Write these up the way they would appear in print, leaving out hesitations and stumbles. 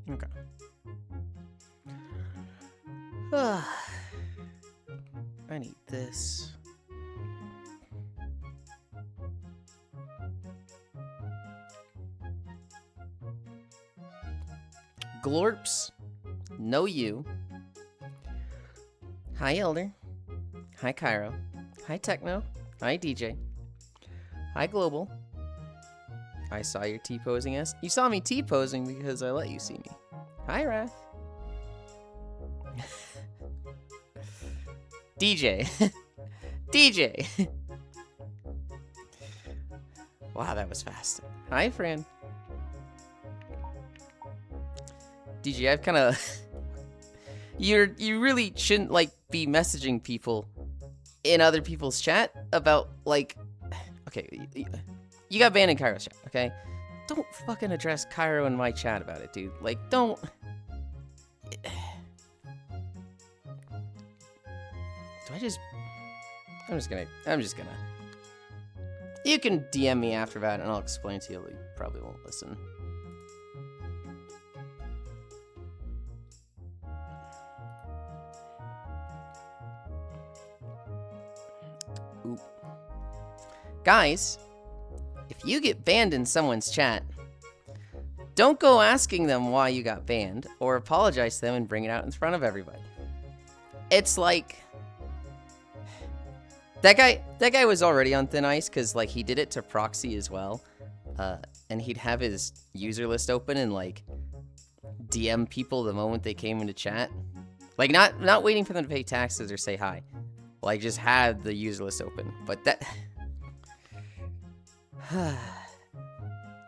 Okay. I need this. Glorps. No you. Hi Elder. Hi Cairo. Hi Techno. Hi DJ. Hi Global. I saw your T-posing us. You saw me T-posing because I let you see me. Hi Wrath. DJ. DJ. Wow, that was fast. Hi Fran. DJ, I've kind of... You really shouldn't, like, be messaging people in other people's chat about, like... Okay, you got banned in Cairo's chat, okay? Don't fucking address Cairo in my chat about it, dude. Like, don't... I'm just gonna... You can DM me after that and I'll explain to you, but you probably won't listen. Ooh. Guys, if you get banned in someone's chat, don't go asking them why you got banned or apologize to them and bring it out in front of everybody. It's like... That guy was already on thin ice because, like, he did it to Proxy as well. And he'd have his user list open and, like, DM people the moment they came into chat. Like, not waiting for them to pay taxes or say hi. Like, just had the user list open. But that...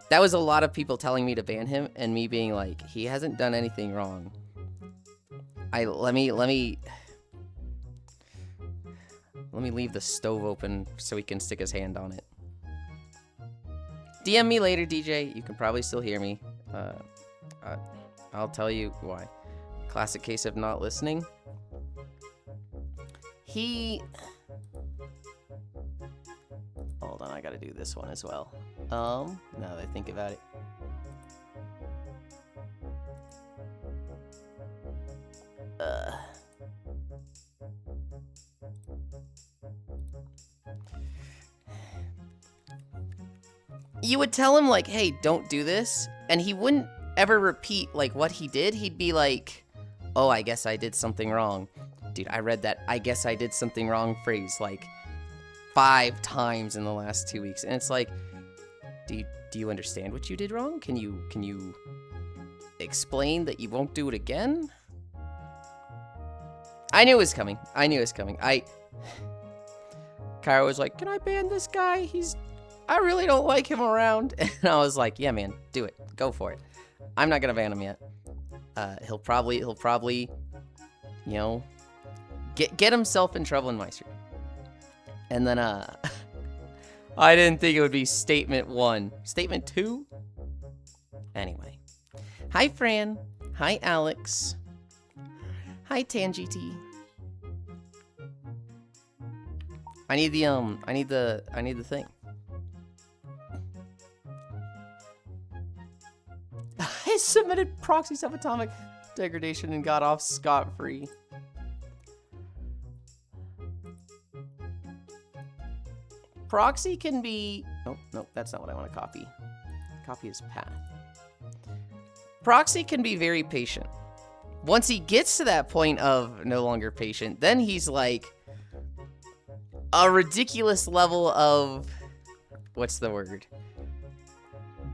That was a lot of people telling me to ban him and me being like, he hasn't done anything wrong. Let me leave the stove open so he can stick his hand on it. DM me later, DJ. You can probably still hear me. I'll tell you why. Classic case of not listening. Hold on, I gotta do this one as well. Now that I think about it. You would tell him, like, hey, don't do this, and he wouldn't ever repeat, like, what he did. He'd be like, oh, I guess I did something wrong. Dude, I read that I guess I did something wrong phrase, like, 5 times in the last 2 weeks, and it's like, do you understand what you did wrong? Can you explain that you won't do it again? I knew it was coming. Cairo was like, can I ban this guy? I really don't like him around. And I was like, yeah, man, do it. Go for it. I'm not gonna ban him yet. He'll probably, you know, get himself in trouble in my stream. And then, I didn't think it would be statement 1. Statement 2? Anyway. Hi, Fran. Hi, Alex. Hi, TanGT. I need the thing. I submitted proxy subatomic degradation and got off scot-free. Proxy can be... Nope, that's not what I want to copy. Copy his path. Proxy can be very patient. Once he gets to that point of no longer patient, then he's like a ridiculous level of... What's the word?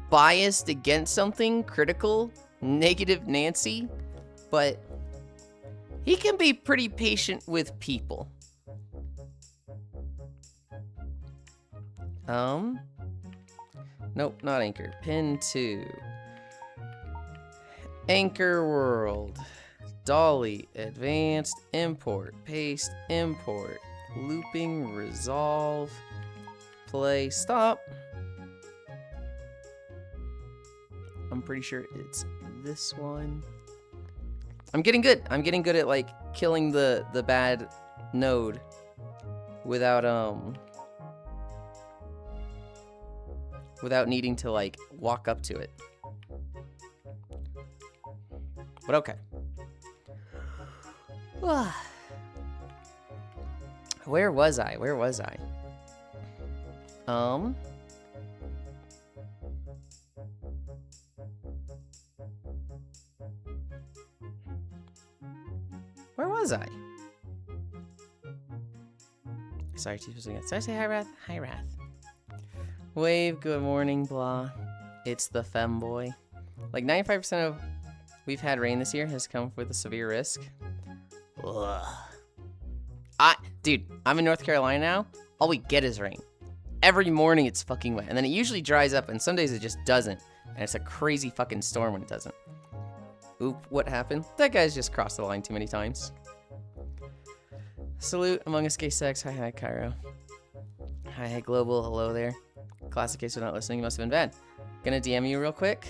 Biased against something, critical, negative Nancy, but he can be pretty patient with people. Nope, not Anchor. Pin 2. Anchor World. Dolly. Advanced. Import. Paste. Import. Looping. Resolve. Play. Stop. I'm pretty sure it's this one. I'm getting good. I'm getting good at, like, killing the bad node without needing to, like, walk up to it. But okay. Where was I? Where was I? Where was I? Sorry, teachers again. Sorry, say hi, Wrath. Hi, Wrath. Wave, good morning, blah. It's the femboy. Like 95% of we've had rain this year has come with a severe risk. Ugh. Dude, I'm in North Carolina now. All we get is rain. Every morning it's fucking wet. And then it usually dries up, and some days it just doesn't. And it's a crazy fucking storm when it doesn't. Oop, what happened? That guy's just crossed the line too many times. Salute, Among Us Gay Sex. Hi, hi, Cairo. Hi, hi, Global. Hello there. Classic case of not listening. You must have been bad. Gonna DM you real quick.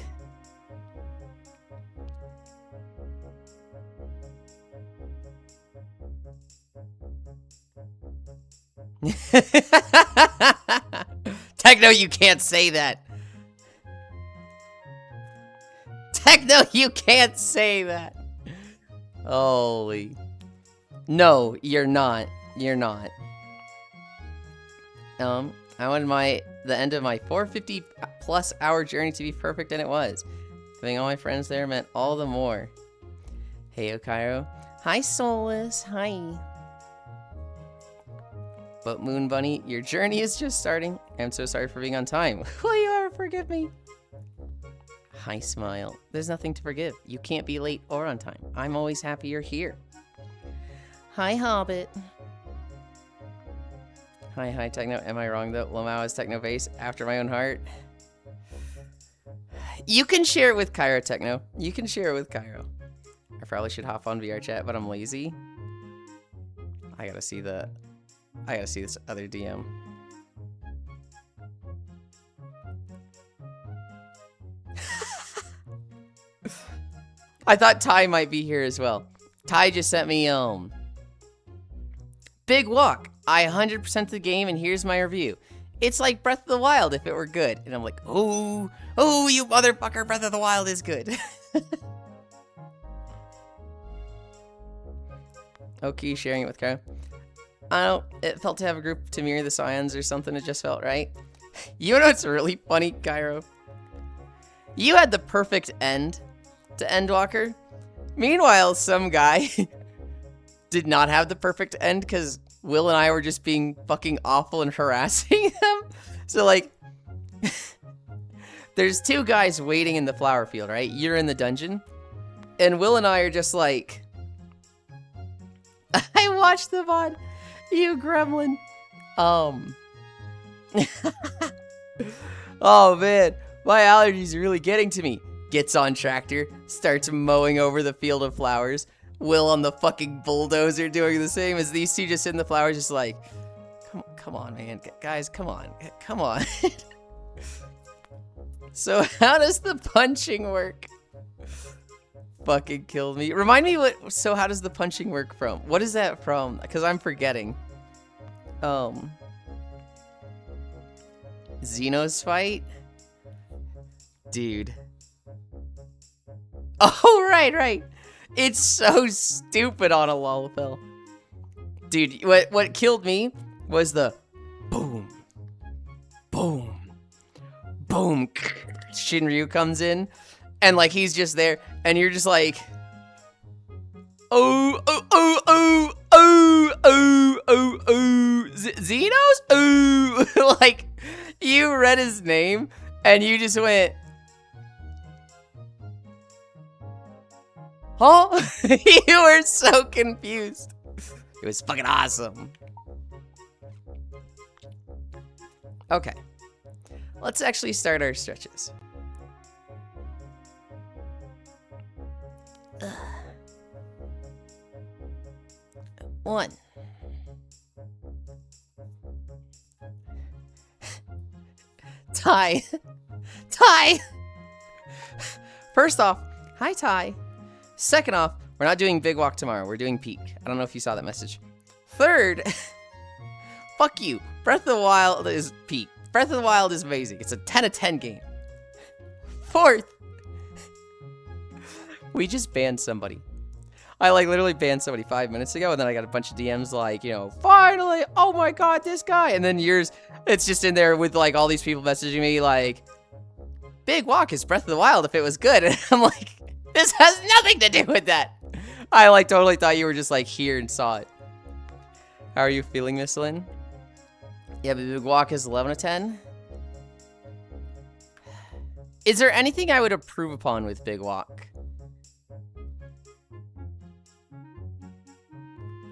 Techno, you can't say that. Techno, you can't say that. Holy. No, you're not. You're not. I wanted the end of my 450+ hour journey to be perfect, and it was. Having all my friends there meant all the more. Hey, Okairo. Hi, Solus. Hi. But Moon Bunny, your journey is just starting. I'm so sorry for being on time. Will you ever forgive me? Hi, Smile. There's nothing to forgive. You can't be late or on time. I'm always happy you're here. Hi, Hobbit. Hi, hi, Techno. Am I wrong, though? Lamau is Techno base after my own heart. You can share it with Cairo, Techno. You can share it with Cairo. I probably should hop on VR chat, but I'm lazy. I gotta see this other DM. I thought Ty might be here as well. Ty just sent me, Big Walk. I 100% the game, and here's my review. It's like Breath of the Wild if it were good. And I'm like, oh, you motherfucker, Breath of the Wild is good. Okay, sharing it with Kara. I don't know, it felt to have a group to mirror the Scions or something. It just felt right. You know what's really funny, Cairo? You had the perfect end to Endwalker. Meanwhile, some guy did not have the perfect end because Will and I were just being fucking awful and harassing them. So, like, there's two guys waiting in the flower field, right? You're in the dungeon. And Will and I are just like... I watched the VOD. You gremlin. Oh, man. My allergies are really getting to me. Gets on tractor, starts mowing over the field of flowers. Will on the fucking bulldozer doing the same as these two just in the flowers, just like, come on, man. Guys, come on. Come on. So how does the punching work? Fucking killed me. Remind me so how does the punching work from? What is that from? Because I'm forgetting. Xenos fight? Dude. Oh, right. It's so stupid on a Lullafell. Dude, what killed me was the boom, boom, boom. Shinryu comes in, and like he's just there, and you're just like, oh, Xenos? Oh, like you read his name, and you just went, huh? You were so confused. It was fucking awesome. Okay. Let's actually start our stretches. One. Ty. First off, hi, Ty. Second off, we're not doing Big Walk tomorrow. We're doing Peak. I don't know if you saw that message. Third, fuck you. Breath of the Wild is Peak. Breath of the Wild is amazing. It's a 10 out of 10 game. Fourth, We just banned somebody. I like literally banned somebody 5 minutes ago, and then I got a bunch of DMs like, you know, finally, oh my god, this guy. And then yours, it's just in there with like all these people messaging me like, Big Walk is Breath of the Wild if it was good. And I'm like, this has nothing to do with that. I like totally thought you were just like here and saw it. How are you feeling, Miss Lynn? Yeah, but Big Walk is 11 out of 10. Is there anything I would approve upon with Big Walk?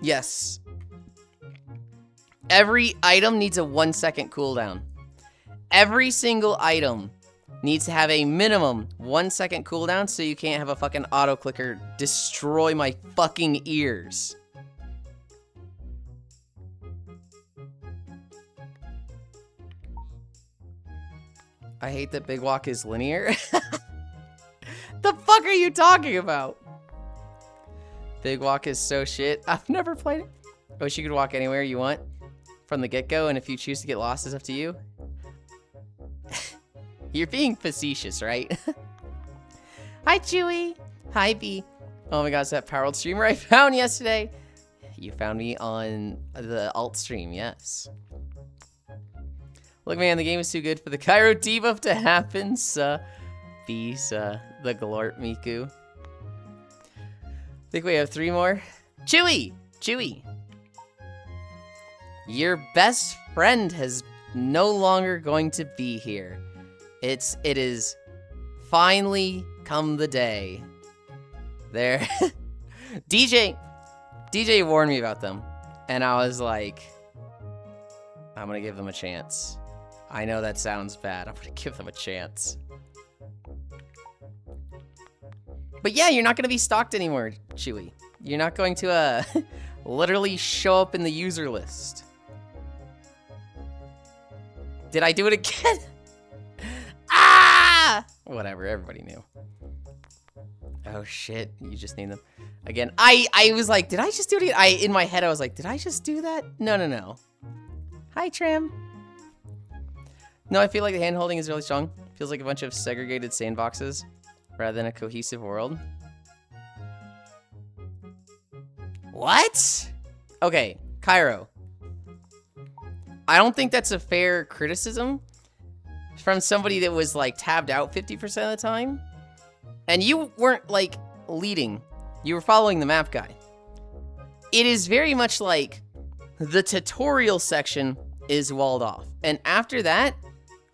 Yes. Every item needs a 1 second cooldown. Every single item needs to have a minimum 1 second cooldown so you can't have a fucking auto clicker destroy my fucking ears. I hate that Big Walk is linear. The fuck are you talking about? Big Walk is so shit. I've never played it. I wish you could walk anywhere you want from the get-go, and if you choose to get lost, it's up to you. You're being facetious, right? Hi, Chewy. Hi, B. Oh my god, it's that Power World streamer I found yesterday. You found me on the alt stream, yes. Look, man, the game is too good for the Cairo debuff to happen. Bees, the Glort Miku. I think we have 3 more. Chewy! Chewy! Your best friend has no longer going to be here. It is finally come the day. There. DJ warned me about them. And I was like, I'm gonna give them a chance. I know that sounds bad. I'm gonna give them a chance. But yeah, you're not gonna be stalked anymore, Chewy. You're not going to literally show up in the user list. Did I do it again? Ah! Whatever, everybody knew. Oh shit, you just named them. Again, I was like, did I just do it again? In my head, I was like, did I just do that? No. Hi, Tram. No, I feel like the hand holding is really strong. Feels like a bunch of segregated sandboxes rather than a cohesive world. What? Okay, Cairo. I don't think that's a fair criticism from somebody that was like tabbed out 50% of the time. And you weren't like leading. You were following the map guide. It is very much like the tutorial section is walled off. And after that,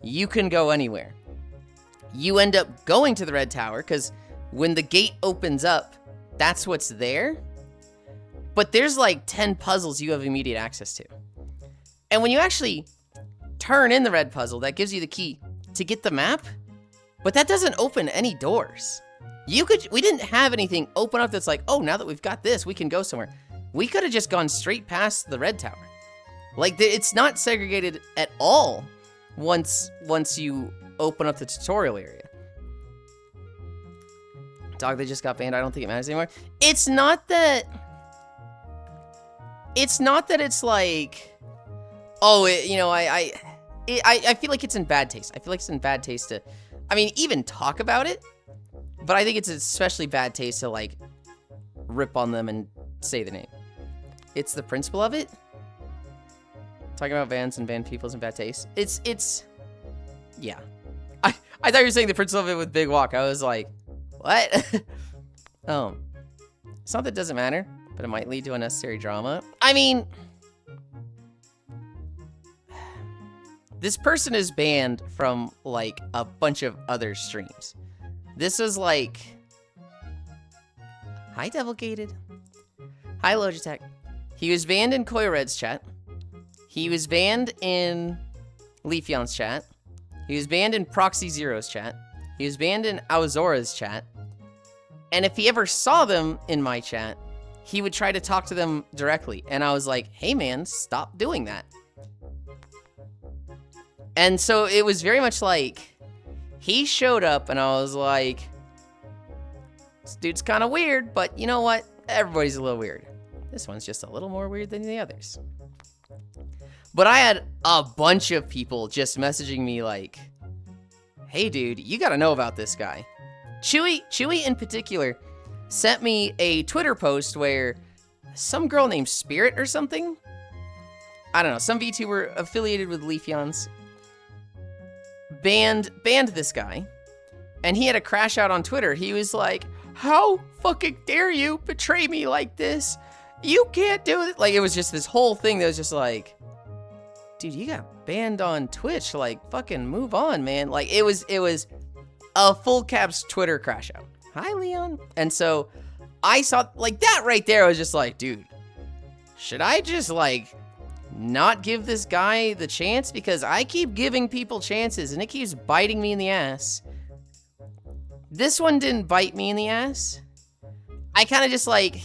you can go anywhere. You end up going to the red tower because when the gate opens up, that's what's there. But there's like 10 puzzles you have immediate access to. And when you actually turn in the red puzzle, that gives you the key to get the map, but that doesn't open any doors. We didn't have anything open up that's like, oh, now that we've got this, we can go somewhere. We could have just gone straight past the red tower. Like, it's not segregated at all once you open up the tutorial area. Dog, they just got banned. I don't think it matters anymore. It's not that it's like, oh, I feel like it's in bad taste. I feel like it's in bad taste to, I mean, even talk about it, but I think it's especially bad taste to, like, rip on them and say the name. It's the principle of it. Talking about bans and banned people's in bad taste. It's, yeah. I thought you were saying the principle of it with Big Walk. I was like, what? It's not that it doesn't matter, but it might lead to unnecessary drama. I mean, this person is banned from, like, a bunch of other streams. This is like... Hi, Devilgated. Hi, Logitech. He was banned in Koyored's chat. He was banned in Leafeon's chat. He was banned in Proxy Zero's chat. He was banned in Aozora's chat. And if he ever saw them in my chat, he would try to talk to them directly. And I was like, hey man, stop doing that. And so it was very much like, he showed up and I was like, this dude's kind of weird, but you know what? Everybody's a little weird. This one's just a little more weird than the others. But I had a bunch of people just messaging me like, hey dude, you gotta know about this guy. Chewy in particular sent me a Twitter post where some girl named Spirit or something, I don't know, some VTuber affiliated with Leafeons banned this guy, and he had a crash out on Twitter. He was like, how fucking dare you betray me like this? You can't do it. Like, it was just this whole thing that was just like, dude, you got banned on Twitch. Like, fucking move on, man. Like, it was a full caps Twitter crash out. Hi, Leon. And so I saw, like, that right there. I was just like, dude, should I just, like, not give this guy the chance? Because I keep giving people chances and it keeps biting me in the ass. This one didn't bite me in the ass. I kind of just, like,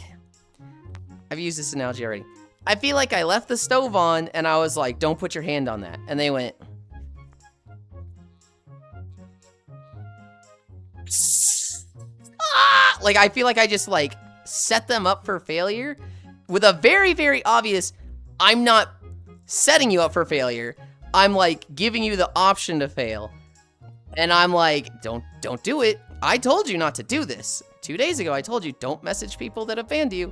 I've used this analogy already. I feel like I left the stove on and I was like, don't put your hand on that. And they went, ah! Like, I feel like I just, like, set them up for failure with a very, very obvious, I'm not setting you up for failure. I'm, like, giving you the option to fail. And I'm like, don't do it. I told you not to do this. 2 days ago, I told you, don't message people that have banned you.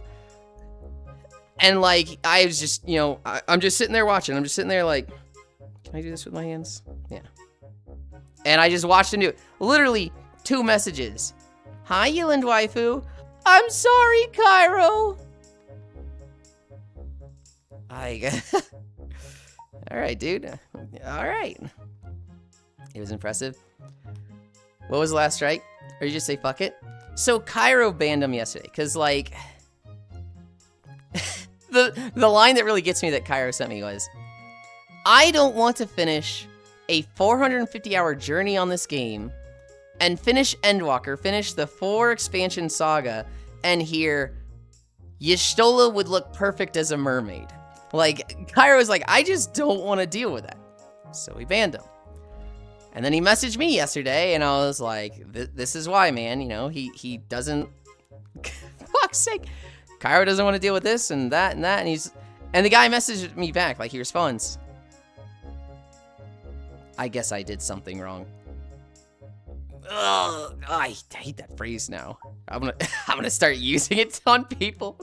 And, like, I was just, you know, I'm just sitting there watching. I'm just sitting there like, can I do this with my hands? Yeah. And I just watched him do it. Literally 2 messages. Hi, Yulind waifu. I'm sorry, Cairo. All right, dude. All right. It was impressive. What was the last strike? Or you just say fuck it? So Cairo banned him yesterday, because, like, the line that really gets me that Cairo sent me was, I don't want to finish a 450-hour journey on this game and finish Endwalker, finish the 4 expansion saga, and hear Y'shtola would look perfect as a mermaid. Like, Cairo was like, I just don't want to deal with that. So we banned him. And then he messaged me yesterday, and I was like, this is why, man. You know, he doesn't, fuck's sake. Cairo doesn't want to deal with this and that and that, and the guy messaged me back, like, he responds, I guess I did something wrong. Ugh, I hate that phrase now. I'm gonna start using it on people.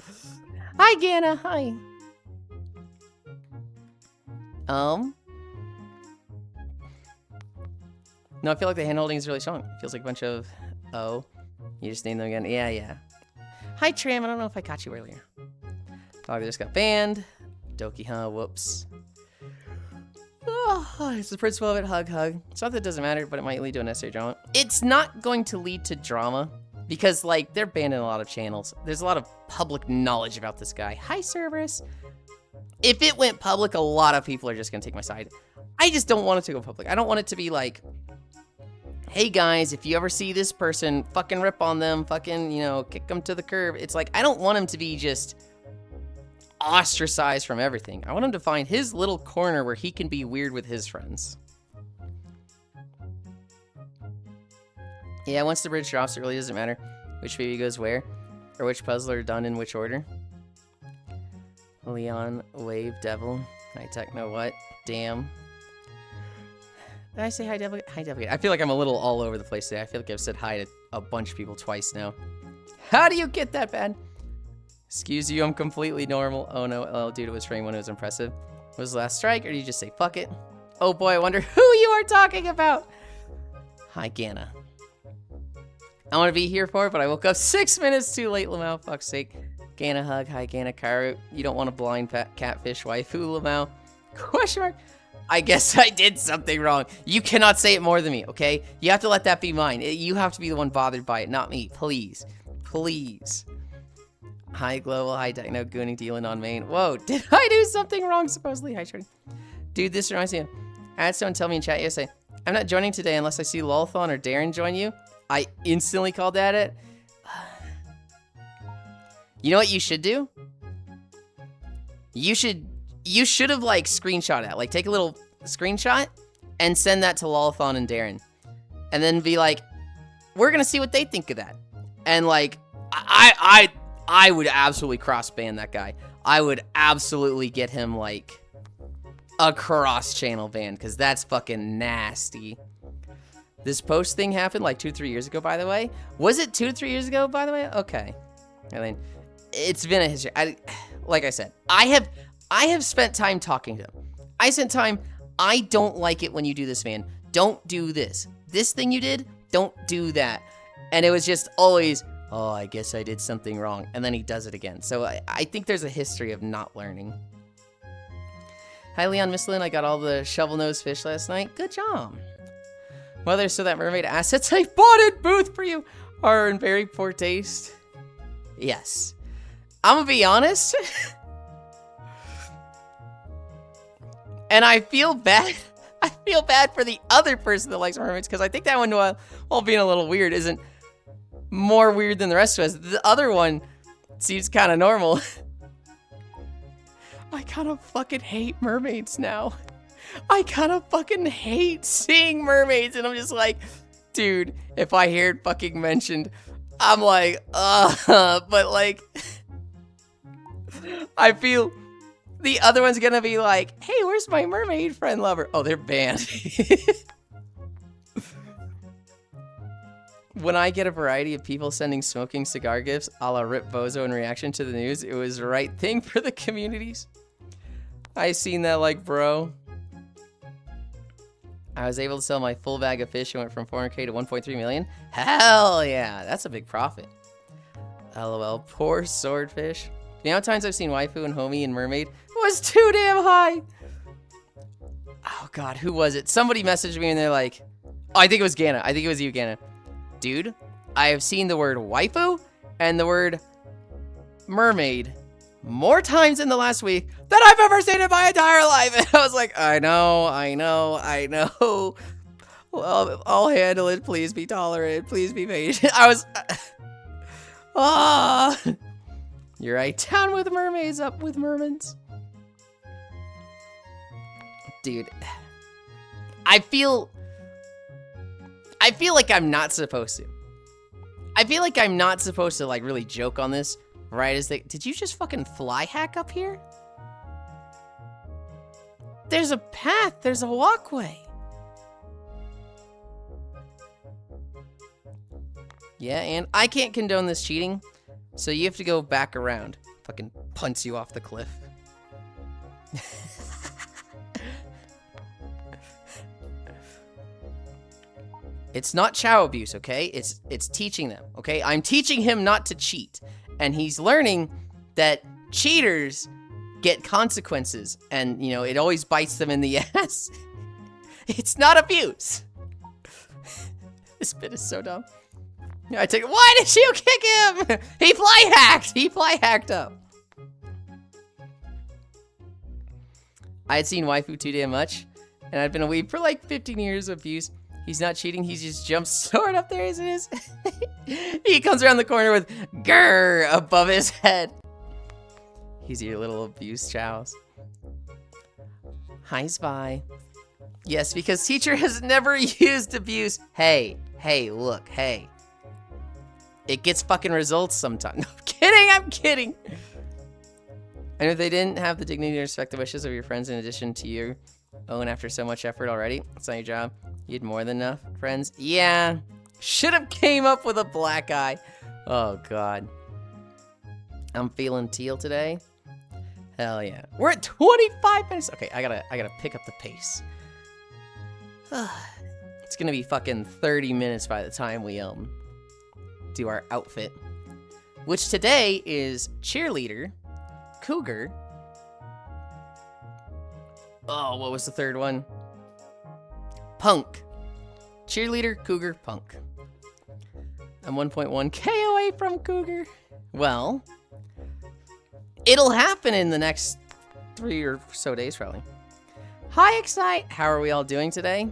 Hi, Gana, hi. No, I feel like the hand holding is really strong. It feels like a bunch of, oh, you just named them again. Yeah. Hi, Tram. I don't know if I caught you earlier. Dog just got banned. Doki, huh? Whoops. Oh, it's the principle of it. Hug. It's not that it doesn't matter, but it might lead to unnecessary drama. It's not going to lead to drama because, like, they're banning a lot of channels. There's a lot of public knowledge about this guy. Hi, Cerberus. If it went public, a lot of people are just going to take my side. I just don't want it to go public. I don't want it to be like, hey guys, if you ever see this person, fucking rip on them, fucking, you know, kick them to the curb. It's like, I don't want him to be just ostracized from everything. I want him to find his little corner where he can be weird with his friends. Yeah, once the bridge drops, it really doesn't matter which baby goes where, or which puzzle are done in which order. Leon, Wave, Devil. Hi, Techno, what? Damn. Did I say hi, Devil? Hi, Devil. I feel like I'm a little all over the place today. I feel like I've said hi to a bunch of people twice now. How do you get that bad? Excuse you, I'm completely normal. Oh no, oh dude, it was frame when it was impressive. Was the last strike, or did you just say fuck it? Oh boy, I wonder who you are talking about. Hi, Gana. I want to be here for it, but I woke up 6 minutes too late, Lamau. Fuck's sake. Gana hug. Hi, Gana. Cairo. You don't want a blind catfish waifu, Lamau. Question mark. I guess I did something wrong. You cannot say it more than me, okay? You have to let that be mine. You have to be the one bothered by it, not me. Please. Please. Hi, Global. Hi, Techno. Gooning dealing on main. Whoa, did I do something wrong, supposedly? Hi, Shorty. Dude, this reminds me of... Adstone tell me in chat yesterday, I'm not joining today unless I see Lolthon or Darren join you. I instantly called at it. You know what you should do? You should have, like, screenshot it. Like, take a little screenshot and send that to Lolthon and Darren. And then be like, we're gonna see what they think of that. And, like, I would absolutely cross-ban that guy. I would absolutely get him, like, a cross-channel ban, because that's fucking nasty. This post thing happened like 2-3 years ago, by the way. Was it 2-3 years ago, by the way? Okay. I mean, it's been a history. Like I said, I have spent time talking to him. I spent time. I don't like it when you do this, man. Don't do this. This thing you did, don't do that. And it was just always, oh, I guess I did something wrong. And then he does it again. So I think there's a history of not learning. Hi, Leon Misslin. I got all the shovel-nosed fish last night. Good job. Whether so that mermaid assets I bought at Booth for you are in very poor taste. Yes. I'm gonna be honest. And I feel bad. I feel bad for the other person that likes mermaids, because I think that one, while being a little weird, isn't more weird than the rest of us. The other one seems kind of normal. I kind of fucking hate mermaids now. I kind of fucking hate seeing mermaids, and I'm just like, dude, if I hear it fucking mentioned, I'm like, but like, I feel the other one's gonna be like, hey, where's my mermaid friend lover? Oh, they're banned. When I get a variety of people sending smoking cigar gifts a la Rip Bozo in reaction to the news, it was the right thing for the communities. I seen that, like, bro. I was able to sell my full bag of fish and went from 400K to 1.3 million. Hell yeah, that's a big profit. LOL, poor swordfish. The amount of times I've seen waifu and homie and mermaid was too damn high. Oh god, who was it? Somebody messaged me and they're like, oh, I think it was Gana. I think it was you, Gana. Dude, I have seen the word waifu and the word mermaid more times in the last week than I've ever seen in my entire life. And I was like, I know. Well, I'll handle it. Please be tolerant. Please be patient. I was, you're right. Down with mermaids, up with mermaids. Dude, I feel like I'm not supposed to. I feel like I'm not supposed to, like, really joke on this. Right as they... Did you just fucking fly hack up here? There's a path. There's a walkway. Yeah, and I can't condone this cheating, so you have to go back around. Fucking punts you off the cliff. It's not chow abuse, okay? It's teaching them, okay? I'm teaching him not to cheat. And he's learning that cheaters get consequences. And, you know, it always bites them in the ass. It's not abuse. This bit is so dumb. I take. Why did you kick him? He fly hacked. He fly hacked up. I had seen waifu too damn much. And I'd been a weeb for like 15 years of abuse. He's not cheating, he just jumps sword up there as it is. He comes around the corner with grrr above his head. He's your little abuse chows. Hi, Spy. Yes, because teacher has never used abuse. Hey, look, hey. It gets fucking results sometimes. No, I'm kidding. And if they didn't have the dignity to respect the wishes of your friends in addition to your own after so much effort already, it's not your job. You had more than enough friends. Yeah. Should have came up with a black eye. Oh, God. I'm feeling teal today. Hell yeah. We're at 25 minutes. Okay, I gotta pick up the pace. It's gonna be fucking 30 minutes by the time we do our outfit. Which today is cheerleader, cougar. Oh, what was the third one? Punk. Cheerleader, cougar, punk. I'm 1.1K away from cougar. Well, it'll happen in the next 3 or so days, probably. Hi, Excite. How are we all doing today?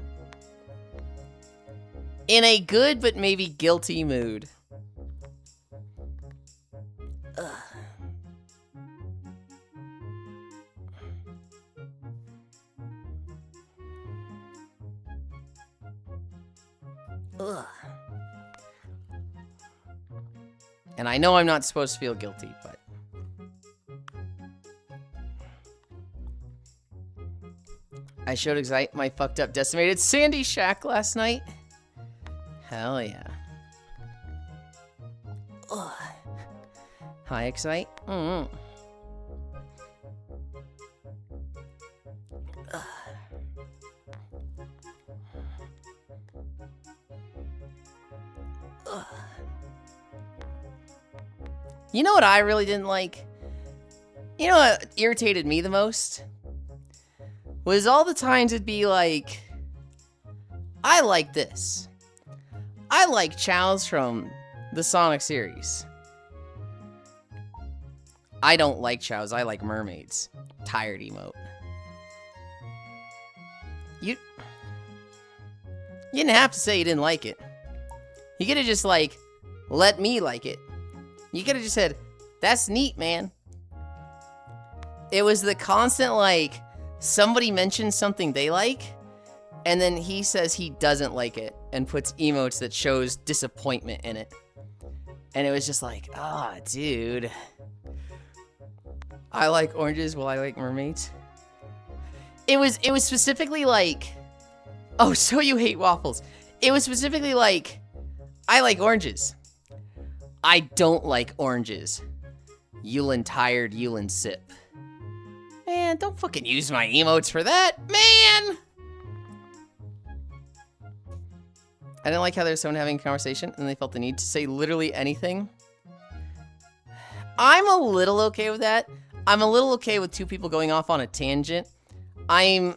In a good but maybe guilty mood. Ugh. Ugh. And I know I'm not supposed to feel guilty, but... I showed Excite my fucked up decimated Sandy shack last night. Hell yeah. Ugh. Hi, Excite. Mm-hmm. You know what I really didn't like? You know what irritated me the most? Was all the times it'd be like, I like this. I like Chow's from the Sonic series. I don't like Chow's, I like mermaids. Tired emote. You didn't have to say you didn't like it. You could have just like, let me like it. You could have just said, that's neat, man. It was the constant like, somebody mentions something they like, and then he says he doesn't like it, and puts emotes that shows disappointment in it. And it was just like, ah, dude. I like oranges, well, I like mermaids. It was specifically like, oh, so you hate waffles. It was specifically like, I like oranges. I don't like oranges. Yulind tired, Yulind sip. Man, don't fucking use my emotes for that, man! I didn't like how there was someone having a conversation and they felt the need to say literally anything. I'm a little okay with that. I'm a little okay with two people going off on a tangent. Yeah,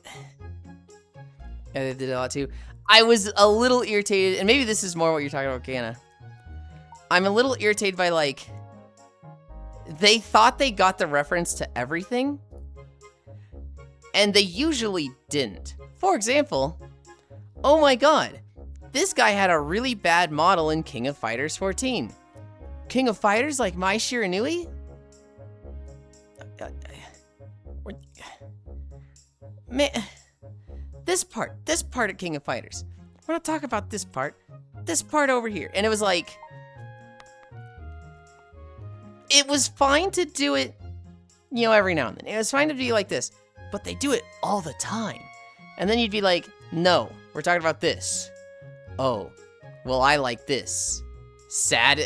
they did a lot too. I was a little irritated, and maybe this is more what you're talking about, Kana. I'm a little irritated by, like, they thought they got the reference to everything, and they usually didn't. For example, oh my god, this guy had a really bad model in King of Fighters 14. King of Fighters like Mai Shiranui? Man, this part of King of Fighters. We're not talking about this part over here. And it was like, it was fine to do it, you know, every now and then. It was fine to be like this, but they do it all the time. And then you'd be like, no, we're talking about this. Oh, well, I like this. Sad,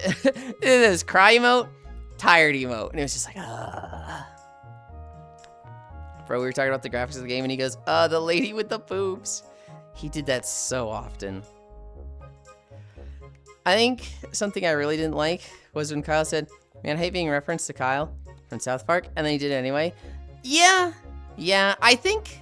this cry emote, tired emote. And it was just like, Bro, we were talking about the graphics of the game, and he goes, the lady with the boobs. He did that so often. I think something I really didn't like was when Kyle said, man, I hate being referenced to Kyle from South Park, and then he did it anyway. Yeah, I think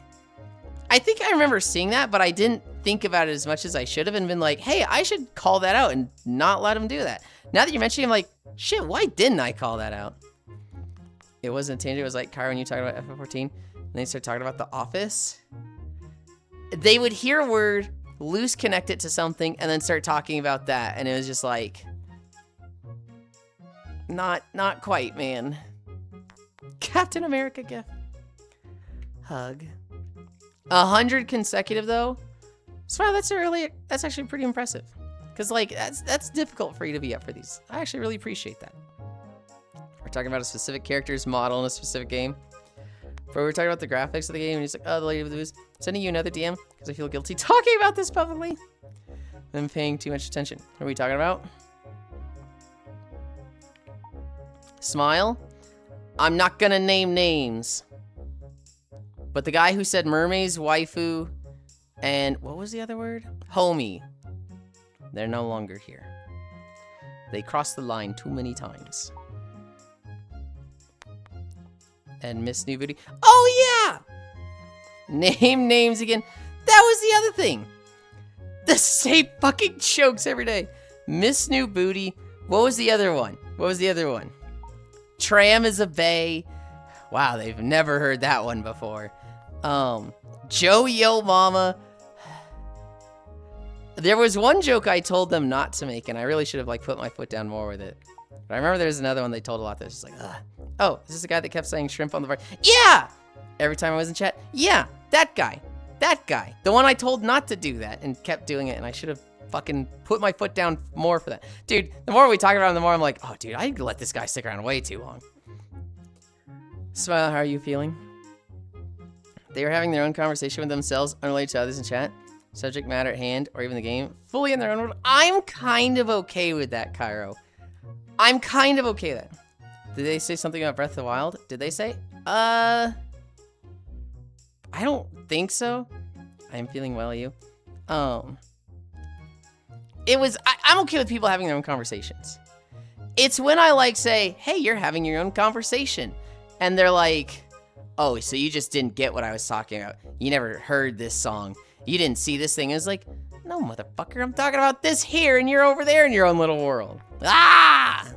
I remember seeing that, but I didn't think about it as much as I should have and been like, hey, I should call that out and not let him do that. Now that you're mentioning, I'm like, shit, why didn't I call that out? It wasn't a tangent. It was like, Kyra, when you talked about FF14, and they started talking about The Office, they would hear a word, loose connect it to something, and then start talking about that. And it was just like, not quite, man. Captain America gift. Hug. 100 consecutive, though. So that's actually pretty impressive. Because, like, that's difficult for you to be up for these. I actually really appreciate that. We're talking about a specific character's model in a specific game. But we were talking about the graphics of the game, and he's like, oh, the lady with the booze. Sending you another DM, because I feel guilty talking about this publicly. I'm paying too much attention. What are we talking about? Smile? I'm not gonna name names. But the guy who said mermaids, waifu, and what was the other word? Homie. They're no longer here. They crossed the line too many times. And Miss New Booty. Oh, yeah! Name names again. That was the other thing. The same fucking jokes every day. Miss New Booty. What was the other one? Tram is a bay. Wow, they've never heard that one before. Joe Yo Mama. There was one joke I told them not to make, and I really should have like put my foot down more with it. But I remember there's another one they told a lot that's just like, ugh. Oh, is this the guy that kept saying shrimp on the bar? Yeah! Every time I was in chat. Yeah, that guy. The one I told not to do that and kept doing it, and I should have fucking put my foot down more for that. Dude, the more we talk about him, the more I'm like, oh, dude, I let this guy stick around way too long. Smile, how are you feeling? They were having their own conversation with themselves, unrelated to others in chat. subject matter at hand, or even the game, fully in their own world. I'm kind of okay with that, Cairo. I'm kind of okay with that. Did they say something about Breath of the Wild? Did they say? I don't think so. I'm feeling well, you. It was, I'm okay with people having their own conversations. It's when I like say, hey, you're having your own conversation. And they're like, oh, so you just didn't get what I was talking about. You never heard this song. You didn't see this thing. It's like, no, motherfucker, I'm talking about this here, and you're over there in your own little world. Ah!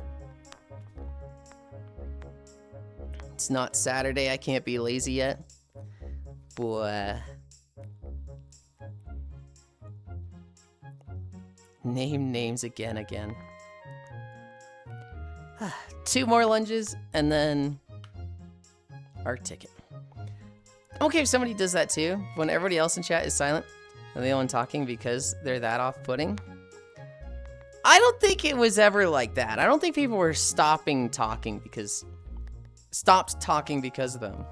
It's not Saturday. I can't be lazy yet. Boy. Name names again. 2 more lunges, and then our ticket. I'm okay if somebody does that too. When everybody else in chat is silent, and the only one talking because they're that off-putting. I don't think it was ever like that. I don't think people were stopped talking because of them.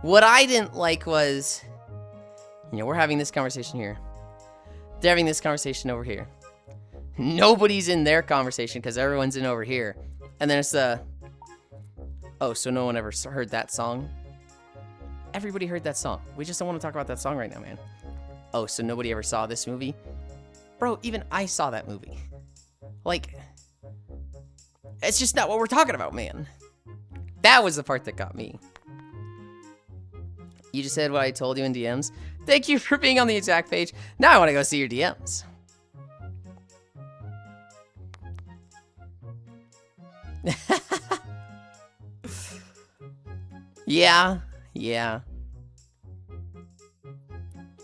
What I didn't like was, we're having this conversation here. They're having this conversation over here. Nobody's in their conversation because everyone's in over here. And then it's oh, so no one ever heard that song? Everybody heard that song. We just don't want to talk about that song right now, man. Oh, so nobody ever saw this movie? Bro, even I saw that movie. Like, it's just not what we're talking about, man. That was the part that got me. You just said what I told you in DMs. Thank you for being on the exact page. Now I want to go see your DMs. Yeah.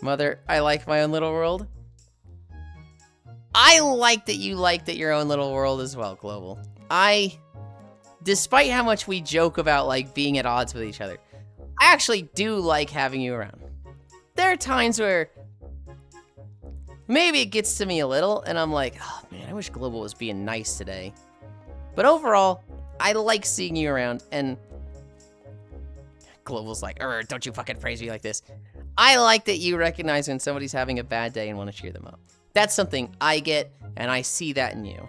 Mother, I like my own little world. I like that you like that your own little world as well, Global. Despite how much we joke about, like, being at odds with each other, I actually do like having you around. There are times where maybe it gets to me a little, and I'm like, oh, man, I wish Global was being nice today. But overall, I like seeing you around, and Global's like, don't you fucking praise me like this. I like that you recognize when somebody's having a bad day and want to cheer them up. That's something I get, and I see that in you.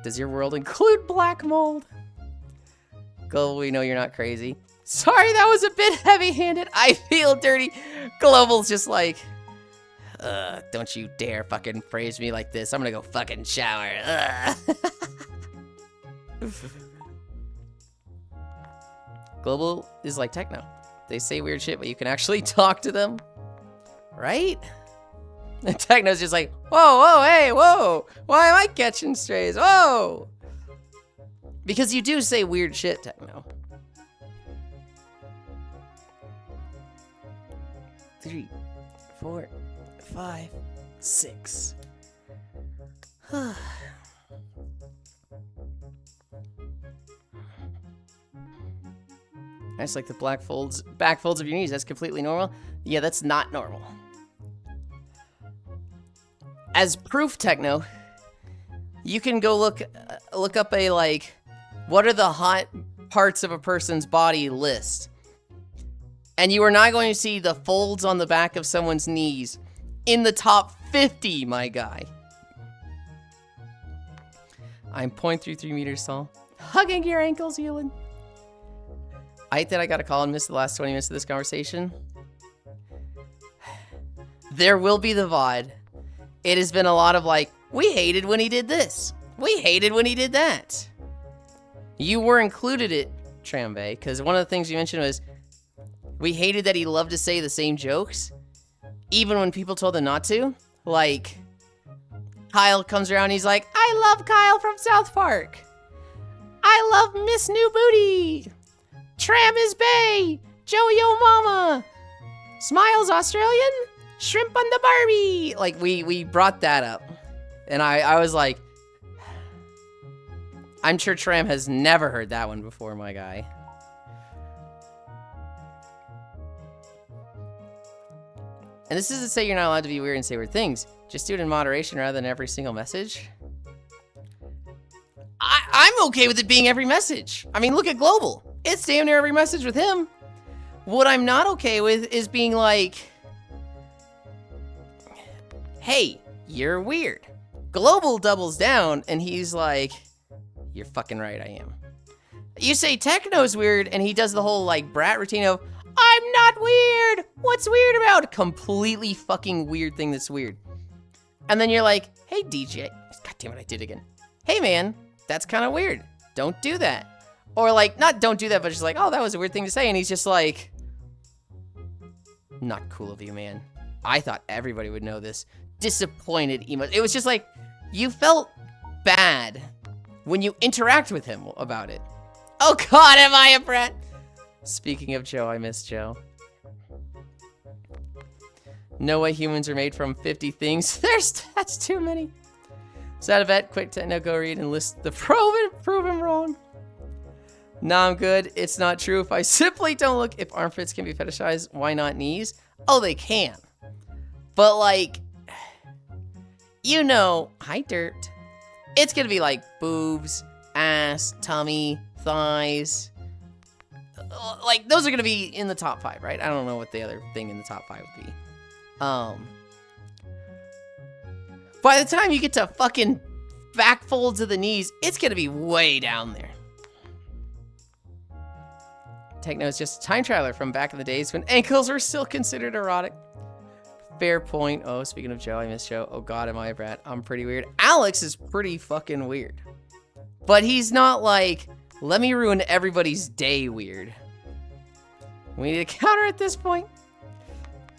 Does your world include black mold? Global, we know you're not crazy. Sorry, that was a bit heavy-handed. I feel dirty. Global's just like, don't you dare fucking praise me like this. I'm gonna go fucking shower. Global is like techno. They say weird shit, but you can actually talk to them. Right? And Techno's just like, whoa, hey, whoa. Why am I catching strays? Whoa. Because you do say weird shit, Techno. 3, 4, 5, 6. Nice, like the back folds of your knees. That's completely normal. Yeah, that's not normal. As proof, Techno, you can go look up a, like, what are the hot parts of a person's body list. And you are not going to see the folds on the back of someone's knees in the top 50, my guy. I'm 0.33 meters tall. Hugging your ankles, Yulind. I hate that I got a call and missed the last 20 minutes of this conversation. There will be the VOD. It has been a lot of like, we hated when he did this. We hated when he did that. You were included it, Trambe, because one of the things you mentioned was, we hated that he loved to say the same jokes, even when people told him not to. Like, Kyle comes around and he's like, I love Kyle from South Park. I love Miss New Booty. Tram is Bay. Joey-O Mama. Smiles Australian. Shrimp on the Barbie. Like, we brought that up. And I was like, I'm sure Tram has never heard that one before, my guy. And this isn't to say you're not allowed to be weird and say weird things. Just do it in moderation rather than every single message. I'm okay with it being every message. I mean, look at Global. It's damn near every message with him. What I'm not okay with is being like, hey, you're weird. Global doubles down, and he's like, you're fucking right, I am. You say Techno's weird, and he does the whole, like, brat routine of, I'm not weird! What's weird about? Completely fucking weird thing that's weird. And then you're like, hey, DJ. God damn it, I did it again. Hey, man, that's kind of weird. Don't do that. Or, like, not don't do that, but just like, oh, that was a weird thing to say. And he's just like, not cool of you, man. I thought everybody would know this. Disappointed emo. It was just like, you felt bad when you interact with him about it. Oh God, am I a brat? Speaking of Joe, I miss Joe. No way humans are made from 50 things. That's too many. Is that a bet? Quick, now go read and list the prove him wrong. Nah, I'm good. It's not true. If I simply don't look, if armpits can be fetishized, why not knees? Oh, they can. But like, you know, hi dirt. It's gonna be like boobs, ass, tummy, thighs. Like, those are gonna be in the top 5, right? I don't know what the other thing in the top 5 would be. By the time you get to fucking back folds of the knees, it's gonna be way down there. Techno is just a time traveler from back in the days when ankles were still considered erotic. Fair point. Oh, speaking of Joe, I miss Joe. Oh God, am I a brat? I'm pretty weird. Alex is pretty fucking weird. But he's not like, let me ruin everybody's day weird. We need a counter at this point.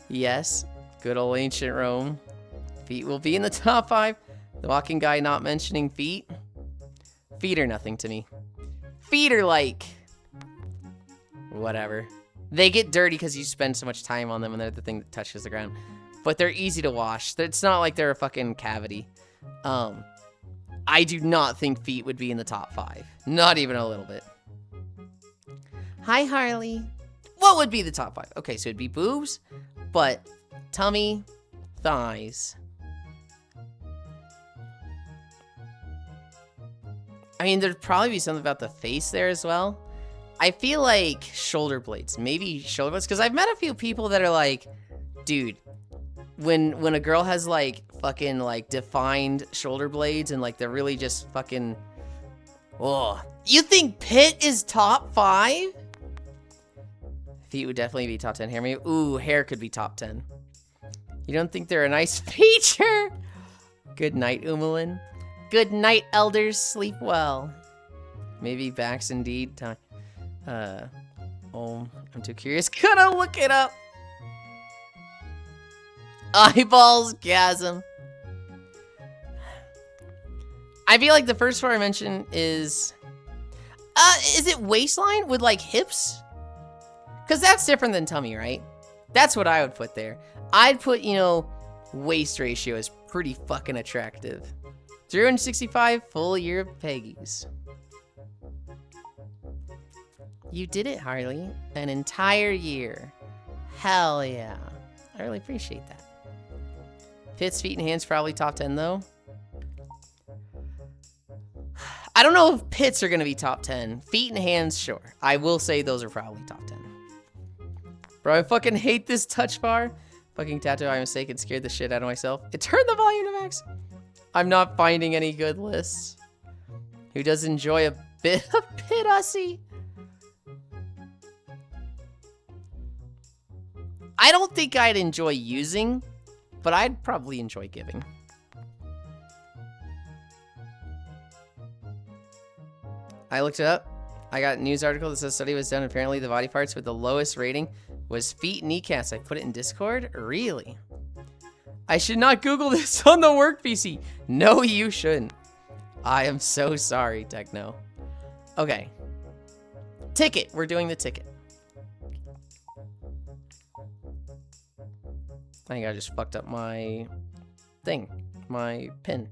Yes, good old ancient Rome. Feet will be in the top 5. The walking guy not mentioning feet. Feet are nothing to me. Feet are like, whatever. They get dirty because you spend so much time on them and they're the thing that touches the ground. But they're easy to wash. It's not like they're a fucking cavity. I do not think feet would be in the top 5. Not even a little bit. Hi, Harley. What would be the top 5? Okay, so it'd be boobs, butt, tummy, thighs. I mean, there'd probably be something about the face there as well. I feel like shoulder blades. Maybe shoulder blades. Because I've met a few people that are like, dude, when a girl has like fucking like defined shoulder blades and like they're really just fucking, oh, you think Pit is top 5? Feet would definitely be top 10. Hair, maybe. Ooh, hair could be top 10. You don't think they're a nice feature? Good night, Umalin. Good night, elders. Sleep well. Maybe backs indeed. Time. Oh, I'm too curious. Gonna look it up. Eyeballs gasm. I feel like the first one I mentioned is it waistline with like hips? Because that's different than tummy, right? That's what I would put there. I'd put, you know, waist ratio is pretty fucking attractive. 365 full year of Peggy's. You did it, Harley. An entire year. Hell yeah. I really appreciate that. Pit's feet and hands probably top 10 though. I don't know if Pit's are gonna be top 10. Feet and hands, sure. I will say those are probably top 10. Bro, I fucking hate this touch bar. Fucking tattoo, I mistaken, scared the shit out of myself. It turned the volume to max. I'm not finding any good lists. Who does enjoy a bit of Pit-ussy? I don't think I'd enjoy using, but I'd probably enjoy giving. I looked it up. I got a news article that says study was done. Apparently the body parts with the lowest rating was feet and kneecaps. I put it in Discord? Really? I should not Google this on the work PC. No, you shouldn't. I am so sorry, Techno. Okay. Ticket. We're doing the ticket. I think I just fucked up my thing. My pin.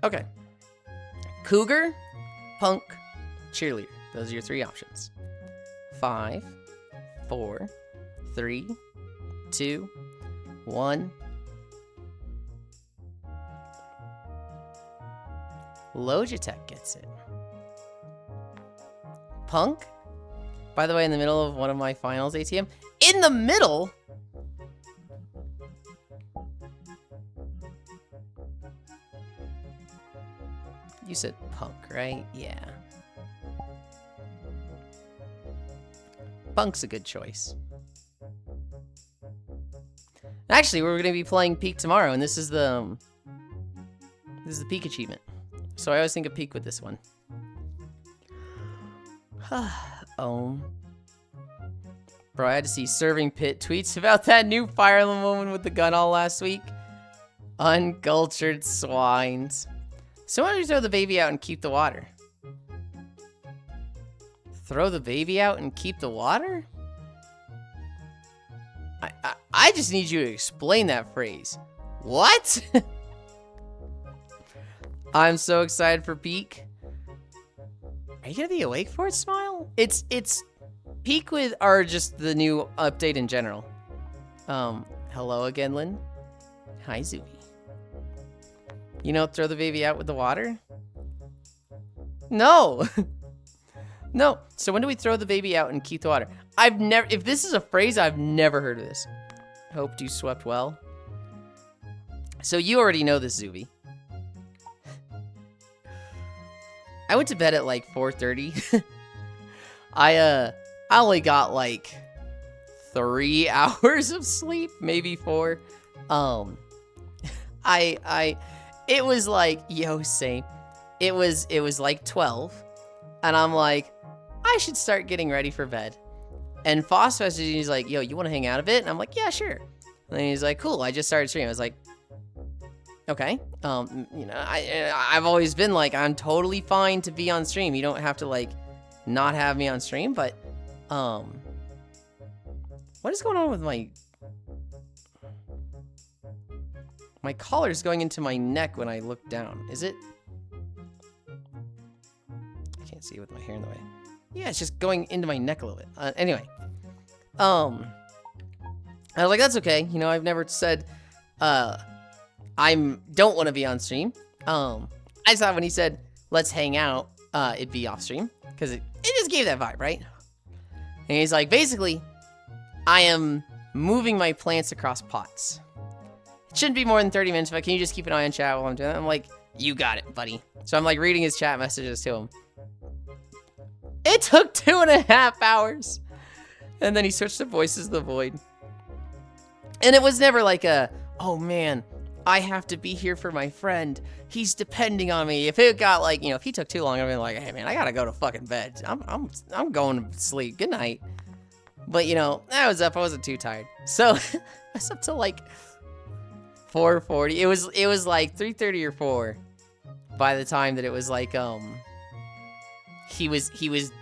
Okay. Cougar, punk, cheerleader. Those are your 3 options. 5, 4, 3, 2, 1. Logitech gets it. Punk, By the way, in the middle of one of my finals ATM. In the middle? You said punk, right? Yeah. Punk's a good choice. Actually, we're going to be playing Peak tomorrow, and this is the Peak achievement. So I always think of Peak with this one. Bro, I had to see Serving Pit tweets about that new Fire Emblem woman with the gun all last week. Uncultured swines. So why don't you throw the baby out and keep the water? Throw the baby out and keep the water? I just need you to explain that phrase. What? I'm so excited for Peak. Are you gonna be awake for it, Smile? It's Peak with are just the new update in general. Hello again, Lynn. Hi, Zooey. You know, throw the baby out with the water? No. No. So when do we throw the baby out and keep the water? I've never, if this is a phrase, I've never heard of this. Hoped you slept well. So you already know this, Zuby. I went to bed at like 4:30. I only got like 3 hours of sleep, maybe 4. It was like, yo, same. It was like 12, and I'm like, I should start getting ready for bed. And Foss messaged me, he's like, yo, you want to hang out a bit? And I'm like, yeah, sure. And he's like, cool, I just started streaming. I was like, okay. You know, I've always been like, I'm totally fine to be on stream. You don't have to like not have me on stream, but what is going on with my collar's going into my neck when I look down? Is it? I can't see with my hair in the way. Yeah, it's just going into my neck a little bit. Anyway, I was like, that's okay. You know, I've never said I don't want to be on stream. I just thought when he said let's hang out, it'd be off stream because it just gave that vibe, right? And he's like, basically, I am moving my plants across pots. It shouldn't be more than 30 minutes, but can you just keep an eye on chat while I'm doing that? I'm like, you got it, buddy. So I'm like reading his chat messages to him. It took 2.5 hours. And then he switched to Voices of the Void. And it was never like a, oh man, I have to be here for my friend. He's depending on me. If it got like, you know, if he took too long, I'd be like, hey man, I gotta go to fucking bed. I'm going to sleep. Good night. But you know, I was up. I wasn't too tired. So I was up till like 4:40. It was like 3:30 or 4 by the time that it was like he was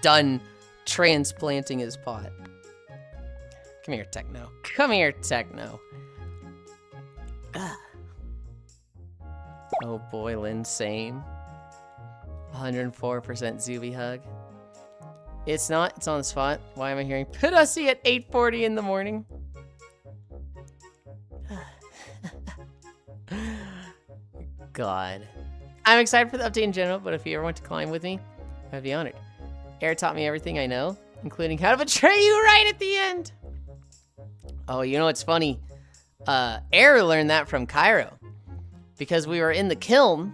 done transplanting his pot. Come here, Techno. Come here, Techno. Oh boy, Lynn, same. 104% Zuby hug. It's not. It's on the spot. Why am I hearing Pussy at 8:40 in the morning? God. I'm excited for the update in general, but if you ever want to climb with me, I'd be honored. Air taught me everything I know, including how to betray you right at the end. Oh, you know what's funny? Air learned that from Cairo. Because we were in the kiln,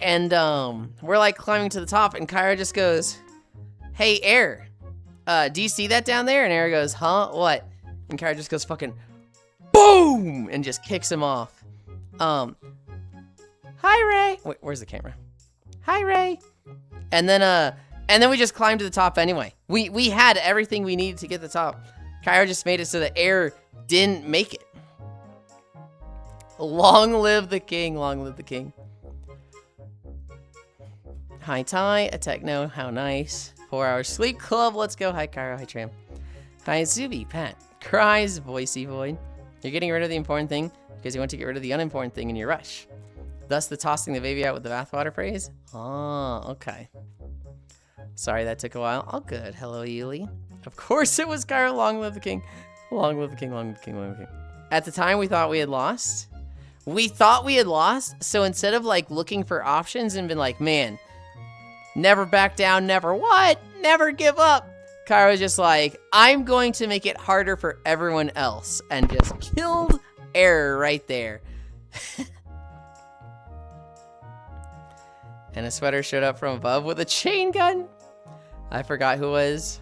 and we're like climbing to the top, and Cairo just goes, hey, Air, do you see that down there? And Air goes, huh, what? And Cairo just goes fucking boom, and just kicks him off. Hi, Ray. Wait, where's the camera? Hi, Ray. And then we just climbed to the top anyway. We had everything we needed to get to the top. Cairo just made it so that Air didn't make it. Long live the king, long live the king. Hi, Ty, a Techno, how nice. 4 hours sleep club, let's go. Hi, Cairo, hi, Tram. Hi, Zuby, Pat. Cries, Voicey Void. You're getting rid of the important thing because you want to get rid of the unimportant thing in your rush. Thus the tossing the baby out with the bathwater phrase? Oh, okay. Sorry that took a while. All good. Hello, Yuli. Of course it was Cairo, long live the king. Long live the king, long live the king, long live the king. At the time, we thought we had lost. So instead of like looking for options and been like, man, never back down, never what? Never give up. Kairo's just like, I'm going to make it harder for everyone else, and just killed Error right there. And a sweater showed up from above with a chain gun. I forgot who it was.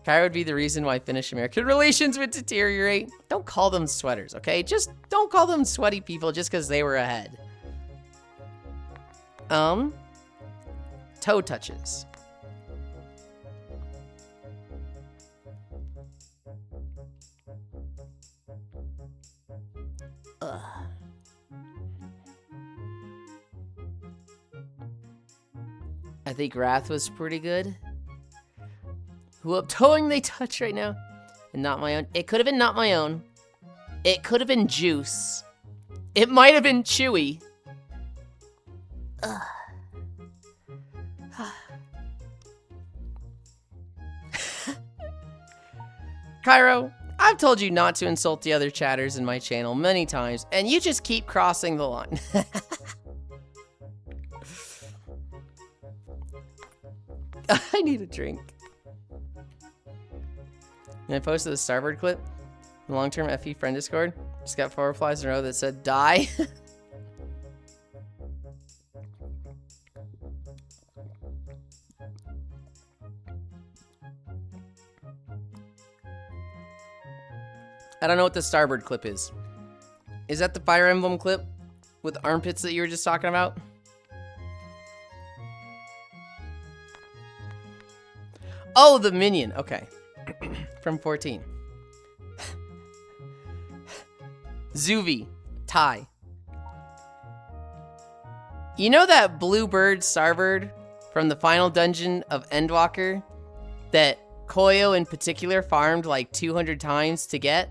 Cairo would be the reason why Finnish-American relations would deteriorate. Don't call them sweaters, okay? Just don't call them sweaty people just because they were ahead. Toe touches. Ugh. I think Wrath was pretty good. Who up towing they touch right now? And not my own. It could have been not my own. It could have been Juice. It might have been Chewy. Ugh. Cairo, I've told you not to insult the other chatters in my channel many times, and you just keep crossing the line. I need a drink. And I posted the Starboard clip. The long-term FE friend Discord. Just got 4 replies in a row that said, die. I don't know what the Starboard clip is. Is that the Fire Emblem clip with armpits that you were just talking about? Oh, the minion. Okay. From 14. Zuvi. Ty. You know that blue bird, Starbird, from the final dungeon of Endwalker that Koyo in particular farmed like 200 times to get?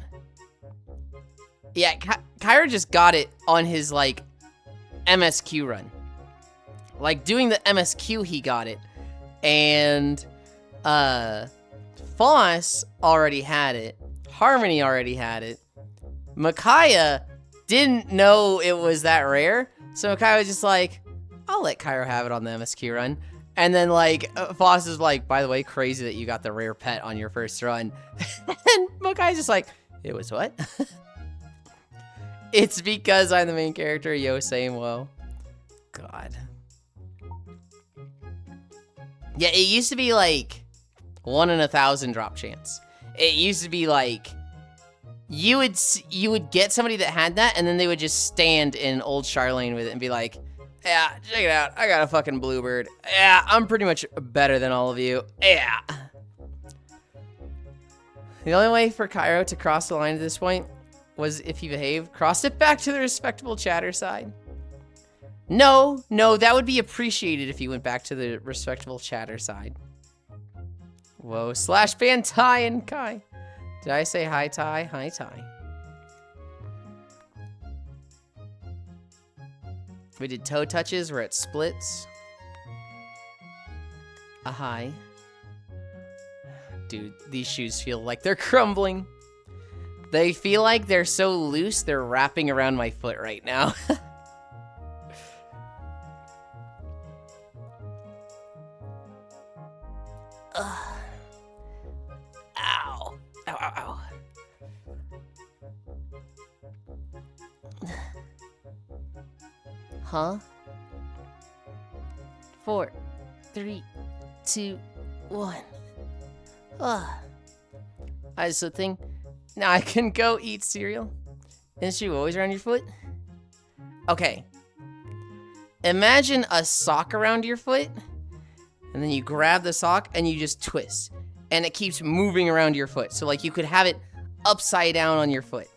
Yeah, Kyra just got it on his, like, MSQ run. Like, doing the MSQ, he got it. And, Foss already had it. Harmony already had it. Micaiah didn't know it was that rare. So Micaiah was just like, I'll let Kyra have it on the MSQ run. And then, like, Foss is like, by the way, crazy that you got the rare pet on your first run. And Micaiah's just like, it was what? It's because I'm the main character, yo, same woe. God. Yeah, it used to be like 1 in 1,000 drop chance. It used to be like you would get somebody that had that, and then they would just stand in Old Charlene with it and be like, yeah, check it out. I got a fucking bluebird. Yeah, I'm pretty much better than all of you. Yeah. The only way for Cairo to cross the line at this point was if he behaved, crossed it back to the respectable chatter side. No, that would be appreciated if he went back to the respectable chatter side. Whoa, slash ban Ty and Kai. Did I say hi, Ty? Hi, Ty. We did toe touches, we're at splits. A hi. Dude, these shoes feel like they're crumbling. They feel like they're so loose, they're wrapping around my foot right now. Ow. Ow, ow, ow. Huh? 4, 3, 2, 1. I just a thing. Now I can go eat cereal. Isn't you always around your foot? Okay. Imagine a sock around your foot, and then you grab the sock and you just twist, and it keeps moving around your foot. So like you could have it upside down on your foot.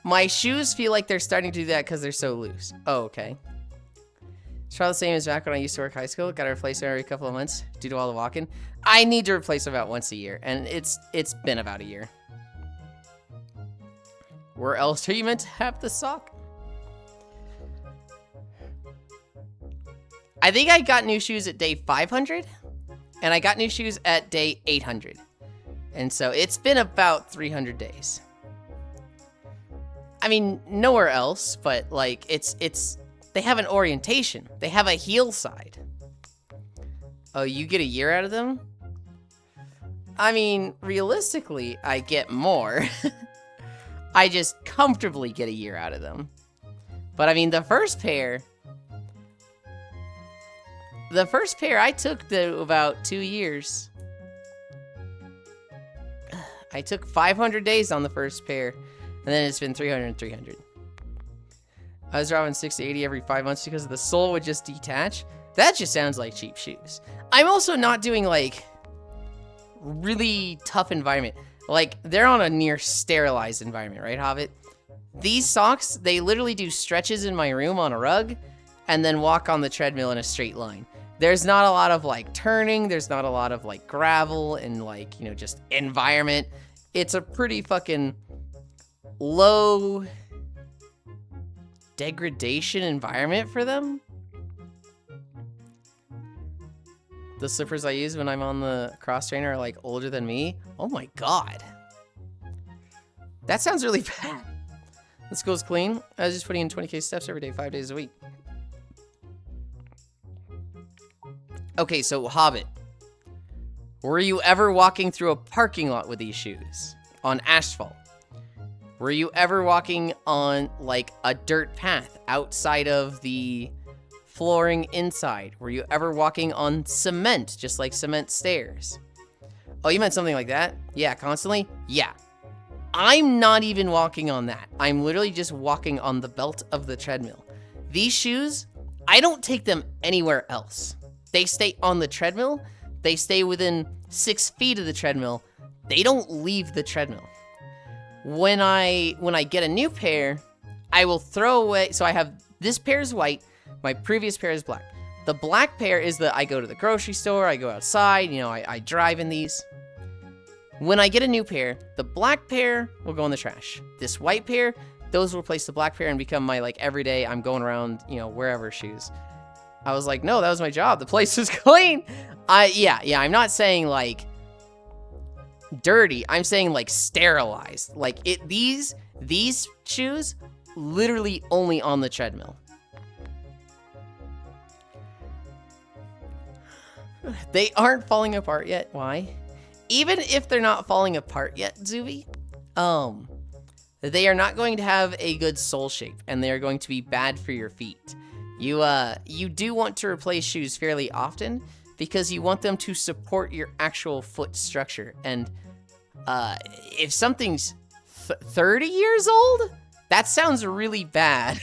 My shoes feel like they're starting to do that because they're so loose. Oh, okay. It's probably the same as back when I used to work high school. Got to replace them every couple of months due to all the walking. I need to replace them about once a year, and it's been about a year. Where else are you meant to have the sock? I think I got new shoes at day 500, and I got new shoes at day 800. And so it's been about 300 days. I mean, nowhere else, but like they have an orientation. They have a heel side. Oh, you get a year out of them? I mean, realistically, I get more. I just comfortably get a year out of them. But I mean, the first pair I took about 2 years. I took 500 days on the first pair, and then it's been 300 and 300. I was dropping 60, 80 every 5 months because the sole would just detach. That just sounds like cheap shoes. I'm also not doing like really tough environment. Like they're on a near sterilized environment, right, Hobbit? These socks, they literally do stretches in my room on a rug and then walk on the treadmill in a straight line. There's not a lot of like turning. There's not a lot of like gravel and like, you know, just environment. It's a pretty fucking low degradation environment for them. The slippers I use when I'm on the cross trainer are like older than me. Oh my God. That sounds really bad. This goes clean. I was just putting in 20K steps every day, 5 days a week. Okay, so Hobbit. Were you ever walking through a parking lot with these shoes? On asphalt? Were you ever walking on like a dirt path outside of the flooring inside? Were you ever walking on cement, just like cement stairs? Oh, you meant something like that? Yeah, constantly? Yeah. I'm not even walking on that. I'm literally just walking on the belt of the treadmill. These shoes, I don't take them anywhere else. They stay on the treadmill. They stay within 6 feet of the treadmill. They don't leave the treadmill. When I get a new pair, I will throw away. So I have this pair is white. My previous pair is black. The black pair is I go to the grocery store. I go outside. You know, I drive in these. When I get a new pair, the black pair will go in the trash. This white pair, those will replace the black pair and become my like everyday, I'm going around, you know, wherever shoes. I was like, no, that was my job. The place was clean. Yeah, I'm not saying like dirty. I'm saying like sterilized. Like these shoes literally only on the treadmill. They aren't falling apart yet. Why? Even if they're not falling apart yet, Zuby, they are not going to have a good sole shape, and they are going to be bad for your feet. You do want to replace shoes fairly often because you want them to support your actual foot structure. And if something's 30 years old, that sounds really bad.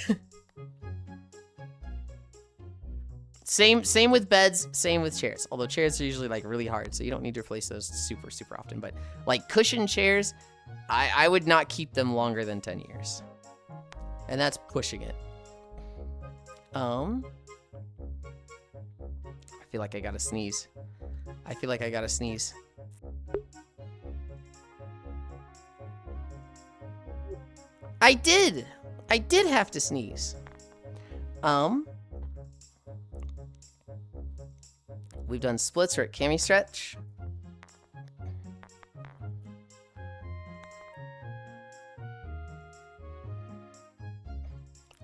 Same with beds, same with chairs. Although chairs are usually like really hard, so you don't need to replace those super often. But like cushion chairs, I would not keep them longer than 10 years. And that's pushing it. I feel like I gotta sneeze. I did have to sneeze. We've done splits or at cami stretch.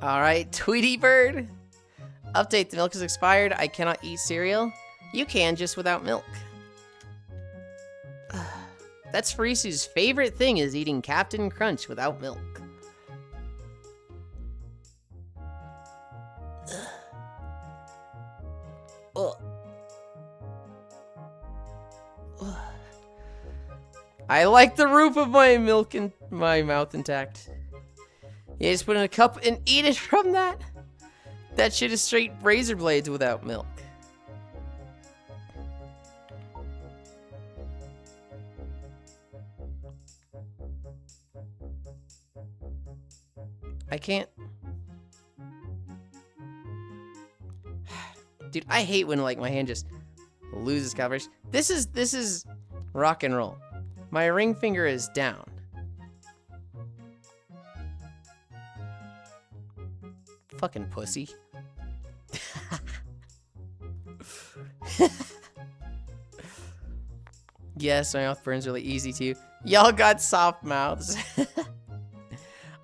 All right, Tweety Bird. Update, the milk is expired. I cannot eat cereal. You can, just without milk. That's Farisu's favorite thing is eating Captain Crunch without milk. Ugh. I like the roof of my milk in my mouth intact. You just put in a cup and eat it from that? That shit is straight razor blades without milk. I can't. Dude, I hate when like my hand just loses coverage. This is rock and roll. My ring finger is down. Fucking pussy. Yes, my mouth burns really easy too. Y'all got soft mouths.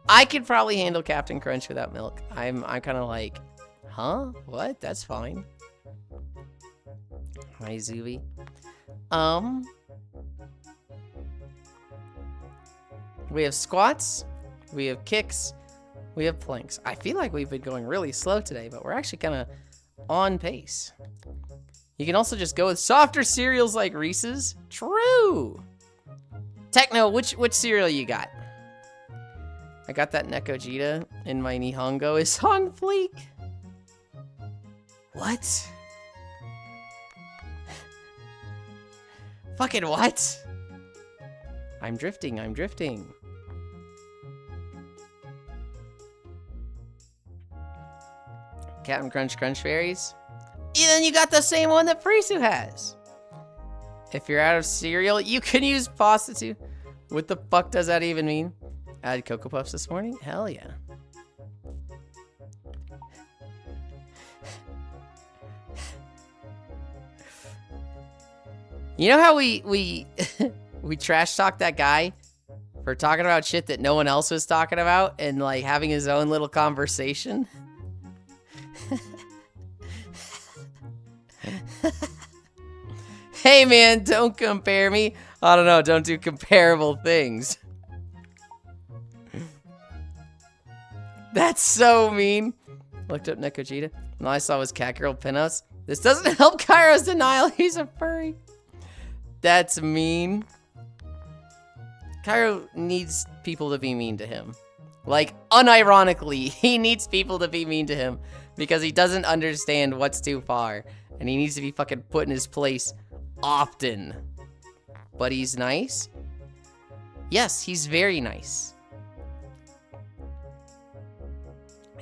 I could probably handle Captain Crunch without milk. I'm kind of like, huh? What? That's fine. Hi, Zuby. We have squats. We have kicks. We have planks. I feel like we've been going really slow today, but we're actually kind of on pace. You can also just go with softer cereals like Reese's. True. Techno, which cereal you got? I got that Nekojita in my Nihongo is on fleek. What? Fucking what? I'm drifting, I'm drifting. Captain Crunch Crunch Berries. And then you got the same one that Frisu has. If you're out of cereal, you can use pasta too. What the fuck does that even mean? I had Cocoa Puffs this morning? Hell yeah. You know how we we trash talk that guy for talking about shit that no one else was talking about and like having his own little conversation? Hey man, don't compare me. I don't know, don't do comparable things. That's so mean. Looked up Nekojita. And all I saw was cat girl pinups. This doesn't help Kairo's denial. He's a furry. That's mean. Cairo needs people to be mean to him. Like, unironically, he needs people to be mean to him because he doesn't understand what's too far. And he needs to be fucking put in his place often. But he's nice? Yes, he's very nice.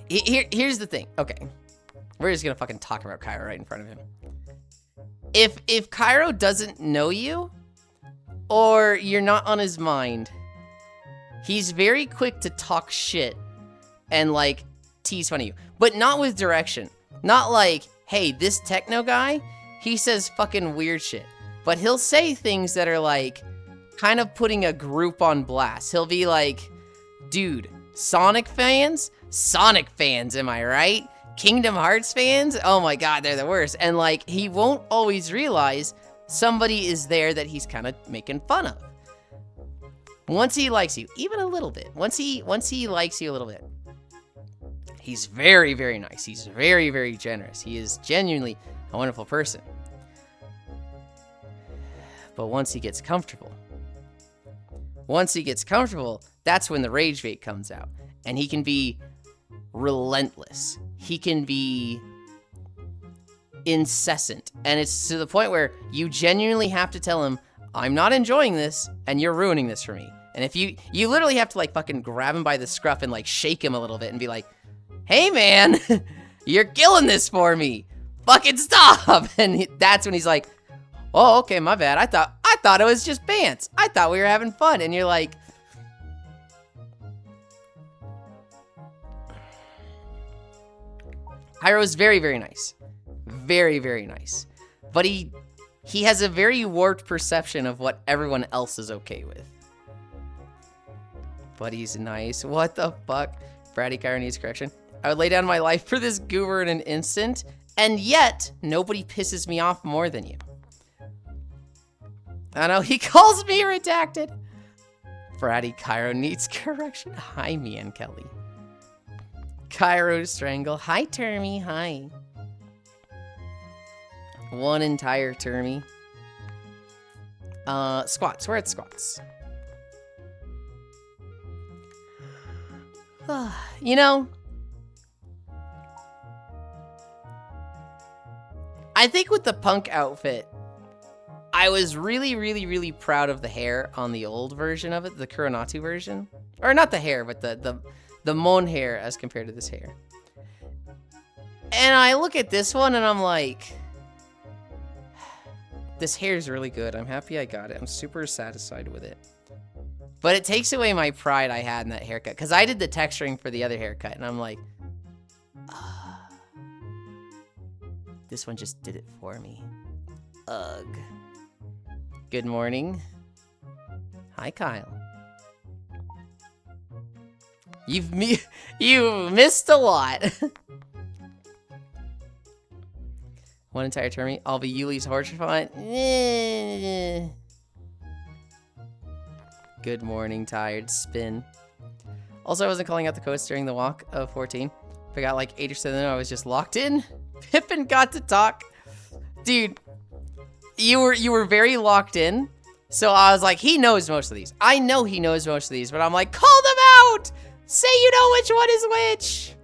Here's the thing. Okay. We're just gonna fucking talk about Cairo right in front of him. If Cairo doesn't know you, or you're not on his mind, he's very quick to talk shit and like tease fun of you. But not with direction. Not like, hey, this techno guy, he says fucking weird shit. But he'll say things that are like kind of putting a group on blast. He'll be like, dude, Sonic fans? Sonic fans, am I right? Kingdom Hearts fans? Oh my god, they're the worst. And like, he won't always realize somebody is there that he's kind of making fun of. Once he likes you, even a little bit. Once he likes you a little bit, he's very, very nice. He's very, very generous. He is genuinely a wonderful person. But once he gets comfortable, that's when the rage bait comes out. And he can be relentless. He can be incessant. And it's to the point where you genuinely have to tell him, I'm not enjoying this, and you're ruining this for me. And if you literally have to like fucking grab him by the scruff and like shake him a little bit and be like, hey man, you're killing this for me. Fucking stop. And that's when he's like, oh, okay, my bad. I thought it was just pants. I thought we were having fun. And you're like, Cairo's very, very nice. Very, very nice. But he has a very warped perception of what everyone else is okay with. But he's nice. What the fuck? Bratty Cairo needs correction. I would lay down my life for this goober in an instant, and yet nobody pisses me off more than you. I know, he calls me redacted. Bratty Cairo needs correction. Hi, me and Kelly. Cairo Strangle. Hi, Termy. Hi. One entire Termy. Squats. We're at squats. You know, I think with the punk outfit, I was really, really, really proud of the hair on the old version of it, the Kuronatu version. Or not the hair, but the Mon hair as compared to this hair. And I look at this one and I'm like, this hair is really good. I'm happy I got it. I'm super satisfied with it. But it takes away my pride I had in that haircut. Because I did the texturing for the other haircut. And I'm like, this one just did it for me. Ugh. Good morning. Hi, Kyle. You've missed a lot. One entire term. I'll be Yuli's horse font. Good morning, tired spin. Also, I wasn't calling out the coast during the walk of 14. If I got like 80% of them, I was just locked in. Pippin got to talk. Dude, you were very locked in. So I was like, he knows most of these. I know he knows most of these, but I'm like, call them out! Say you know which one is which!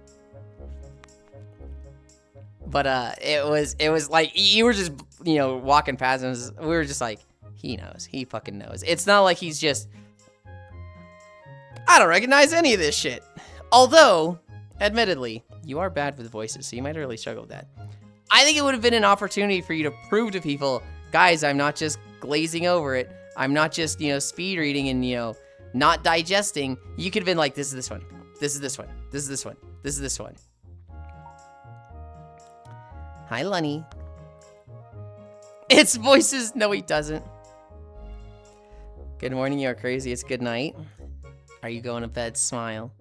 But it was like, you were just, you know, walking past and we were just like, he knows. He fucking knows. It's not like he's just, I don't recognize any of this shit. Although, admittedly, you are bad with voices, so you might really struggle with that. I think it would have been an opportunity for you to prove to people, guys, I'm not just glazing over it. I'm not just, you know, speed reading and, you know, not digesting. You could have been like, this is this one. This is this one. This is this one. This is this one. Hi, Lunny. It's voices. No, he doesn't. Good morning. You're crazy. It's good night. Are you going to bed? Smile.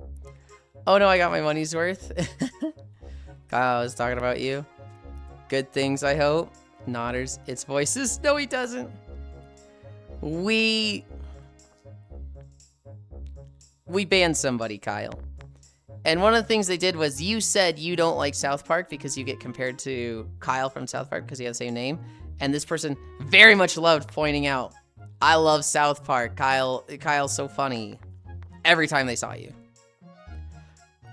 Oh, no, I got my money's worth. Kyle, I was talking about you. Good things, I hope. Nodders. It's voices. No, he doesn't. We banned somebody, Kyle. And one of the things they did was you said you don't like South Park because you get compared to Kyle from South Park because he had the same name. And this person very much loved pointing out, I love South Park. Kyle's so funny. Every time they saw you.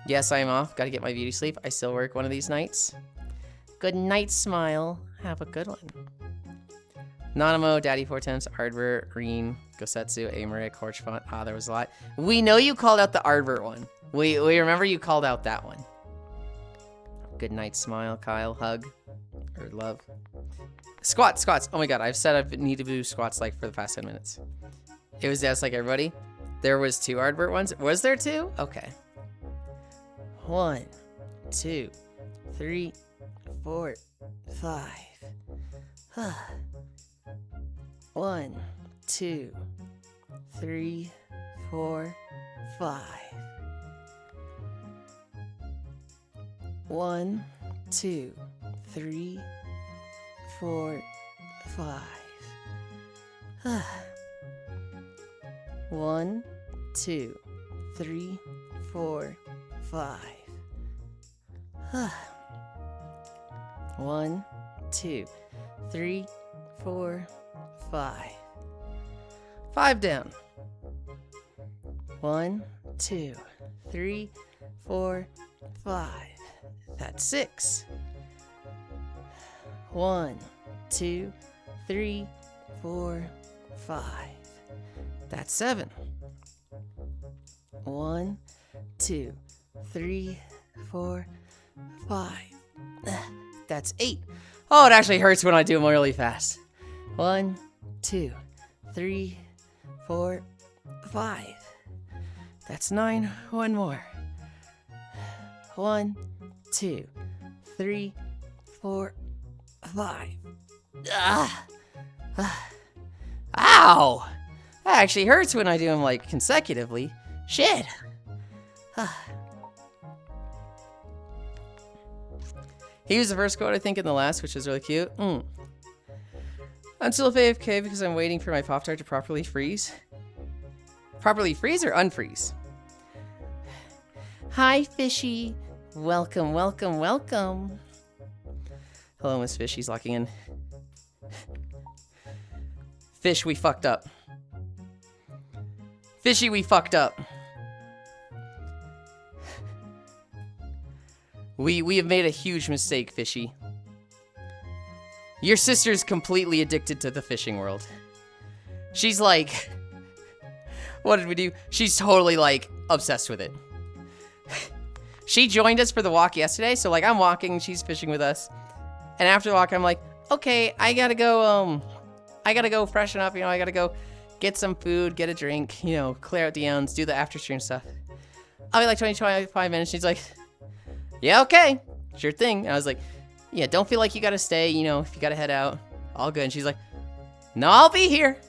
Yes, I am off. Got to get my beauty sleep. I still work one of these nights. Good night, Smile. Have a good one. Nanamo, Daddy 4 Temps, Ardver, Reen, Gosetsu, Amaric, Horchfont. Ah, there was a lot. We know you called out the Ardver one. We remember you called out that one. Good night, Smile, Kyle. Hug. Or love. Squats. Oh my god, I've said I need to do squats like for the past 10 minutes. It was just like everybody. There was 2 Ardver ones. Was there 2? Okay. 1, 2, 3, 4, 5. 1, 2, 3, 4, 5. 1, 2, 3, 4, 5. 1, 2, 3, 4, 5. 1, 2, 3, 4, 5. 5 down. 1, 2, 3, 4, 5. That's 6. 1, 2, 3, 4, 5. That's 7. 1, 2, 3, 4, 5. That's 8. Oh, it actually hurts when I do them really fast. 1, 2, 3, 4, 5. That's 9. One more. 1, 2, 3, 4, 5. Ow! That actually hurts when I do them like consecutively. Shit. He was the first quote, I think, in the last, which was really cute. I'm still AFK because I'm waiting for my Pop-Tart to properly freeze. Properly freeze or unfreeze? Hi, Fishy. Welcome, welcome, welcome. Hello, Miss Fish. He's locking in. Fish, we fucked up. Fishy, we fucked up. We have made a huge mistake, Fishy. Your sister's completely addicted to the fishing world. She's like... What did we do? She's totally, like, obsessed with it. She joined us for the walk yesterday, so, like, I'm walking, she's fishing with us. And after the walk, I'm like, okay, I gotta go freshen up, you know, I gotta go get some food, get a drink, you know, clear out the owns, do the after stream stuff. I'll be like 25 minutes. She's like, yeah, okay, sure thing. And I was like, yeah, don't feel like you gotta stay, you know, if you gotta head out, all good. And she's like, no, I'll be here.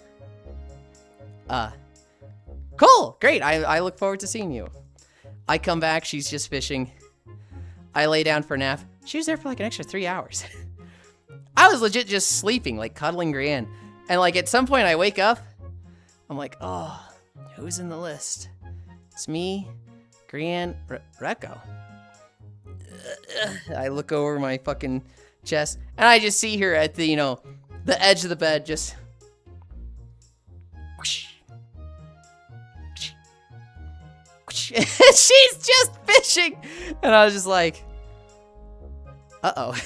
Cool, great, I look forward to seeing you. I come back, she's just fishing. I lay down for a nap. She was there for like an extra 3 hours. I was legit just sleeping, like cuddling Grianne. And like at some point I wake up, I'm like, oh, Who's in the list? It's me, Grian, Recco. I look over my fucking chest, and I just see her at the, you know, the edge of the bed, just... She's just fishing! And I was just like... Uh-oh.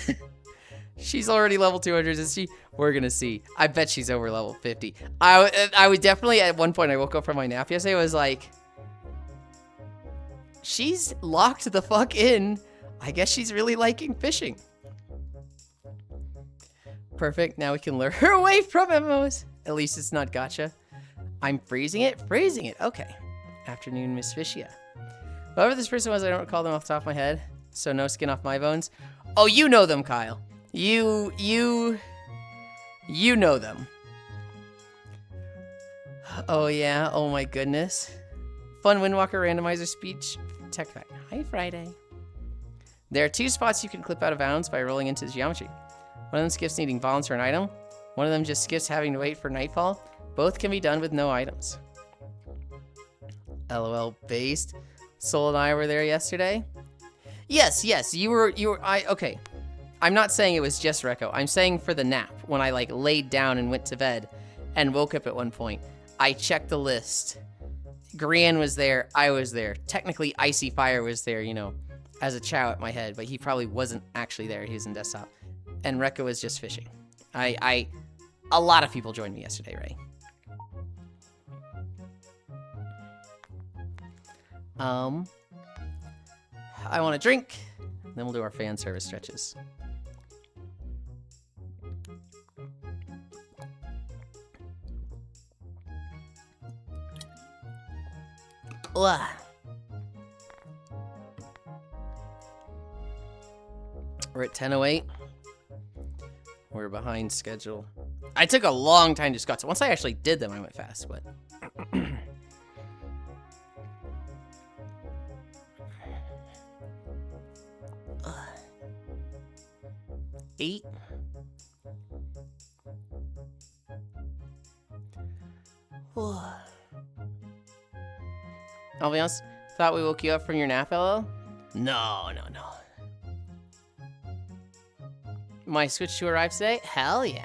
She's already level 200, is she? We're gonna see. I bet she's over level 50. I would definitely, at one point, I woke up from my nap yesterday, I was like... She's locked the fuck in. I guess she's really liking fishing. Perfect, now we can lure her away from MMOs. At least it's not gotcha. I'm freezing it? Freezing it, okay. Afternoon, Miss Fishia. Whoever this person was, I don't recall them off the top of my head. So no skin off my bones. Oh, you know them, Kyle. You know them. Oh yeah, oh my goodness. Fun Windwalker randomizer speech tech fact. Hi, Friday. There are 2 spots you can clip out of bounds by rolling into the geometry. One of them skips needing volunteers for an item. One of them just skips having to wait for nightfall. Both can be done with no items. LOL based. Soul and I were there yesterday. Yes, you were, okay. I'm not saying it was just Recco. I'm saying for the nap, when I like laid down and went to bed and woke up at one point, I checked the list. Grian was there, I was there. Technically, Icy Fire was there, you know, as a chow at my head, but he probably wasn't actually there. He was in desktop. And Recco was just fishing. A lot of people joined me yesterday, Ray. I want a drink. Then we'll do our fan service stretches. Ugh. We're at 10:08. We're behind schedule. I took a long time to Scott, so once I actually did them, I went fast, but... Eight. I'll be honest, thought we woke you up from your nap, LL? No. My Switch 2 arrived today? Hell yeah.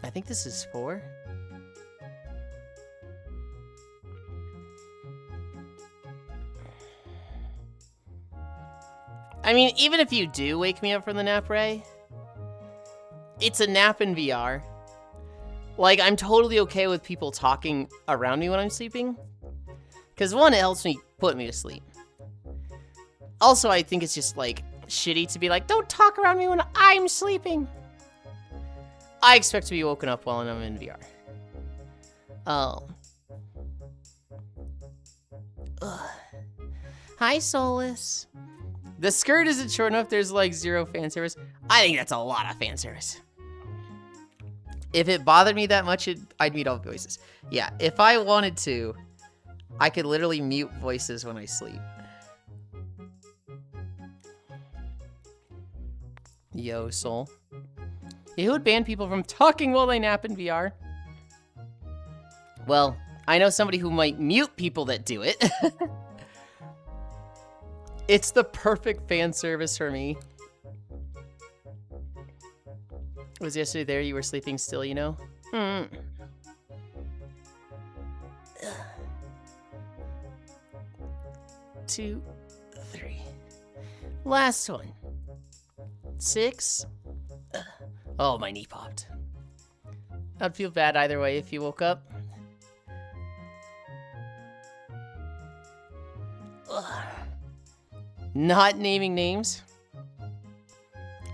I think this is 4. I mean, even if you do wake me up from the nap, Ray, it's a nap in VR. Like, I'm totally okay with people talking around me when I'm sleeping. Because one, it helps me put me to sleep. Also, I think it's just, like, shitty to be like, don't talk around me when I'm sleeping. I expect to be woken up while I'm in VR. Oh. Ugh. Hi, Solus. The skirt isn't short enough, there's like 0 fan service. I think that's a lot of fan service. If it bothered me that much, I'd mute all voices. Yeah, if I wanted to, I could literally mute voices when I sleep. Yo, Soul. Yeah, who would ban people from talking while they nap in VR? Well, I know somebody who might mute people that do it. It's the perfect fan service for me. Was yesterday there? You were sleeping still, you know? 2, 3. Last one. 6. Oh, my knee popped. I'd feel bad either way if you woke up. Not naming names.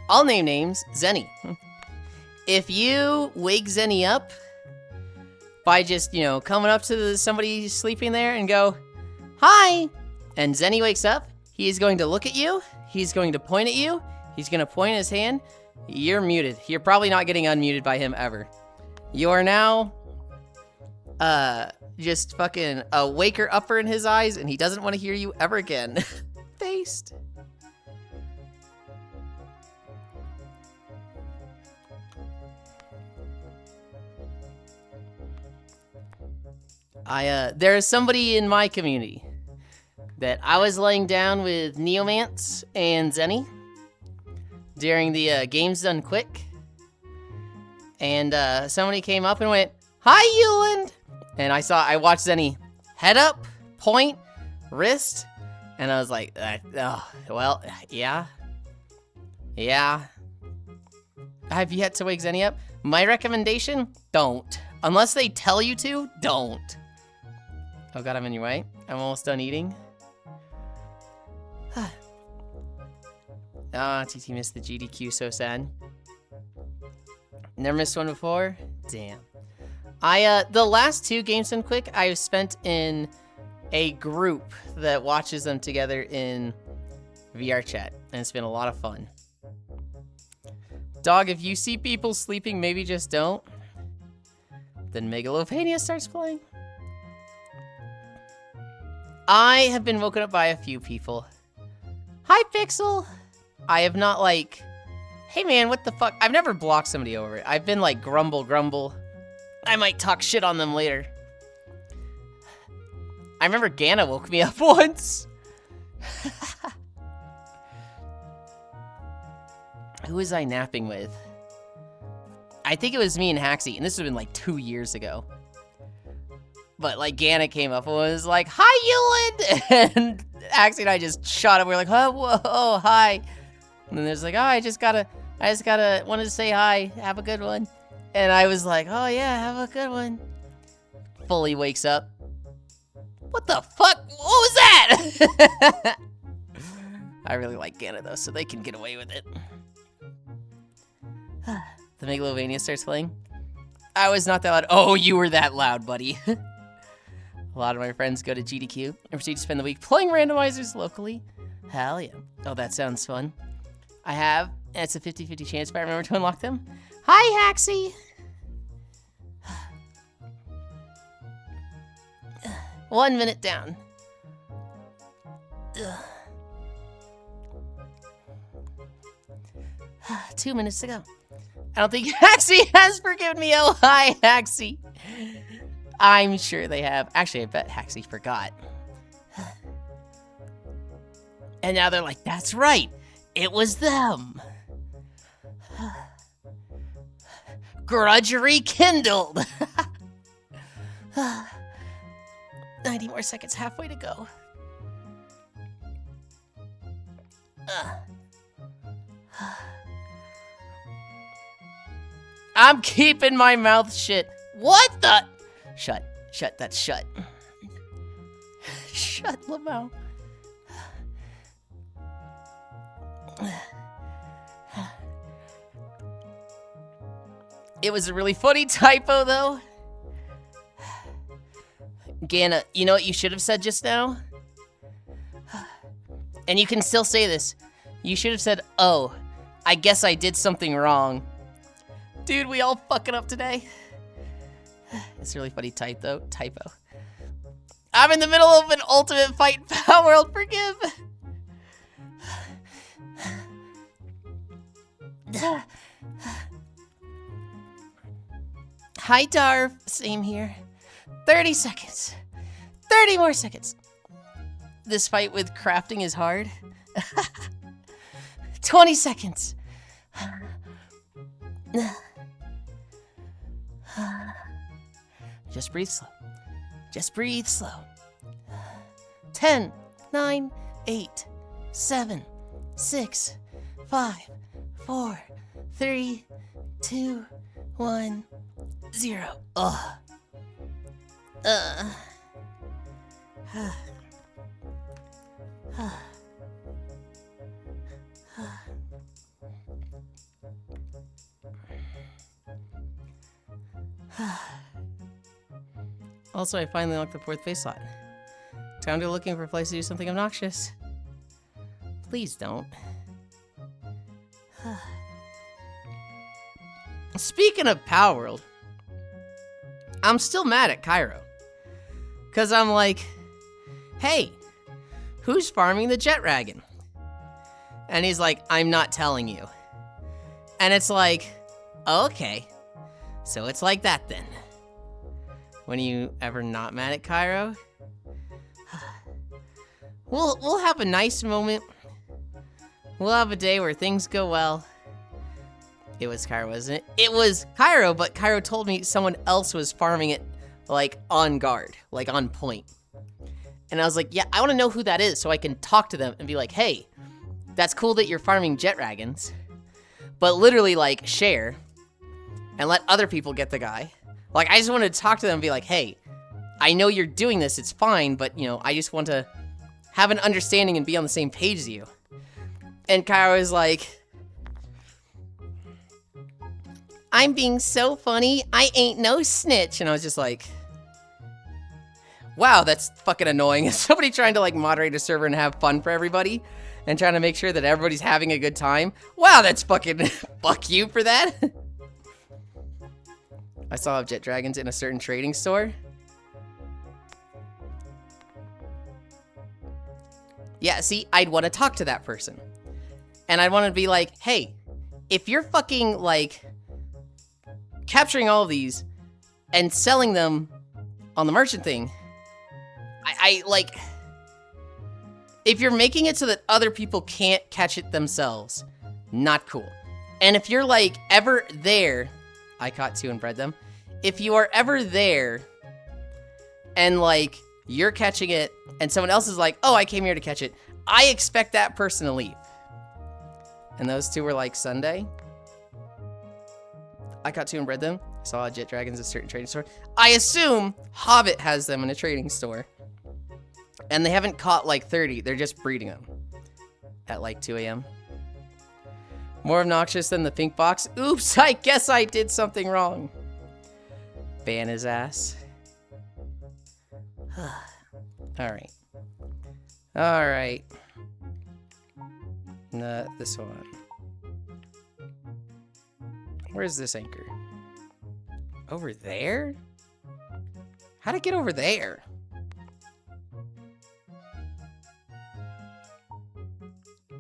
I'll name names. Zenny. If you wake Zenny up by just, you know, coming up to somebody sleeping there and go, hi, and Zenny wakes up, he's going to look at you, he's going to point at you, he's going to point his hand, you're muted. You're probably not getting unmuted by him ever. You are now, just fucking a waker upper in his eyes, and he doesn't want to hear you ever again. Faced. There is somebody in my community that I was laying down with Neomance and Zenny during the Games Done Quick. And somebody came up and went, "Hi, Yulind!" And I watched Zenny head up, point, wrist, and I was like, oh, well, yeah. Yeah. I've yet to wake Zenny up. My recommendation, don't. Unless they tell you to, don't. Oh god, I'm in your way. I'm almost done eating. TT missed the GDQ, so sad. Never missed one before? Damn. The last 2 Games Done Quick, I've spent in a group that watches them together in VR chat, and it's been a lot of fun. Dog, if you see people sleeping, maybe just don't. Then Megalovania starts playing. I have been woken up by a few people. Hi, Pixel! I have not, like... Hey, man, what the fuck? I've never blocked somebody over it. I've been like, grumble. I might talk shit on them later. I remember Gana woke me up once. Who was I napping with? I think it was me and Haxie, and this would have been like 2 years ago. But like Gana came up and was like, "Hi, Yulind!" And Haxie and I just shot up. We were like, "Oh, whoa, hi." And then there's like, "Oh, I just wanted to say hi. Have a good one." And I was like, "Oh yeah, have a good one." Fully wakes up. What the fuck? What was that? I really like Gana though, so they can get away with it. The Megalovania starts playing. I was not that loud. Oh, you were that loud, buddy. A lot of my friends go to GDQ and proceed to spend the week playing randomizers locally. Hell yeah. Oh, that sounds fun. I have, and it's a 50-50 chance if I remember to unlock them. Hi, Haxie! 1 minute down. 2 minutes to go. I don't think Haxie has forgiven me. Oh, hi, Haxie. I'm sure they have. Actually, I bet Haxie forgot. And now they're like, "That's right. It was them." Grudge rekindled. 90 more seconds, halfway to go. I'm keeping my mouth shut. What the? Shut, that's shut. Shut, Lamau. It was a really funny typo, though. Gana, you know what you should have said just now? And you can still say this. You should have said, "Oh, I guess I did something wrong." Dude, we all fucking up today. It's a really funny typo. I'm in the middle of an ultimate fight. Power World, forgive. Hi, Darv. Same here. 30 seconds. 30 more seconds. This fight with crafting is hard. 20 seconds. Just breathe slow. Just breathe slow. 10, 9, 8, 7, 6, 5, 4, 3, 2, 1, 0. Ugh. Also, I finally unlocked the 4th face slot. Time to go looking for a place to do something obnoxious. Please don't. Speaking of Power World, I'm still mad at Cairo. Because I'm like, "Hey, who's farming the jet dragon?" And he's like, "I'm not telling you." And it's like, "Okay, so it's like that then." When are you ever not mad at Cairo? We'll have a nice moment. We'll have a day where things go well. It was Cairo, wasn't it? It was Cairo, but Cairo told me someone else was farming it, like, on guard, like, on point. And I was like, yeah, I want to know who that is so I can talk to them and be like, hey, that's cool that you're farming jet dragons, but literally, like, share and let other people get the guy. Like, I just wanted to talk to them and be like, hey, I know you're doing this, it's fine, but, you know, I just want to have an understanding and be on the same page as you. And Cairo was like, I'm being so funny, I ain't no snitch. And I was just like, wow, that's fucking annoying. Is somebody trying to, like, moderate a server and have fun for everybody and trying to make sure that everybody's having a good time? Wow, that's fucking, fuck you for that. I saw jet dragons in a certain trading store. Yeah, see, I'd want to talk to that person. And I'd want to be like, hey, if you're fucking, like, capturing all of these and selling them on the merchant thing, I like, if you're making it so that other people can't catch it themselves, not cool. And if you're, like, ever there, I caught 2 and bred them. If you are ever there and, like, you're catching it and someone else is like, oh, I came here to catch it, I expect that person to leave. And those 2 were, like, Sunday. I caught 2 and bred them. Saw jet dragons at a certain trading store. I assume Hobbit has them in a trading store. And they haven't caught, like, 30. They're just breeding them at, like, 2 a.m. More obnoxious than the pink box. Oops, I guess I did something wrong. Ban his ass. Alright. Alright. This one. Where's this anchor? Over there? How'd it get over there?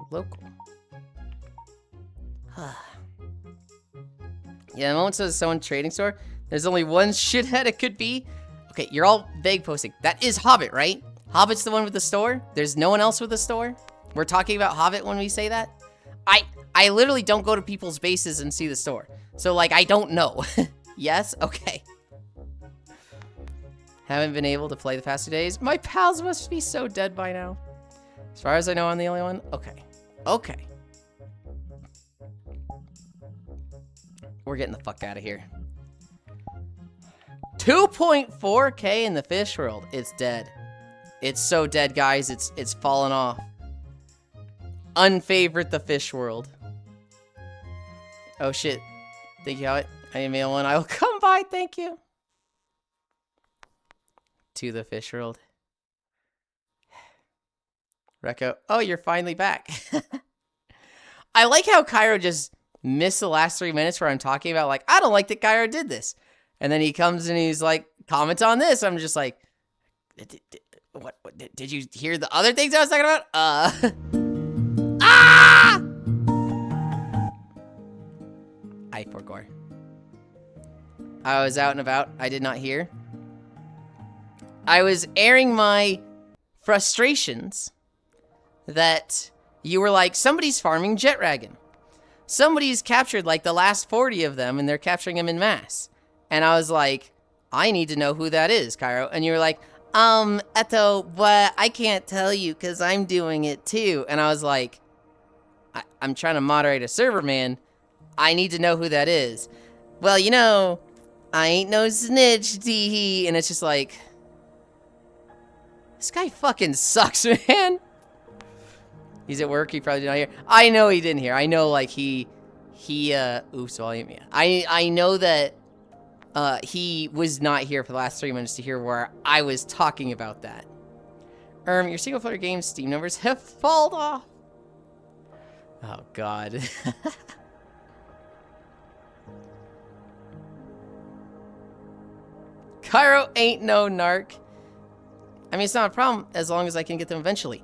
Local. Yeah, the moment says someone trading store. There's only one shithead it could be. Okay, you're all vague posting. That is Hobbit, right? Hobbit's the one with the store? There's no one else with the store? We're talking about Hobbit when we say that? I literally don't go to people's bases and see the store. So, like, I don't know. Yes? Okay. Haven't been able to play the past 2 days. My pals must be so dead by now. As far as I know, I'm the only one. Okay. Okay. We're getting the fuck out of here. 2.4K in the fish world. It's dead. It's so dead, guys. It's fallen off. Unfavorite the fish world. Oh shit. Thank you, Howitt. I need mail one. I will come by. Thank you. To the fish world. Recco. Oh, you're finally back. I like how Cairo just missed the last 3 minutes where I'm talking about, like, I don't like that Cairo did this. And then he comes and he's like, comments on this. I'm just like, what did you hear the other things I was talking about? Ah! I forgot. I was out and about. I did not hear. I was airing my frustrations that you were like, somebody's farming jet dragon. Somebody's captured like the last 40 of them and they're capturing them in mass. And I was like, I need to know who that is, Cairo. And you were like, Eto, but I can't tell you because I'm doing it too. And I was like, I'm trying to moderate a server, man. I need to know who that is. Well, you know, I ain't no snitch, tee-hee. And it's just like, this guy fucking sucks, man. He's at work, he probably did not hear. I know he didn't hear. I know, like, oops, volume, yeah. I know that, he was not here for the last 3 minutes to hear where I was talking about that. Your single-player game Steam numbers have fallen off. Oh, God. Cairo ain't no narc. I mean, it's not a problem as long as I can get them eventually.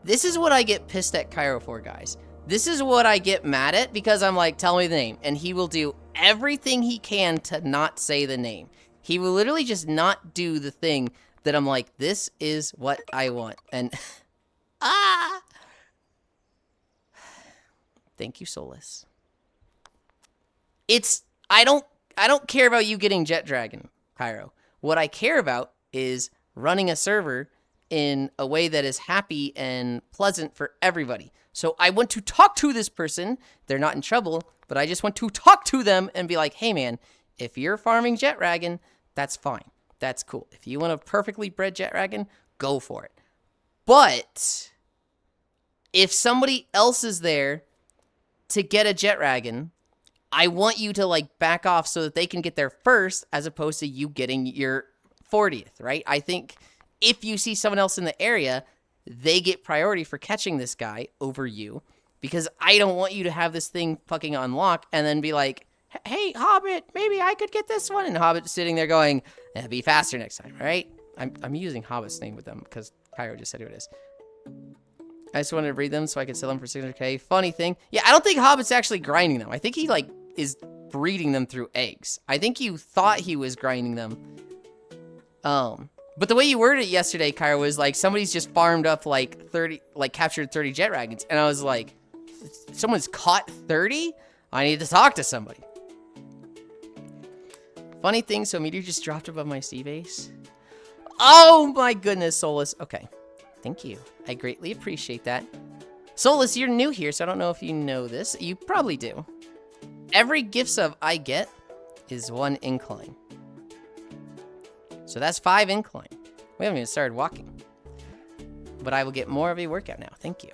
This is what I get pissed at Cairo for, guys. This is what I get mad at because I'm like, tell me the name. And he will do everything he can to not say the name. He will literally just not do the thing that I'm like, this is what I want. And, Thank you, Solus. I don't care about you getting Jet Dragon, Cairo. What I care about is running a server in a way that is happy and pleasant for everybody. So I want to talk to this person. They're not in trouble, but I just want to talk to them and be like, hey man, if you're farming Jet Dragon, that's fine. That's cool. If you want a perfectly bred Jet Dragon, go for it. But if somebody else is there to get a Jet Dragon, I want you to like back off so that they can get there first as opposed to you getting your 40th, right? I think if you see someone else in the area, they get priority for catching this guy over you because I don't want you to have this thing fucking unlock and then be like, hey, Hobbit, maybe I could get this one. And Hobbit's sitting there going, be faster next time, right? I'm using Hobbit's name with them because Cairo just said who it is. I just wanted to breed them so I could sell them for 600k. Funny thing. Yeah, I don't think Hobbit's actually grinding them. I think he, like, is breeding them through eggs. I think you thought he was grinding them. But the way you worded it yesterday, Cairo, was like, somebody's just farmed up, like, 30, like, captured 30 Jet Dragons. And I was like, someone's caught 30? I need to talk to somebody. Funny thing, so meteor just dropped above my sea base. Oh my goodness, Solus. Okay. Thank you. I greatly appreciate that. Solus, you're new here, so I don't know if you know this. You probably do. Every gift sub I get is 1 incline. So that's 5 incline. We haven't even started walking. But I will get more of a workout now. Thank you.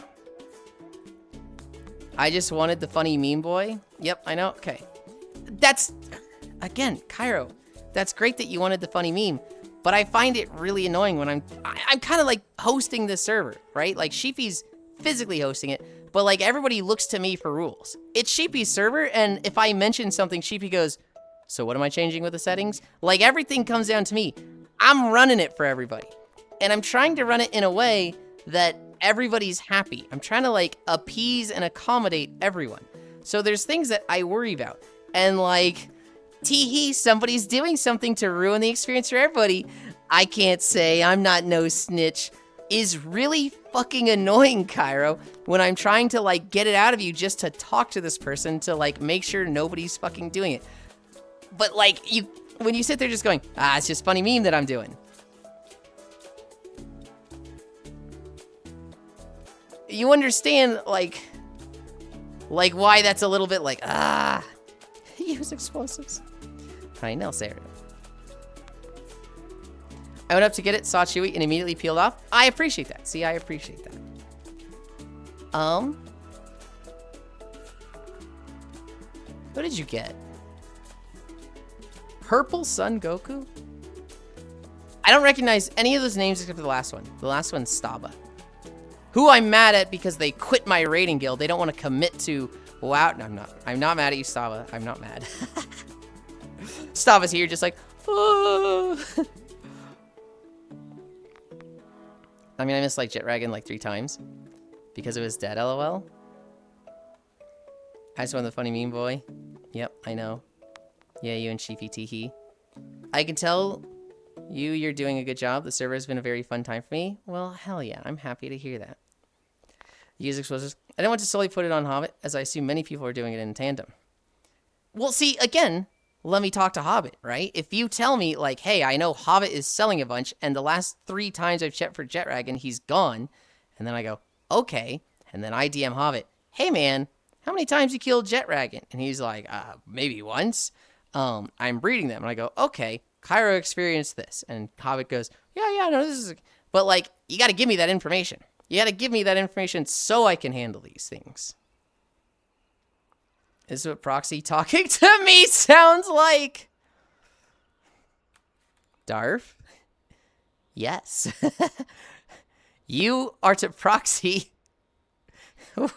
I just wanted the funny meme boy. Yep, I know. Okay. That's, again, Cairo. That's great that you wanted the funny meme. But I find it really annoying when I'm kind of like hosting this server, right? Like Sheepy's physically hosting it, but like everybody looks to me for rules. It's Sheepy's server, and if I mention something, Sheepy goes, so what am I changing with the settings? Like everything comes down to me. I'm running it for everybody. And I'm trying to run it in a way that everybody's happy. I'm trying to like appease and accommodate everyone. So there's things that I worry about. And like, tee-hee, somebody's doing something to ruin the experience for everybody. I can't say, I'm not no snitch, is really fucking annoying, Cairo, when I'm trying to, like, get it out of you just to talk to this person to, like, make sure nobody's fucking doing it. But, like, when you sit there just going, it's just funny meme that I'm doing. You understand, like why that's a little bit like, use explosives. I know, Sarah. I went up to get it, saw Chewy, and immediately peeled off. I appreciate that. See, I appreciate that. What did you get? Purple Sun Goku? I don't recognize any of those names except for the last one. The last one's Staba. Who I'm mad at because they quit my raiding guild. They don't want to commit to... Wow, no, I'm not. I'm not mad at you, Stava. I'm not mad. Stava's here just like, oh. I mean, I missed like Jet Dragon like 3 times because it was dead, lol. I just want the funny meme boy. Yep, I know. Yeah, you and Sheepy Teehee. I can tell you're doing a good job. The server has been a very fun time for me. Well, hell yeah, I'm happy to hear that. Use explosives. I don't want to solely put it on Hobbit, as I assume many people are doing it in tandem. Well, see, again, let me talk to Hobbit, right? If you tell me, like, hey, I know Hobbit is selling a bunch, and the last 3 times I've checked for Jet Dragon, he's gone, and then I go, okay, and then I DM Hobbit, hey, man, how many times you killed Jet Dragon? And he's like, maybe once. I'm breeding them. And I go, okay, Cairo experienced this. And Hobbit goes, yeah, no, this is... But, like, you got to give me that information. You got to give me that information so I can handle these things. This is what proxy talking to me sounds like. Darf? Yes. You are to proxy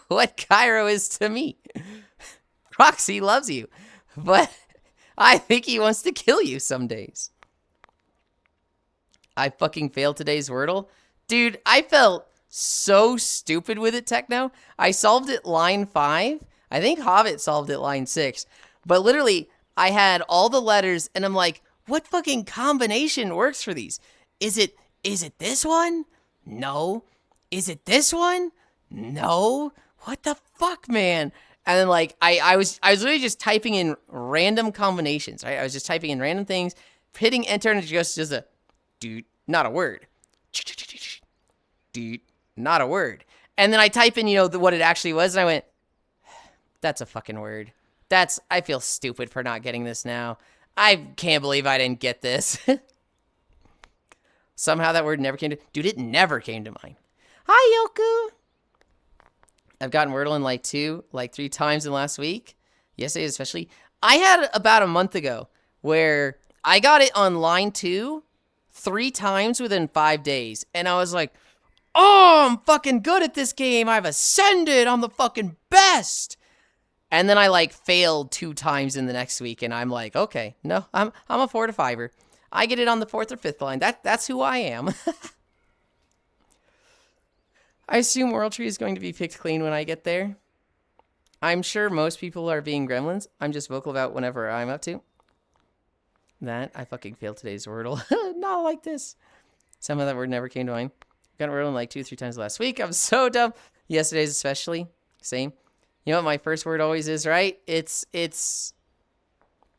what Cairo is to me. Proxy loves you, but I think he wants to kill you some days. I fucking failed today's Wordle. Dude, I felt so stupid with it, Techno. I solved it line 5. I think Hobbit solved it line 6. But literally, I had all the letters, and I'm like, what fucking combination works for these? Is it this one? No. Is it this one? No. What the fuck, man? And then like I was literally just typing in random combinations, right? I was just typing in random things, hitting enter, and it just does a dude, not a word. Dude, not a word. And then I type in, what it actually was, and I went, that's a fucking word. I feel stupid for not getting this now. I can't believe I didn't get this. Somehow that word never came to... Dude, it never came to mind. Hi, Yoku. I've gotten Wordle in like 3 times in the last week. Yesterday especially. I had about a month ago where I got it on line 2 3 times within 5 days. And I was like, oh, I'm fucking good at this game. I've ascended. I'm the fucking best. And then I like failed 2 times in the next week, and I'm like, okay, no, I'm a 4 to 5er. I get it on the 4th or 5th line. That's who I am. I assume World Tree is going to be picked clean when I get there. I'm sure most people are being gremlins. I'm just vocal about whenever I'm up to. That I fucking failed today's Wordle. Not like this. Some of that word never came to mind. Got Wordle in like 2 or 3 times last week. I'm so dumb. Yesterday's especially. Same. You know what my first word always is, right? It's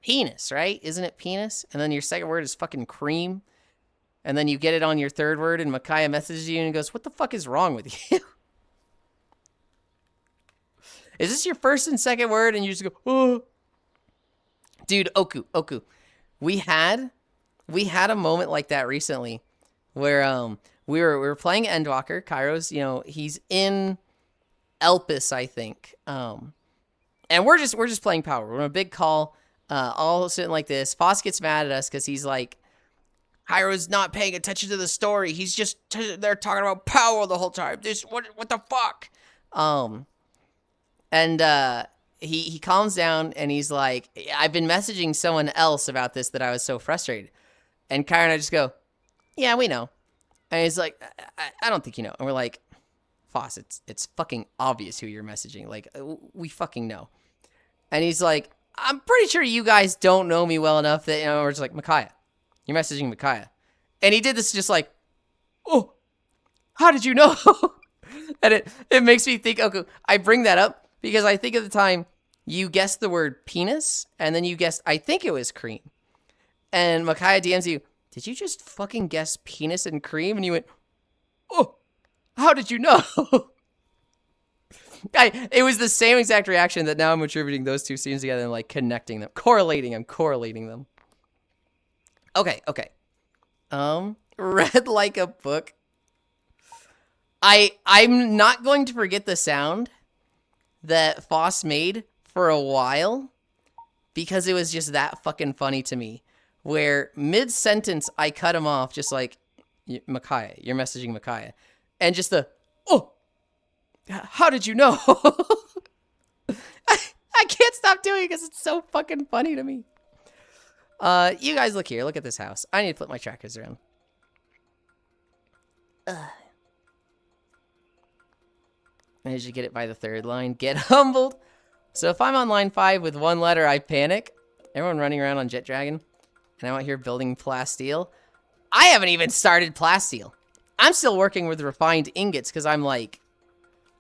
penis, right? Isn't it penis? And then your second word is fucking cream. And then you get it on your third word, and Micaiah messages you and goes, what the fuck is wrong with you? Is this your first and second word? And you just go, oh. Dude, Oku. We had a moment like that recently where we were playing Endwalker. Kairos, he's in Elpis, I think. And we're just playing power. We're on a big call, all sitting like this. Foss gets mad at us because he's like, Kairo's not paying attention to the story. He's just they're talking about power the whole time. What the fuck? And he calms down and he's like, I've been messaging someone else about this that I was so frustrated. And Kairo and I just go, yeah, we know. And he's like, I don't think you know. And we're like, Foss, it's fucking obvious who you're messaging. Like, we fucking know. And he's like, I'm pretty sure you guys don't know me well enough that, we're just like, Micaiah, you're messaging Micaiah. And he did this just like, oh, how did you know? And it makes me think, okay, I bring that up because I think at the time you guessed the word penis and then you guessed, I think it was cream. And Micaiah DMs you, did you just fucking guess penis and cream? And you went, oh, how did you know? It was the same exact reaction that now I'm attributing those two scenes together and like connecting them, correlating them. Okay. Read like a book. I'm not going to forget the sound that Foss made for a while because it was just that fucking funny to me. Where mid-sentence I cut him off just like, Micaiah, you're messaging Micaiah. And just the, oh, how did you know? I can't stop doing it because it's so fucking funny to me. You guys look here. Look at this house. I need to flip my trackers around. Managed to get it by the third line. Get humbled. So if I'm on line 5 with one letter, I panic. Everyone running around on Jet Dragon. And I'm out here building plasteel. I haven't even started plasteel. I'm still working with refined ingots because I'm like,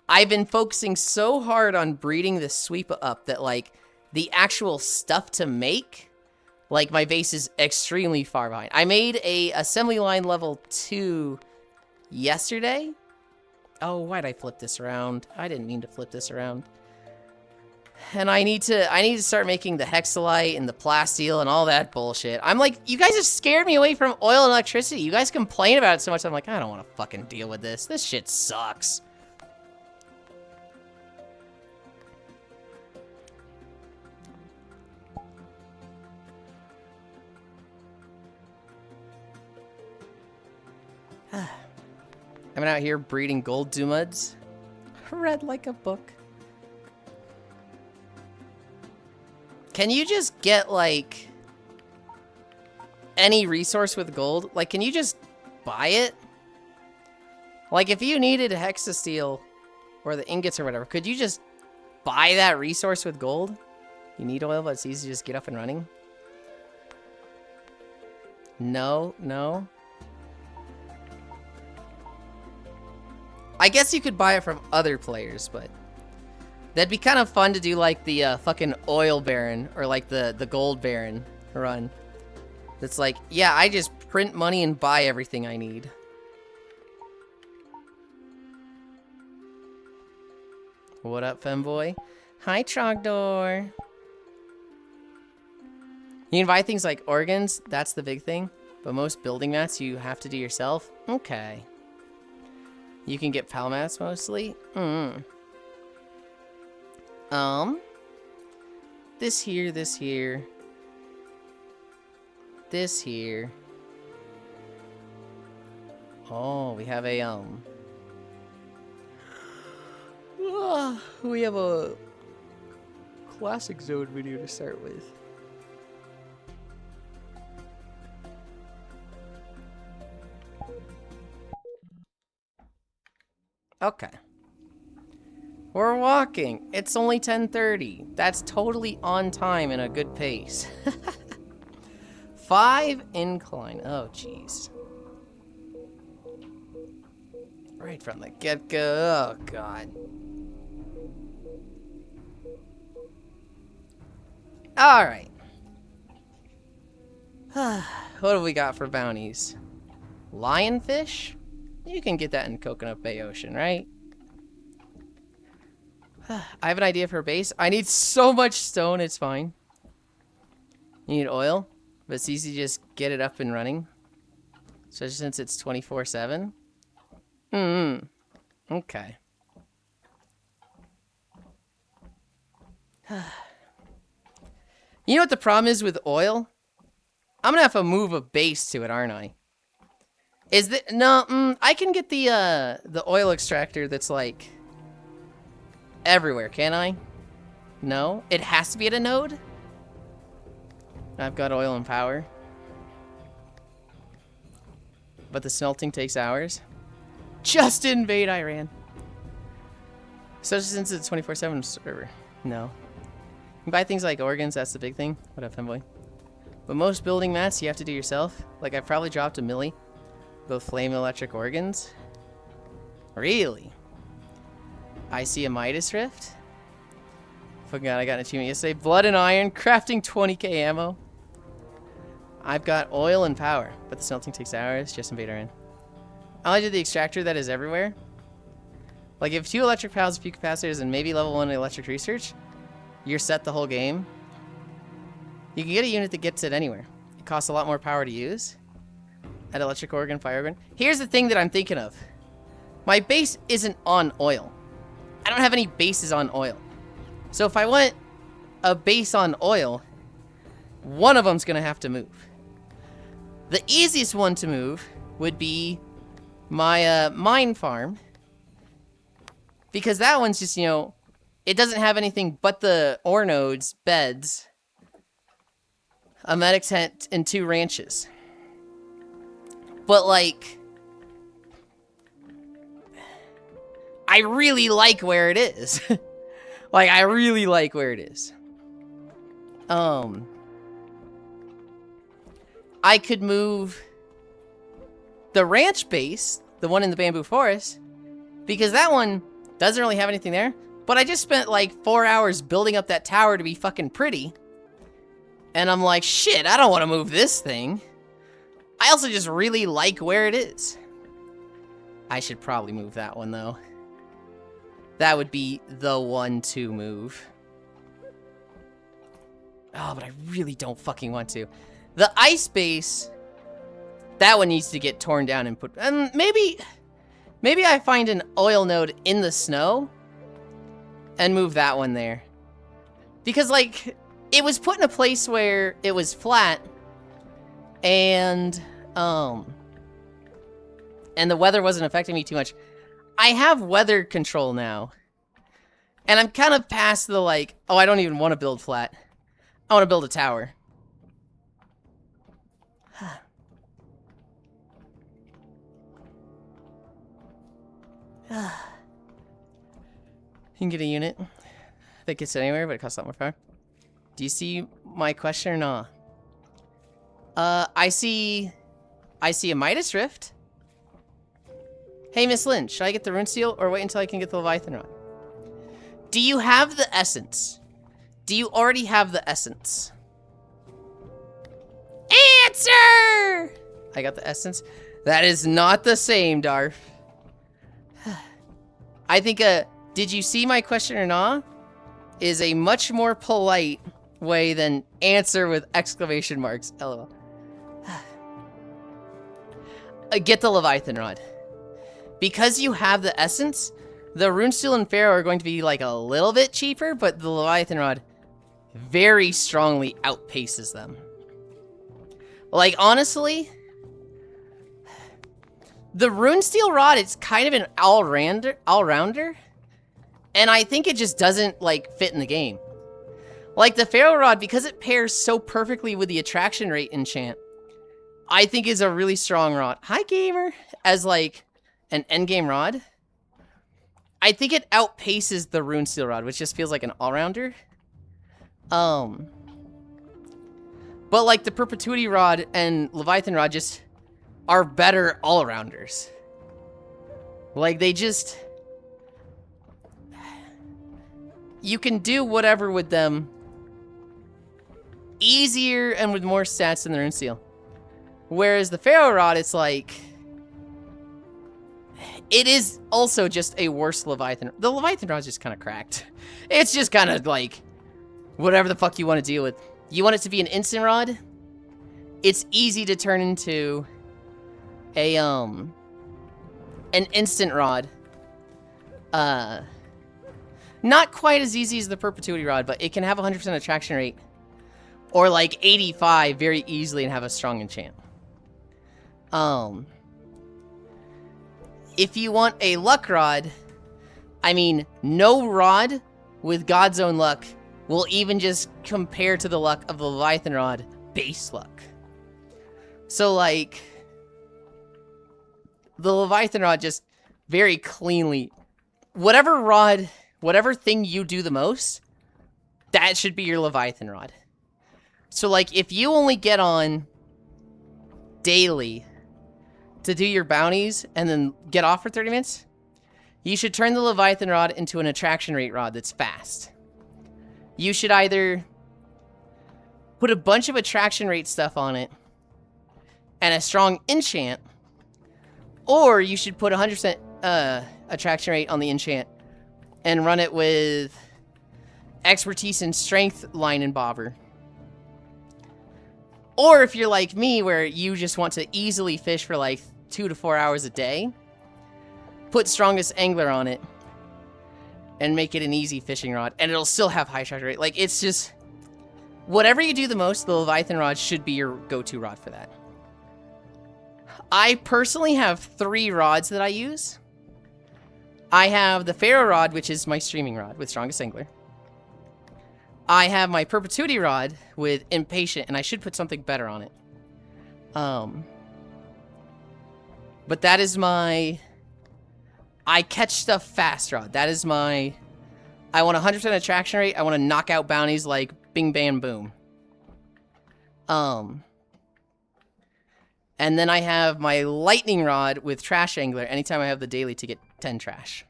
I've been focusing so hard on breeding the sweep up that like the actual stuff to make, like my base is extremely far behind. I made a assembly line level 2 yesterday. Oh, why'd I flip this around? I didn't mean to flip this around. And I need to start making the hexalite and the plasteel and all that bullshit. I'm like, you guys have scared me away from oil and electricity. You guys complain about it so much. I'm like, I don't want to fucking deal with this. This shit sucks. I'm out here breeding gold dumuds. Read like a book. Can you just get, like, any resource with gold? Like, can you just buy it? Like, if you needed hexasteel or the ingots or whatever, could you just buy that resource with gold? You need oil, but it's easy to just get up and running? No, no. I guess you could buy it from other players, but that'd be kind of fun to do like the fucking oil baron or like the gold baron run. That's like, yeah, I just print money and buy everything I need. What up, femboy? Hi, Trogdor. You can buy things like organs, that's the big thing. But most building mats you have to do yourself. Okay. You can get pal mats mostly. This here, this here. This here. Oh, we have a, we have a classic zone video to start with. Okay. We're walking. It's only 10:30. That's totally on time and a good pace. 5 incline. Oh, jeez. Right from the get-go. Oh, God. All right. What have we got for bounties? Lionfish? You can get that in Coconut Bay Ocean, right? I have an idea for a base. I need so much stone, it's fine. You need oil, but it's easy to just get it up and running. Especially since it's 24/7. Okay. You know what the problem is with oil? I'm gonna have to move a base to it, aren't I? Is that no? I can get the oil extractor that's like everywhere, can I? No, it has to be at a node. I've got oil and power, but the smelting takes hours. Just invade Iran. Especially since it's a 24/7 server. No. You can buy things like organs. That's the big thing. What up, femboy? But most building mats you have to do yourself. Like I probably dropped a milli. Both flame and electric organs. Really? I see a Midas Rift. Forgot I got an achievement yesterday. Blood and iron, crafting 20k ammo. I've got oil and power, but the smelting takes hours. Just invade Iran. I only did the extractor that is everywhere. Like if 2 electric pals, a few capacitors, and maybe level 1 electric research, you're set the whole game. You can get a unit that gets it anywhere. It costs a lot more power to use. At electric organ, fire organ. Here's the thing that I'm thinking of. My base isn't on oil. I don't have any bases on oil. So if I want a base on oil, one of them's gonna have to move. The easiest one to move would be my mine farm. Because that one's just, you know, it doesn't have anything but the ore nodes, beds, a medic tent, and 2 ranches. But, like, I really like where it is. Like, I really like where it is. I could move the ranch base, the one in the bamboo forest, because that one doesn't really have anything there. But I just spent, like, 4 hours building up that tower to be fucking pretty. And I'm like, shit, I don't want to move this thing. I also just really like where it is. I should probably move that one, though. That would be the one to move. Oh, but I really don't fucking want to. The ice base, that one needs to get torn down and put... And maybe I find an oil node in the snow and move that one there. Because, like, it was put in a place where it was flat and the weather wasn't affecting me too much. I have weather control now. And I'm kind of past the, like, oh, I don't even want to build flat. I want to build a tower. You can get a unit that gets anywhere, but it costs a lot more power. Do you see my question or not? I see a Midas Rift. Hey, Miss Lynn, should I get the Rune Steel or wait until I can get the Leviathan Rod? Do you have the essence? Do you already have the essence? Answer! I got the essence. That is not the same, Darf. I think did you see my question or not? Is a much more polite way than answer with exclamation marks. LOL. Get the Leviathan Rod. Because you have the essence, the Runesteel and Pharaoh are going to be like a little bit cheaper, but the Leviathan Rod very strongly outpaces them. Like, honestly, the Runesteel Rod, it's kind of an all-rounder, and I think it just doesn't, like, fit in the game. Like, the Pharaoh Rod, because it pairs so perfectly with the Attraction Rate enchant, I think is a really strong rod. Hi, gamer! As, like, an endgame rod. I think it outpaces the Runesteel Rod, which just feels like an all-rounder. But, like, the Perpetuity Rod and Leviathan Rod just are better all-arounders. Like, they just... You can do whatever with them easier and with more stats than the Runesteel. Whereas the Pharaoh Rod, it's like... It is also just a worse Leviathan. The Leviathan Rod's just kind of cracked. It's just kind of like... Whatever the fuck you want to deal with. You want it to be an instant rod? It's easy to turn into a, an instant rod. Not quite as easy as the Perpetuity Rod, but it can have 100% attraction rate. Or like 85 very easily and have a strong enchant. If you want a luck rod, I mean, no rod with God's own luck will even just compare to the luck of the Leviathan Rod base luck. So, like, the Leviathan Rod just very cleanly, whatever thing you do the most, that should be your Leviathan Rod. So, like, if you only get on daily to do your bounties and then get off for 30 minutes, you should turn the Leviathan Rod into an attraction rate rod that's fast. You should either put a bunch of attraction rate stuff on it and a strong enchant, or you should put 100% attraction rate on the enchant and run it with expertise and strength line and bobber. Or if you're like me, where you just want to easily fish for like 2 to 4 hours a day, put strongest angler on it and make it an easy fishing rod, and it'll still have high attraction rate. Like, it's just... Whatever you do the most, the Leviathan Rod should be your go-to rod for that. I personally have 3 rods that I use. I have the Pharaoh Rod, which is my streaming rod with strongest angler. I have my Perpetuity Rod with Impatient, and I should put something better on it. But that is my... I catch stuff fast rod. That is my... I want 100% attraction rate. I want to knock out bounties like bing, bam, boom. And then I have my Lightning Rod with Trash Angler anytime I have the daily to get 10 trash.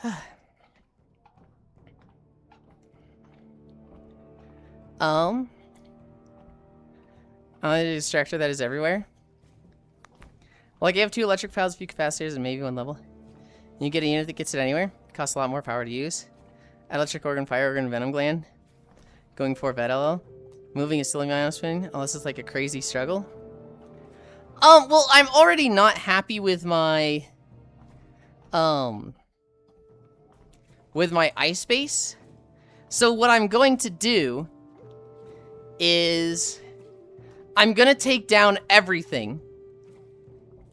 A distractor that is everywhere. Like, you have 2 electric piles, a few capacitors, and maybe 1 level. And you get a unit that gets it anywhere. It costs a lot more power to use. Electric Organ, Fire Organ, Venom Gland. Going for Vet LL. Moving is still a ionospin, unless it's like a crazy struggle. Well, I'm already not happy with my... with my ice base. So what I'm going to do is... I'm gonna take down everything.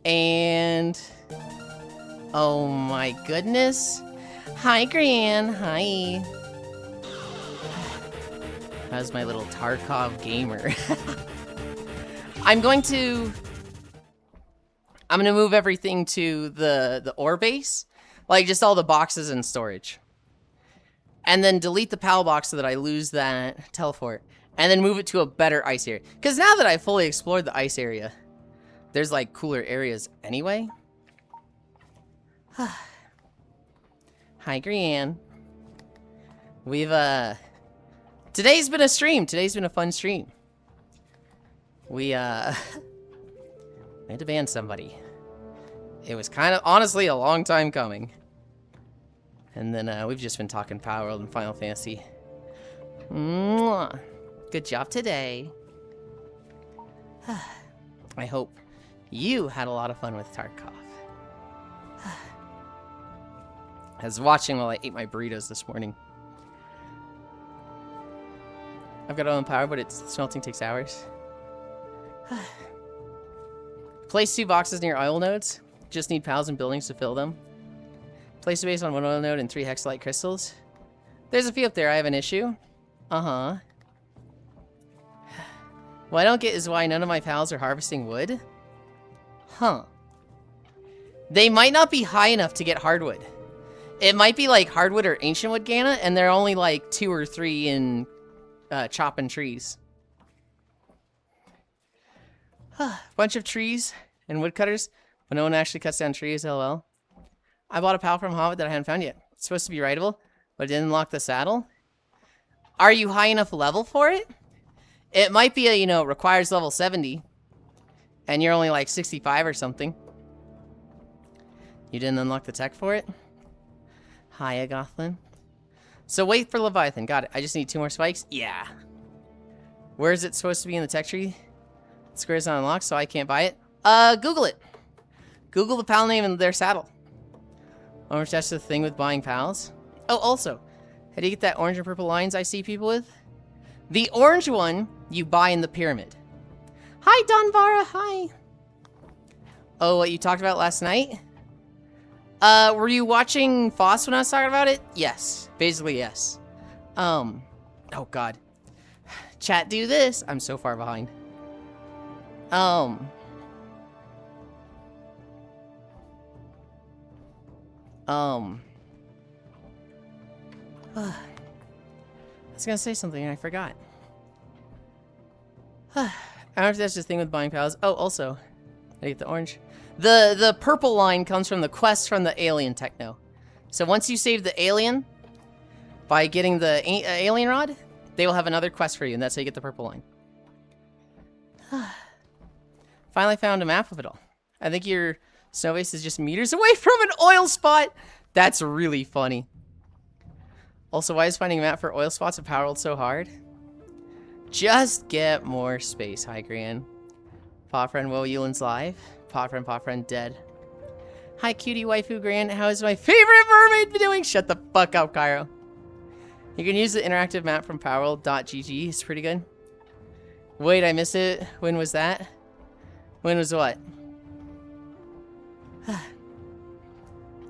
And... Oh my goodness. Hi, Gran. Hi. How's my little Tarkov gamer? I'm going to I'm gonna move everything to the ore base. Like, just all the boxes and storage. And then delete the PAL box so that I lose that teleport. And then move it to a better ice area. Because now that I've fully explored the ice area, there's, like, cooler areas anyway. Hi, Grianne. We've, Today's been a stream. Today's been a fun stream. We, had to ban somebody. It was kind of, honestly, a long time coming. And then, we've just been talking Power World and Final Fantasy. Mwah. Good job today. I hope you had a lot of fun with Tarkov. I was watching while I ate my burritos this morning. I've got oil and power, but its smelting takes hours. Place 2 boxes near oil nodes. Just need pals and buildings to fill them. Place a base on 1 oil node and 3 hexalite crystals. There's a few up there. I have an issue. Uh-huh. What I don't get is why none of my pals are harvesting wood. Huh. They might not be high enough to get hardwood. It might be like hardwood or ancient wood, Gana, and they're only like 2 or 3 in chopping trees. Bunch of trees and woodcutters, but no one actually cuts down trees, lol. I bought a pal from Hobbit that I haven't found yet. It's supposed to be rideable, but it didn't unlock the saddle. Are you high enough level for it? It might be a, you know, requires level 70. And you're only like 65 or something. You didn't unlock the tech for it? Hiya, Gothlin. So wait for Leviathan. Got it. I just need 2 more spikes? Yeah. Where is it supposed to be in the tech tree? The square's not unlocked, so I can't buy it. Google it. Google the pal name and their saddle. Orange, that's the thing with buying pals. Oh, also, how do you get that orange and purple lines I see people with? The orange one you buy in the pyramid. Hi, Donvara. Hi. Oh, what you talked about last night? Were you watching Foss when I was talking about it? Yes. Basically, yes. Oh, God. Chat, do this. I'm so far behind. I was gonna say something and I forgot. I don't know if that's just a thing with buying pals. Oh, also, I get the orange. The purple line comes from the quest from the alien techno. So once you save the alien by getting the alien rod, they will have another quest for you, and that's how you get the purple line. Finally found a map of it all. I think your snow base is just meters away from an oil spot. That's really funny. Also, why is finding a map for oil spots of Power World so hard? Just get more space. Hi, Gran. Paw friend, whoa, Yulin's live. Paw friend, dead. Hi, cutie waifu Gran. How is my favorite mermaid doing? Shut the fuck up, Cairo. You can use the interactive map from powerworld.gg. It's pretty good. Wait, I missed it. When was that? When was what?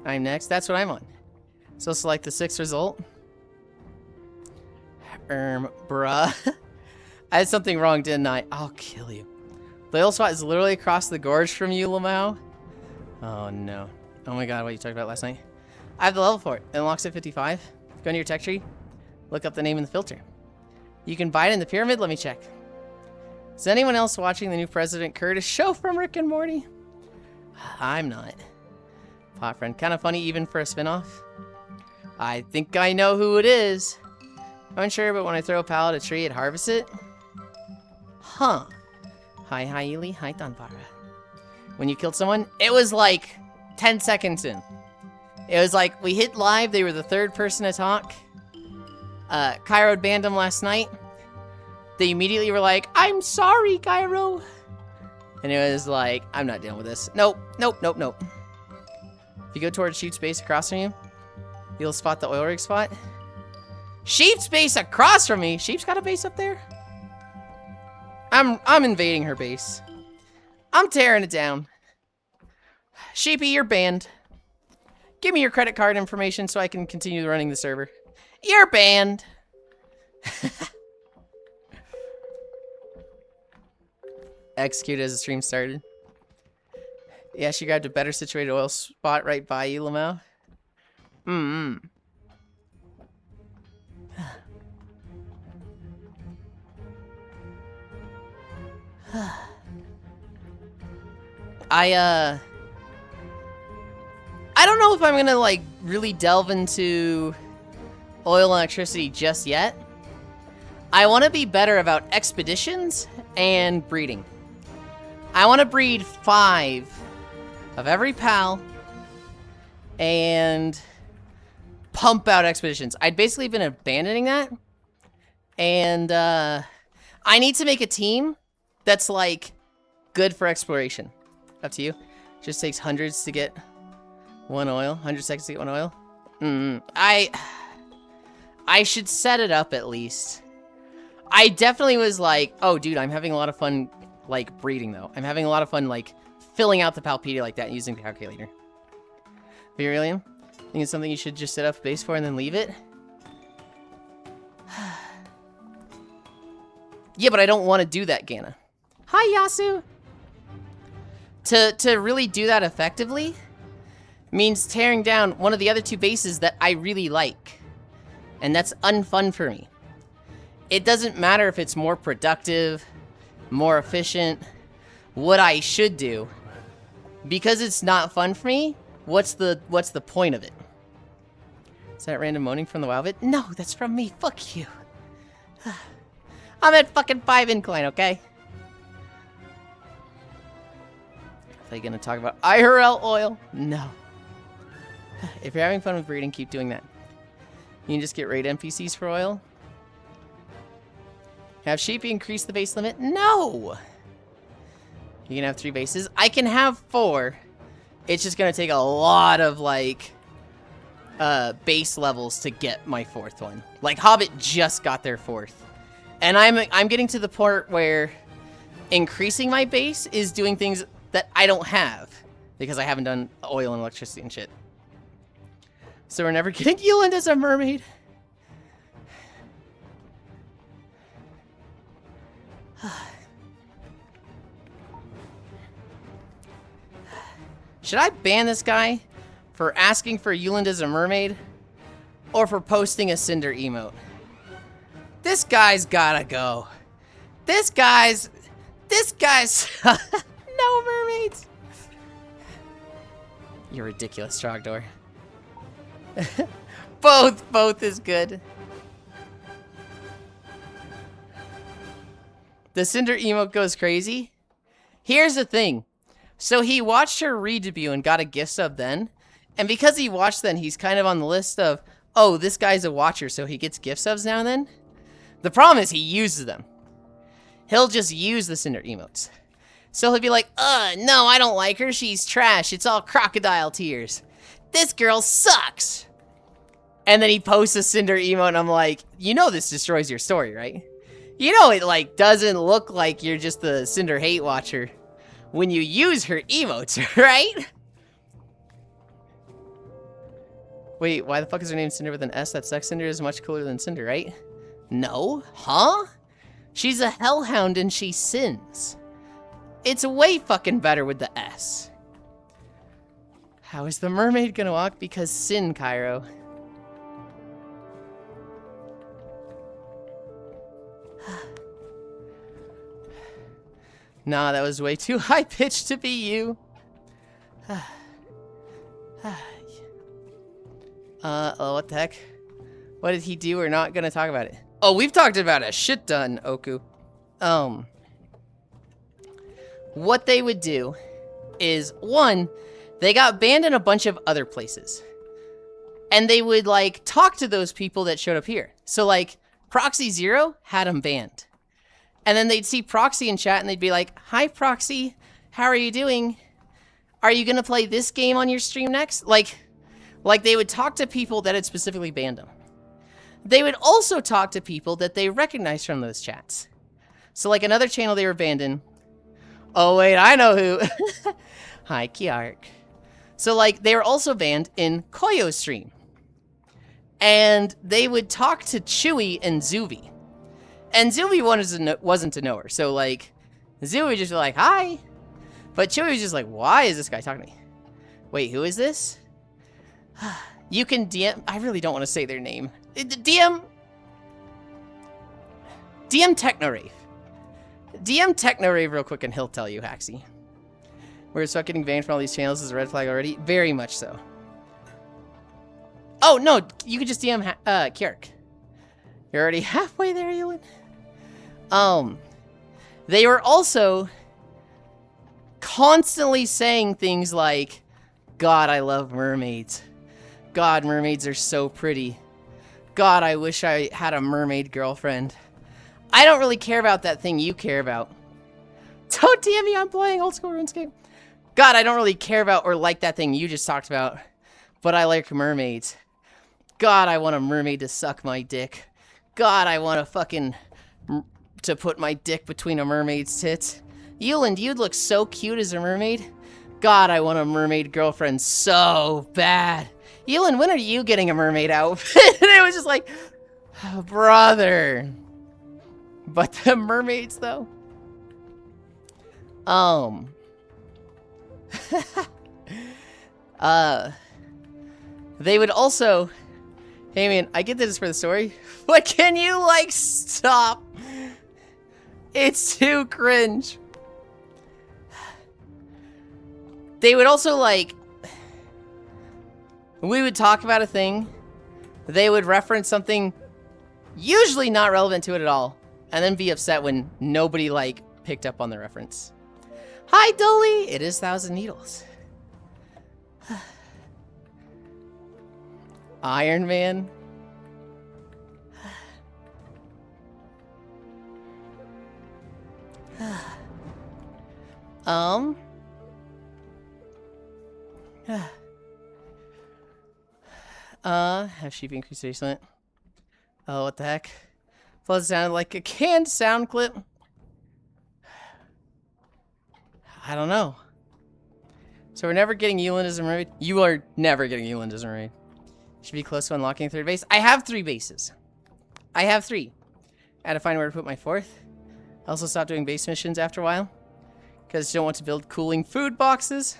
I'm next. That's what I'm on. So select the 6th result. Bruh. I had something wrong, didn't I? I'll kill you. The oil spot is literally across the gorge from you, Lamau. Oh, no. Oh, my God. What you talked about last night? I have the level for it. It unlocks at 55. Go into your tech tree. Look up the name in the filter. You can buy it in the pyramid. Let me check. Is anyone else watching the new President Curtis show from Rick and Morty? I'm not. Pot friend. Kind of funny even for a spinoff. I think I know who it is. I'm unsure, but when I throw a pal at a tree, it harvests it. Huh. Hi, Yuli. Hi, Donvara. When you killed someone, it was like 10 seconds in. It was like, we hit live. They were the 3rd person to talk. Cairo banned them last night. They immediately were like, I'm sorry, Cairo. And it was like, I'm not dealing with this. Nope, nope, nope, nope. If you go towards Sheep's base across from you, you'll spot the oil rig spot. Sheep's base across from me? Sheep's got a base up there? I'm invading her base. I'm tearing it down. Sheepy, you're banned. Give me your credit card information so I can continue running the server. You're banned. Execute as the stream started. Yeah, she grabbed a better situated oil spot right by you, Lamau. I don't know if I'm gonna, like, really delve into oil and electricity just yet. I want to be better about expeditions and breeding. I want to breed 5 of every pal and pump out expeditions. I'd basically been abandoning that. And I need to make a team that's, like, good for exploration. Up to you. Just takes hundreds to get 1 oil. 100 seconds to get 1 oil. I should set it up at least. I definitely was like, oh, dude, I'm having a lot of fun, like, breeding, though. I'm having a lot of fun, like, filling out the Palpedia like that using the calculator. Virilium? Think it's something you should just set up a base for and then leave it? Yeah, but I don't want to do that, Gana. Hi, Yasu! To really do that effectively means tearing down one of the other 2 bases that I really like. And that's unfun for me. It doesn't matter if it's more productive, more efficient, what I should do. Because it's not fun for me, what's the point of it? Is that random moaning from the WoW vid? No, that's from me. Fuck you. I'm at fucking 5 incline, okay? Are they gonna talk about IRL oil? No. If you're having fun with breeding, keep doing that. You can just get raid NPCs for oil. Have Sheepy increase the base limit? No! You can have 3 bases. I can have 4. It's just gonna take a lot of, like, base levels to get my 4th one. Like, Hobbit just got their 4th. And I'm getting to the point where increasing my base is doing things that I don't have. Because I haven't done oil and electricity and shit. So we're never getting Yulind as a mermaid. Should I ban this guy for asking for Yulind as a mermaid? Or for posting a Cinder emote? This guy's gotta go. This guy's no mermaids. You're ridiculous, Trogdor. both is good. The Cinder emote goes crazy. Here's the thing. So he watched her re-debut and got a gift sub then. And because he watched then, he's kind of on the list of, oh, this guy's a watcher, so he gets gift subs now and then. The problem is he uses them. He'll just use the Cinder emotes. So he'll be like, no, I don't like her. She's trash. It's all crocodile tears. This girl sucks. And then he posts a Cinder emote and I'm like, you know this destroys your story, right? You know it, like, doesn't look like you're just the Cinder hate watcher when you use her emotes, right? Wait, why the fuck is her name Cinder with an S? That sex Cinder is much cooler than Cinder, right? No? Huh? She's a hellhound and she sins. It's way fucking better with the S. How is the mermaid gonna walk? Because sin, Cairo. Nah, that was way too high-pitched to be you. What the heck? What did he do? We're not gonna talk about it. Oh, we've talked about a shit ton, Oku. What they would do is, 1, they got banned in a bunch of other places. And they would, like, talk to those people that showed up here. So, like, Proxy Zero had them banned. And then they'd see Proxy in chat and they'd be like, hi, Proxy, how are you doing? Are you gonna play this game on your stream next? Like they would talk to people that had specifically banned them. They would also talk to people that they recognized from those chats. So, like, another channel they were banned in. Oh, wait, I know who. Hi, Kiark. So, like, they were also banned in Koyo's stream. And they would talk to Chewy and Zuvi. And Zuvi wasn't to know her. So, like, Zuvi would just be like, hi. But Chewie was just like, why is this guy talking to me? Wait, who is this? You can DM... I really don't want to say their name. DM Technorave. DM Technorave real quick and he'll tell you, Haxie. We're stuck getting banned from all these channels is a red flag already? Very much so. Oh, no, you could just DM Kjerk. You're already halfway there, Yulind. They were also constantly saying things like, God, I love mermaids. God, mermaids are so pretty. God, I wish I had a mermaid girlfriend. I don't really care about that thing you care about. Don't DM me, I'm playing old school RuneScape. God, I don't really care about or like that thing you just talked about, but I like mermaids. God, I want a mermaid to suck my dick. God, I want to put my dick between a mermaid's tits. Yulind, you'd look so cute as a mermaid. God, I want a mermaid girlfriend so bad. Yulind, when are you getting a mermaid outfit? And it was just like, oh, brother. But the mermaids, though. They would also, hey man, I get this for the story, but can you like stop? It's too cringe. They would also like, we would talk about a thing, they would reference something usually not relevant to it at all, and then be upset when nobody like picked up on the reference. Hi, Dolly! It is 1,000 Needles. Iron Man. Have she been increased recently? Oh, what the heck? Plus, it sounded like a canned sound clip. I don't know. So we're never getting Yulind as a mermaid? You are never getting Yulind as a mermaid. Should be close to unlocking a third base. I have 3 bases. I have 3. I had to find where to put my 4th. I also stopped doing base missions after a while. Because I don't want to build cooling food boxes.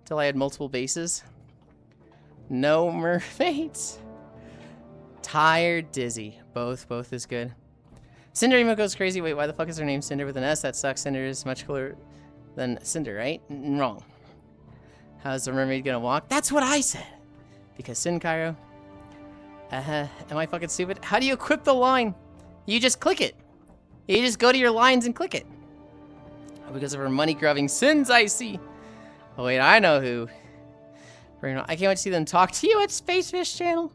Until I had multiple bases. No mermaids. Tired, dizzy. Both is good. Cinder emo goes crazy. Wait, why the fuck is her name Cinder with an S? That sucks. Cinder is much cooler than Cinder, right? Wrong. How's the mermaid gonna walk? That's what I said. Because Sin Cairo. Am I fucking stupid? How do you equip the line? You just click it. You just go to your lines and click it. Because of her money-grubbing sins, I see. Oh, wait, I know who. I can't wait to see them talk to you at Spacefish Channel.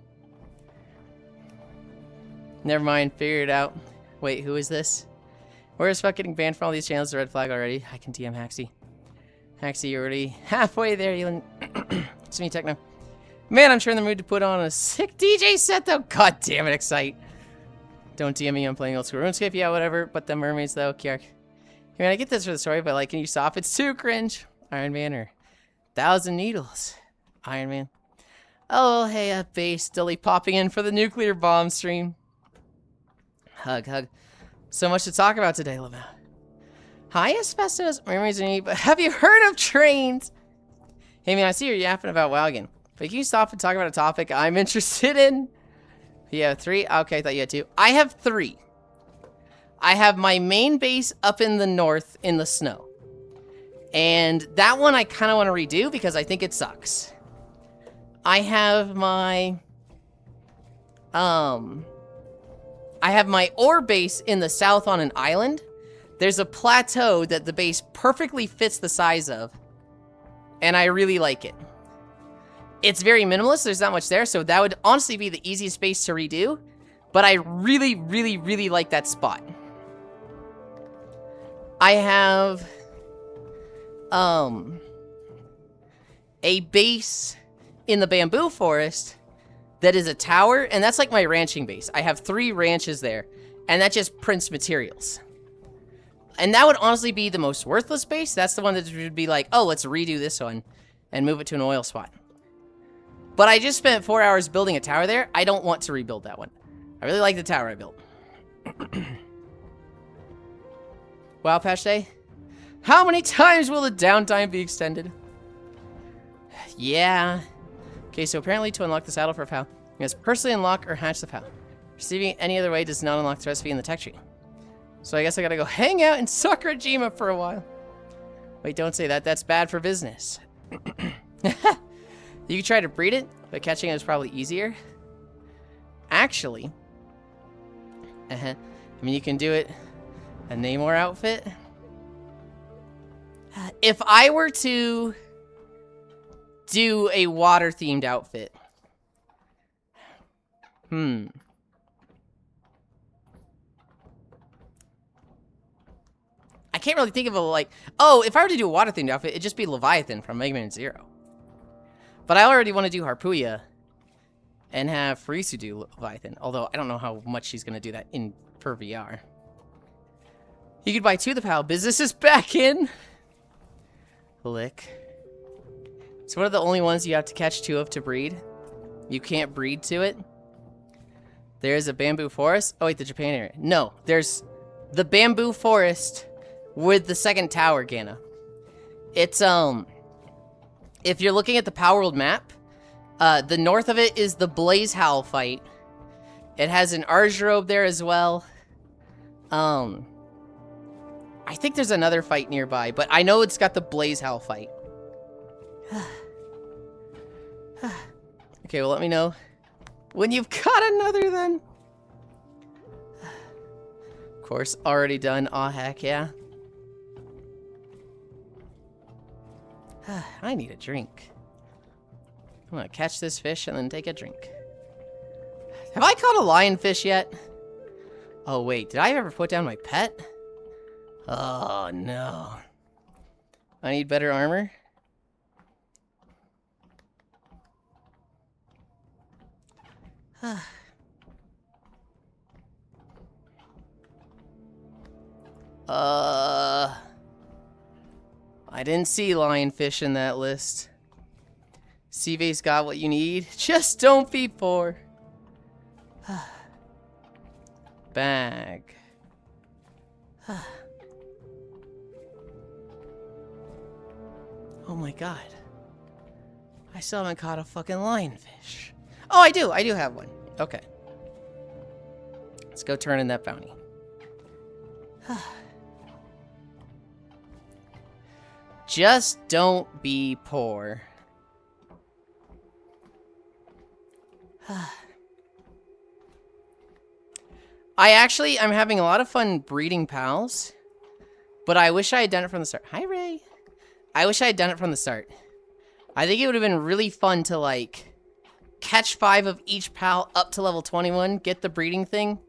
Never mind, figure it out. Wait, who is this? Where's fuck getting banned from all these channels? The red flag already. I can DM Haxie. Haxie, you're already halfway there, Yulind. It's me, Techno. Man, I'm sure in the mood to put on a sick DJ set, though. God damn it, Excite. Don't DM me, I'm playing old school RuneScape. Yeah, whatever. But the mermaids, though, Kjerk. I mean, I get this for the story, but, like, can you stop? It's too cringe. Iron Man or 1,000 Needles. Iron Man. Oh, hey, base. Dilly popping in for the nuclear bomb stream. Hug. So much to talk about today, Lamau. Hi, Asbestos. Mermaids are neat, but have you heard of trains? Hey, man, I see you're yapping about WoW again. But can you stop and talk about a topic I'm interested in? You have 3? Okay, I thought you had 2. I have 3. I have my main base up in the north in the snow. And that one I kind of want to redo because I think it sucks. I have my ore base in the south on an island. There's a plateau that the base perfectly fits the size of. And I really like it. It's very minimalist, there's not much there, so that would honestly be the easiest base to redo. But I really, really, really like that spot. I have a base in the bamboo forest that is a tower, and that's like my ranching base. I have 3 ranches there, and that just prints materials. And that would honestly be the most worthless base. That's the one that would be like, oh, let's redo this one and move it to an oil spot. But I just spent 4 hours building a tower there. I don't want to rebuild that one. I really like the tower I built. Wow, patch day? How many times will the downtime be extended? Yeah. Okay, so apparently to unlock the saddle for a POW, you must personally unlock or hatch the POW. Receiving any other way does not unlock the recipe in the tech tree. So I guess I gotta go hang out in Sakurajima for a while. Wait, don't say that. That's bad for business. You could try to breed it, but catching it is probably easier. Actually, I mean, you can do it a Namor outfit. If I were to do a water-themed outfit, I can't really think of a, like, oh, if I were to do a water-themed outfit, it'd just be Leviathan from Mega Man Zero. But I already want to do Harpuya and have Farisu do Leviathan, although I don't know how much she's going to do that in per VR. You could buy 2 of the POW. Business is back in. Lick. It's one of the only ones you have to catch 2 of to breed. You can't breed to it. There's a bamboo forest. Oh, wait, the Japan area. No, there's the bamboo forest with the second tower, Gana. It's, if you're looking at the Power World map, the north of it is the Blaze Howl fight. It has an Arjrobe there as well. I think there's another fight nearby, but I know it's got the Blaze Howl fight. Okay, well, let me know when you've got another, then. Of course, already done. Aw, heck, yeah. I need a drink. I'm gonna catch this fish and then take a drink. Have I caught a lionfish yet? Oh, wait, did I ever put down my pet? Oh, no. I need better armor. I didn't see lionfish in that list. Seavey's got what you need. Just don't be poor. Bag. Oh my god. I still haven't caught a fucking lionfish. Oh, I do have one. Okay. Let's go turn in that bounty. Just don't be poor. I'm having a lot of fun breeding pals, but I wish I had done it from the start. Hi, Ray. I wish I had done it from the start. I think it would have been really fun to, like, catch 5 of each pal up to level 21, get the breeding thing,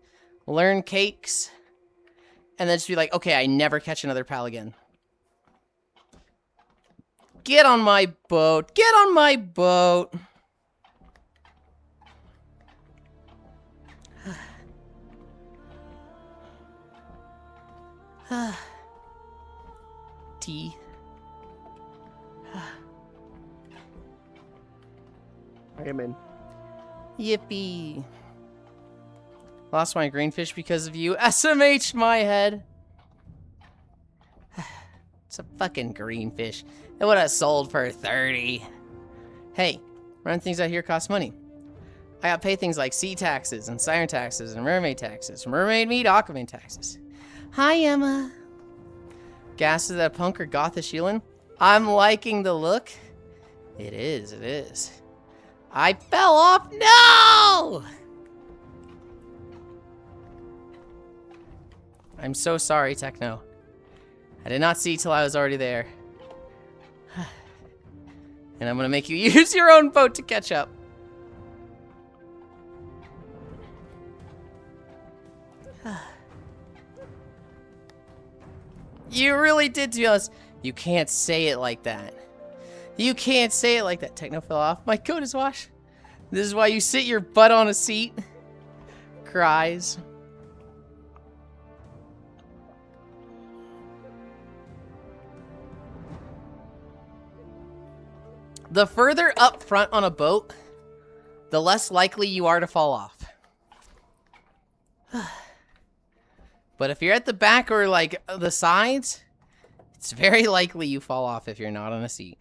learn cakes, and then just be like, okay, I never catch another pal again. Get on my boat. Get on my boat. Tea. I am in. Yippee. Lost my greenfish because of you. SMH my head. It's a fucking greenfish. It would have sold for 30. Hey, running things out here costs money. I gotta pay things like sea taxes and siren taxes and mermaid taxes. Mermaid meat, aquaman taxes. Hi, Emma. Gas is that punk or gothish Yulind? I'm liking the look. It is, it is. I fell off. No! I'm so sorry, Techno. I did not see till I was already there. And I'm gonna make you use your own boat to catch up. You really did, to be honest. You can't say it like that. You can't say it like that. Techno fell off. My coat is washed. This is why you sit your butt on a seat. Cries. The further up front on a boat, the less likely you are to fall off. But if you're at the back or like the sides, It's very likely you fall off if you're not on a seat.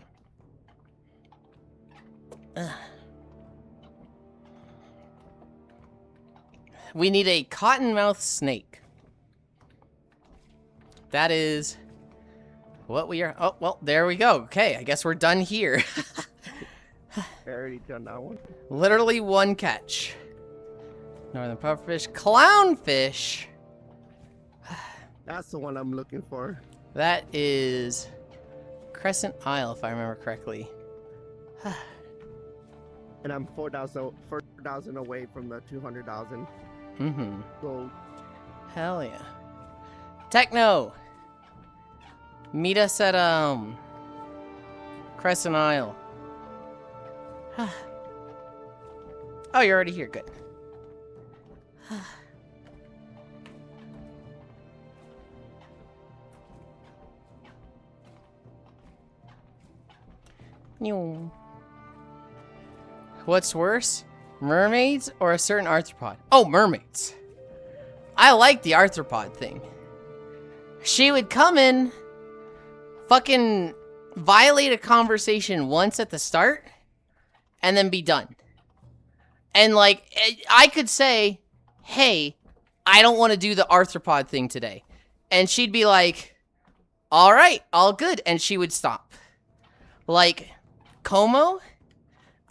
We need a cottonmouth snake. That is what we are. Oh, well, there we go. Okay, I guess we're done here. I already done that one. Literally one catch. Northern pufferfish, clownfish. That's the one I'm looking for. That is Crescent Isle, if I remember correctly. And I'm 4,000 away from the 200,000. Mm-hmm. Gold. Hell yeah. Techno! Meet us at, Crescent Isle. Oh, you're already here. Good. What's worse? Mermaids or a certain arthropod? Oh, mermaids. I like the arthropod thing. She would come in, fucking violate a conversation once at the start, and then be done. And like, I could say, hey, I don't want to do the arthropod thing today. And she'd be like, all right, all good. And she would stop. Like, Como?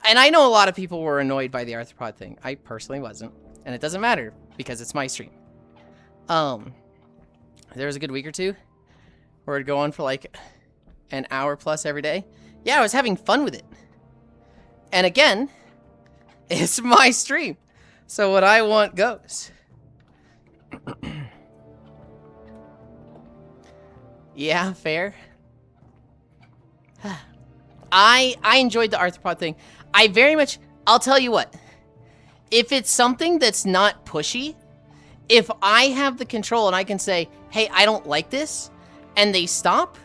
And I know a lot of people were annoyed by the arthropod thing. I personally wasn't. And it doesn't matter because it's my stream. There was a good week or two where it'd go on for like an hour plus every day. Yeah, I was having fun with it. And again, it's my stream. So what I want goes. Yeah, fair. I enjoyed the arthropod thing. I very much, I'll tell you what. If it's something that's not pushy, if I have the control and I can say, hey, I don't like this, and they stop,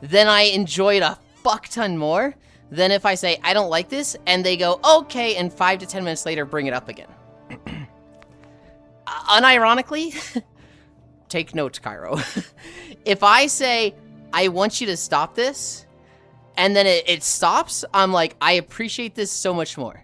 then I enjoy it a fuck ton more than if I say, I don't like this, and they go, okay, and 5 to 10 minutes later, bring it up again. Unironically, take notes, Cairo. If I say, I want you to stop this, and then it stops, I'm like, I appreciate this so much more.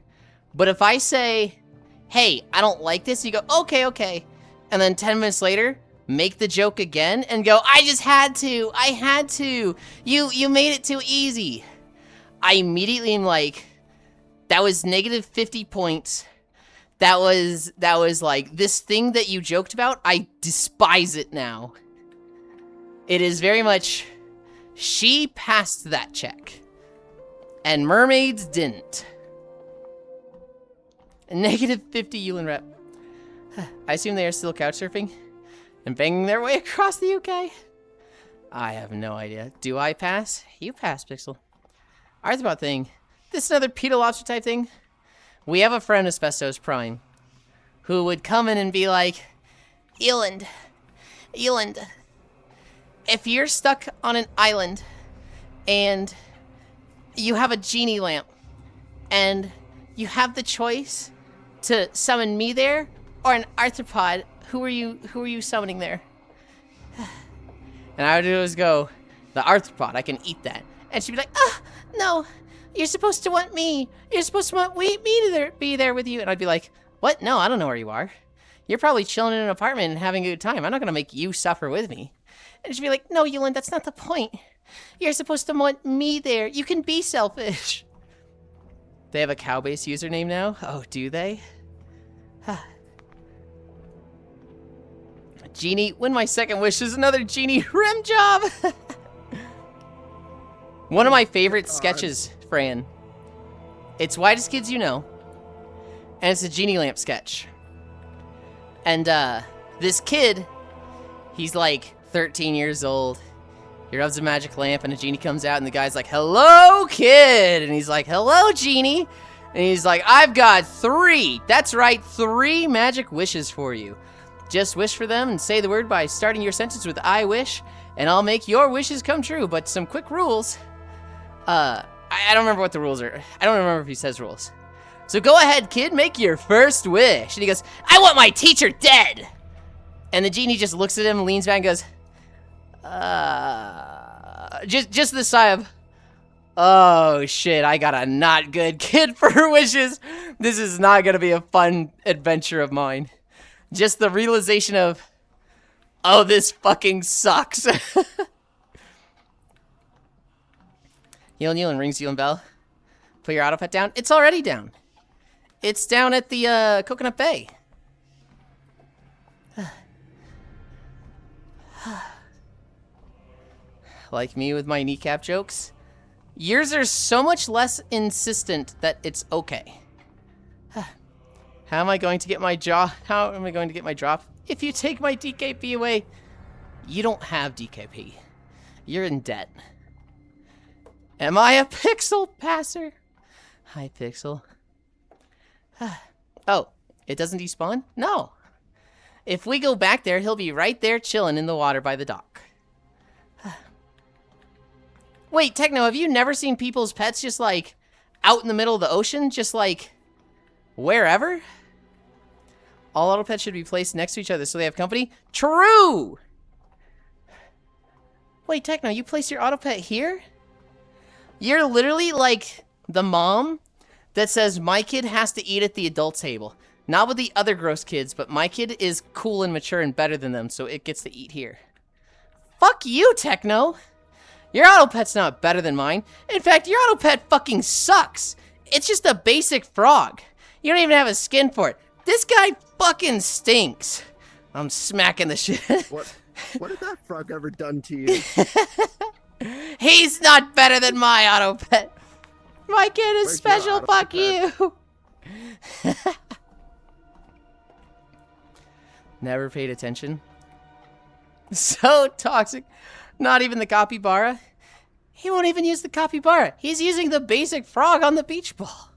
But if I say, hey, I don't like this, you go, okay, okay. And then 10 minutes later, make the joke again and go, I just had to. I had to. You made it too easy. I immediately am like, that was negative 50 points. That was like, this thing that you joked about, I despise it now. It is very much, she passed that check. And mermaids didn't. Negative 50 Yulind rep. I assume they are still couch surfing and banging their way across the UK. I have no idea. Do I pass? You pass, Pixel. Arthropod thing. This is another PETA lobster type thing. We have a friend, Asbestos Prime, who would come in and be like, Yulind, if you're stuck on an island and you have a genie lamp and you have the choice to summon me there or an arthropod, who are you summoning there? And I would always go, the arthropod, I can eat that. And she'd be like, no, you're supposed to want me. You're supposed to want me to be there with you. And I'd be like, what? No, I don't know where you are. You're probably chilling in an apartment and having a good time. I'm not going to make you suffer with me. And she'd be like, no, Yulind, that's not the point. You're supposed to want me there. You can be selfish. They have a cow-based username now? Oh, do they? Genie, when my second wish is another genie rim job. One of my favorite sketches, Fran. It's Whitest Kids You Know. And it's a genie lamp sketch. And this kid, he's like 13 years old. He rubs a magic lamp and a genie comes out and the guy's like, hello, kid. And he's like, hello, genie. And he's like, I've got 3. That's right, 3 magic wishes for you. Just wish for them and say the word by starting your sentence with I wish, and I'll make your wishes come true. But some quick rules. I don't remember what the rules are. I don't remember if he says rules. So go ahead, kid, make your first wish. And he goes, I want my teacher dead. And the genie just looks at him, leans back and goes, Just the sigh of, oh shit, I got a not good kid for wishes. This is not gonna be a fun adventure of mine. Just the realization of, oh, this fucking sucks. Yulind rings Yulind bell. Put your auto pet down. It's already down. It's down at the Coconut Bay. Like me with my kneecap jokes. Yours are so much less insistent that it's okay. How am I going to get my How am I going to get my drop? If you take my DKP away, you don't have DKP. You're in debt. Am I a pixel passer? Hi, Pixel. Oh, it doesn't despawn? No. If we go back there, he'll be right there chilling in the water by the dock. Wait, Techno, have you never seen people's pets just like out in the middle of the ocean? Just like wherever? All auto pets should be placed next to each other so they have company. True! Wait, Techno, you placed your auto pet here? You're literally like the mom that says my kid has to eat at the adult table. Not with the other gross kids, but my kid is cool and mature and better than them, so it gets to eat here. Fuck you, Techno! Your auto pet's not better than mine. In fact, your auto pet fucking sucks. It's just a basic frog. You don't even have a skin for it. This guy fucking stinks. I'm smacking the shit. What has that frog ever done to you? He's not better than my auto pet. My kid is special, fuck you. Never paid attention. So toxic. Not even the capybara. He won't even use the capybara. He's using the basic frog on the beach ball.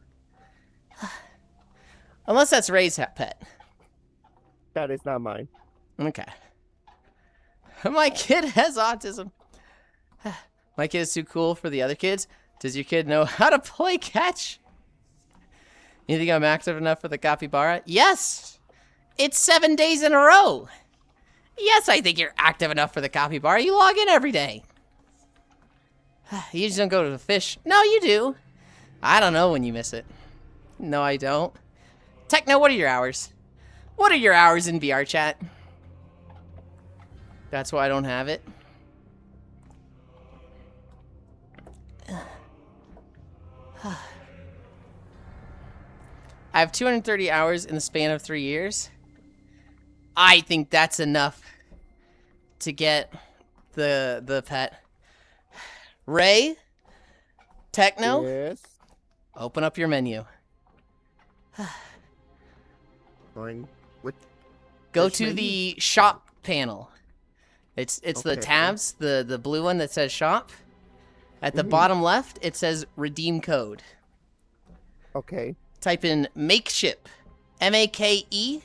Unless that's Ray's pet. That is not mine. Okay. My kid has autism. My kid is too cool for the other kids. Does your kid know how to play catch? You think I'm active enough for the capybara? Yes! It's 7 days in a row. Yes, I think you're active enough for the capybara. You log in every day. You just don't go to the fish. No, you do. I don't know when you miss it. No, I don't. Techno, what are your hours? What are your hours in VR chat? That's why I don't have it. I have 230 hours in the span of 3 years. I think that's enough to get the pet. Ray? Techno? Yes. Open up your menu. Going with. Go to the shop panel. It's Okay. the tabs, the blue one that says shop. At the bottom left, it says redeem code. Okay. Type in makeship. MAKESHIP.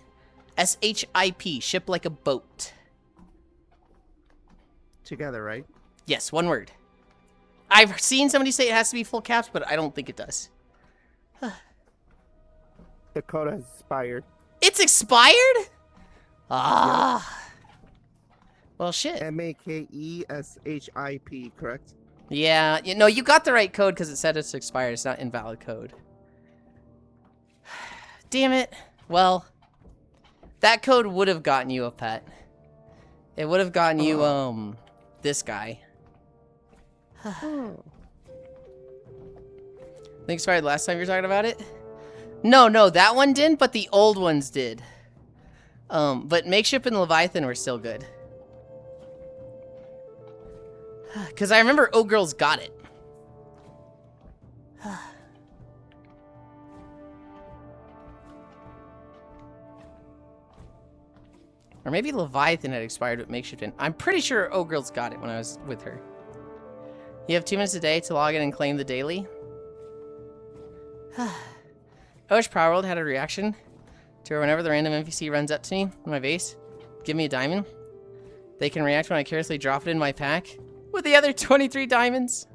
Ship like a boat. Together, right? Yes, one word. I've seen somebody say it has to be full caps, but I don't think it does. The code has expired. It's expired? Ah. Well, shit. MAKESHIP, correct? Yeah, you got the right code because it said it's expired. It's not invalid code. Damn it. Well, that code would have gotten you a pet. It would have gotten you, this guy. Oh. Think expired last time you were talking about it? No, that one didn't, but the old ones did. But Makeship and Leviathan were still good. Because I remember O-Girls got it. Or maybe Leviathan had expired but Makeshift didn't. I'm pretty sure O-Girls got it when I was with her. You have 2 minutes a day to log in and claim the daily. I wish Power World had a reaction to whenever the random NPC runs up to me in my base. Give me a diamond. They can react when I carelessly drop it in my pack with the other 23 diamonds.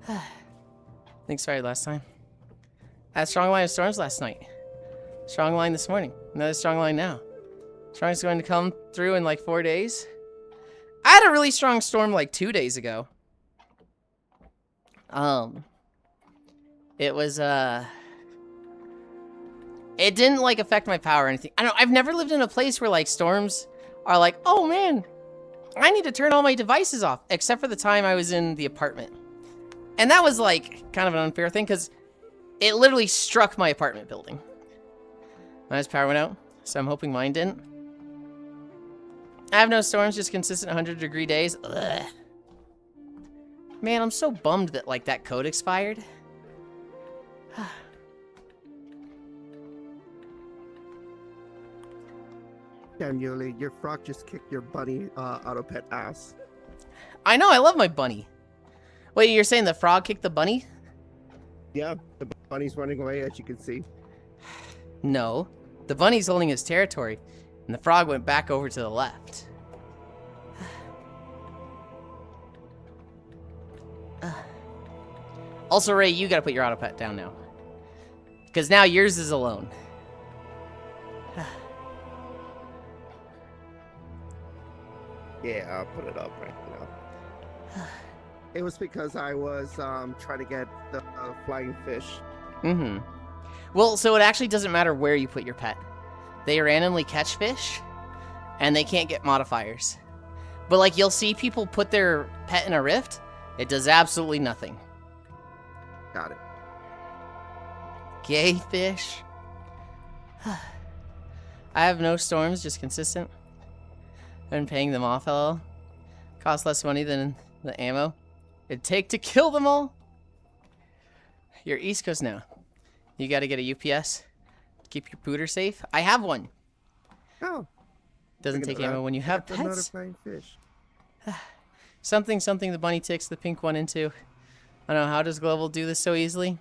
I think expired last time. I had strong line of storms last night. Strong line this morning. Another strong line now. Strong's going to come through in like 4 days. I had a really strong storm like 2 days ago. It was, it didn't, like, affect my power or anything. I don't know, I've never lived in a place where, like, storms are like, oh, man, I need to turn all my devices off, except for the time I was in the apartment. And that was, like, kind of an unfair thing, because it literally struck my apartment building. My power went out, so I'm hoping mine didn't. I have no storms, just consistent 100-degree days. Ugh. Man, I'm so bummed that, like, that code expired. Damn, Yuli, your frog just kicked your bunny auto pet ass. I know, I love my bunny. Wait, you're saying the frog kicked the bunny? Yeah, the bunny's running away, as you can see. No, the bunny's holding his territory, and the frog went back over to the left. Also, Ray, you gotta put your auto pet down now. Because now yours is alone. Yeah, I'll put it up right now. It was because I was trying to get the flying fish. Mm-hmm. Well, so it actually doesn't matter where you put your pet. They randomly catch fish, and they can't get modifiers. But, like, you'll see people put their pet in a rift. It does absolutely nothing. Got it. Gay fish. I have no storms, just consistent. I've been paying them off, LL. Cost less money than the ammo it'd take to kill them all. You're East Coast now. You gotta get a UPS. Keep your pooter safe. I have one. Oh. Doesn't take ammo when you have Another pets. flying fish. Something the bunny ticks the pink one into. I don't know, how does Global do this so easily?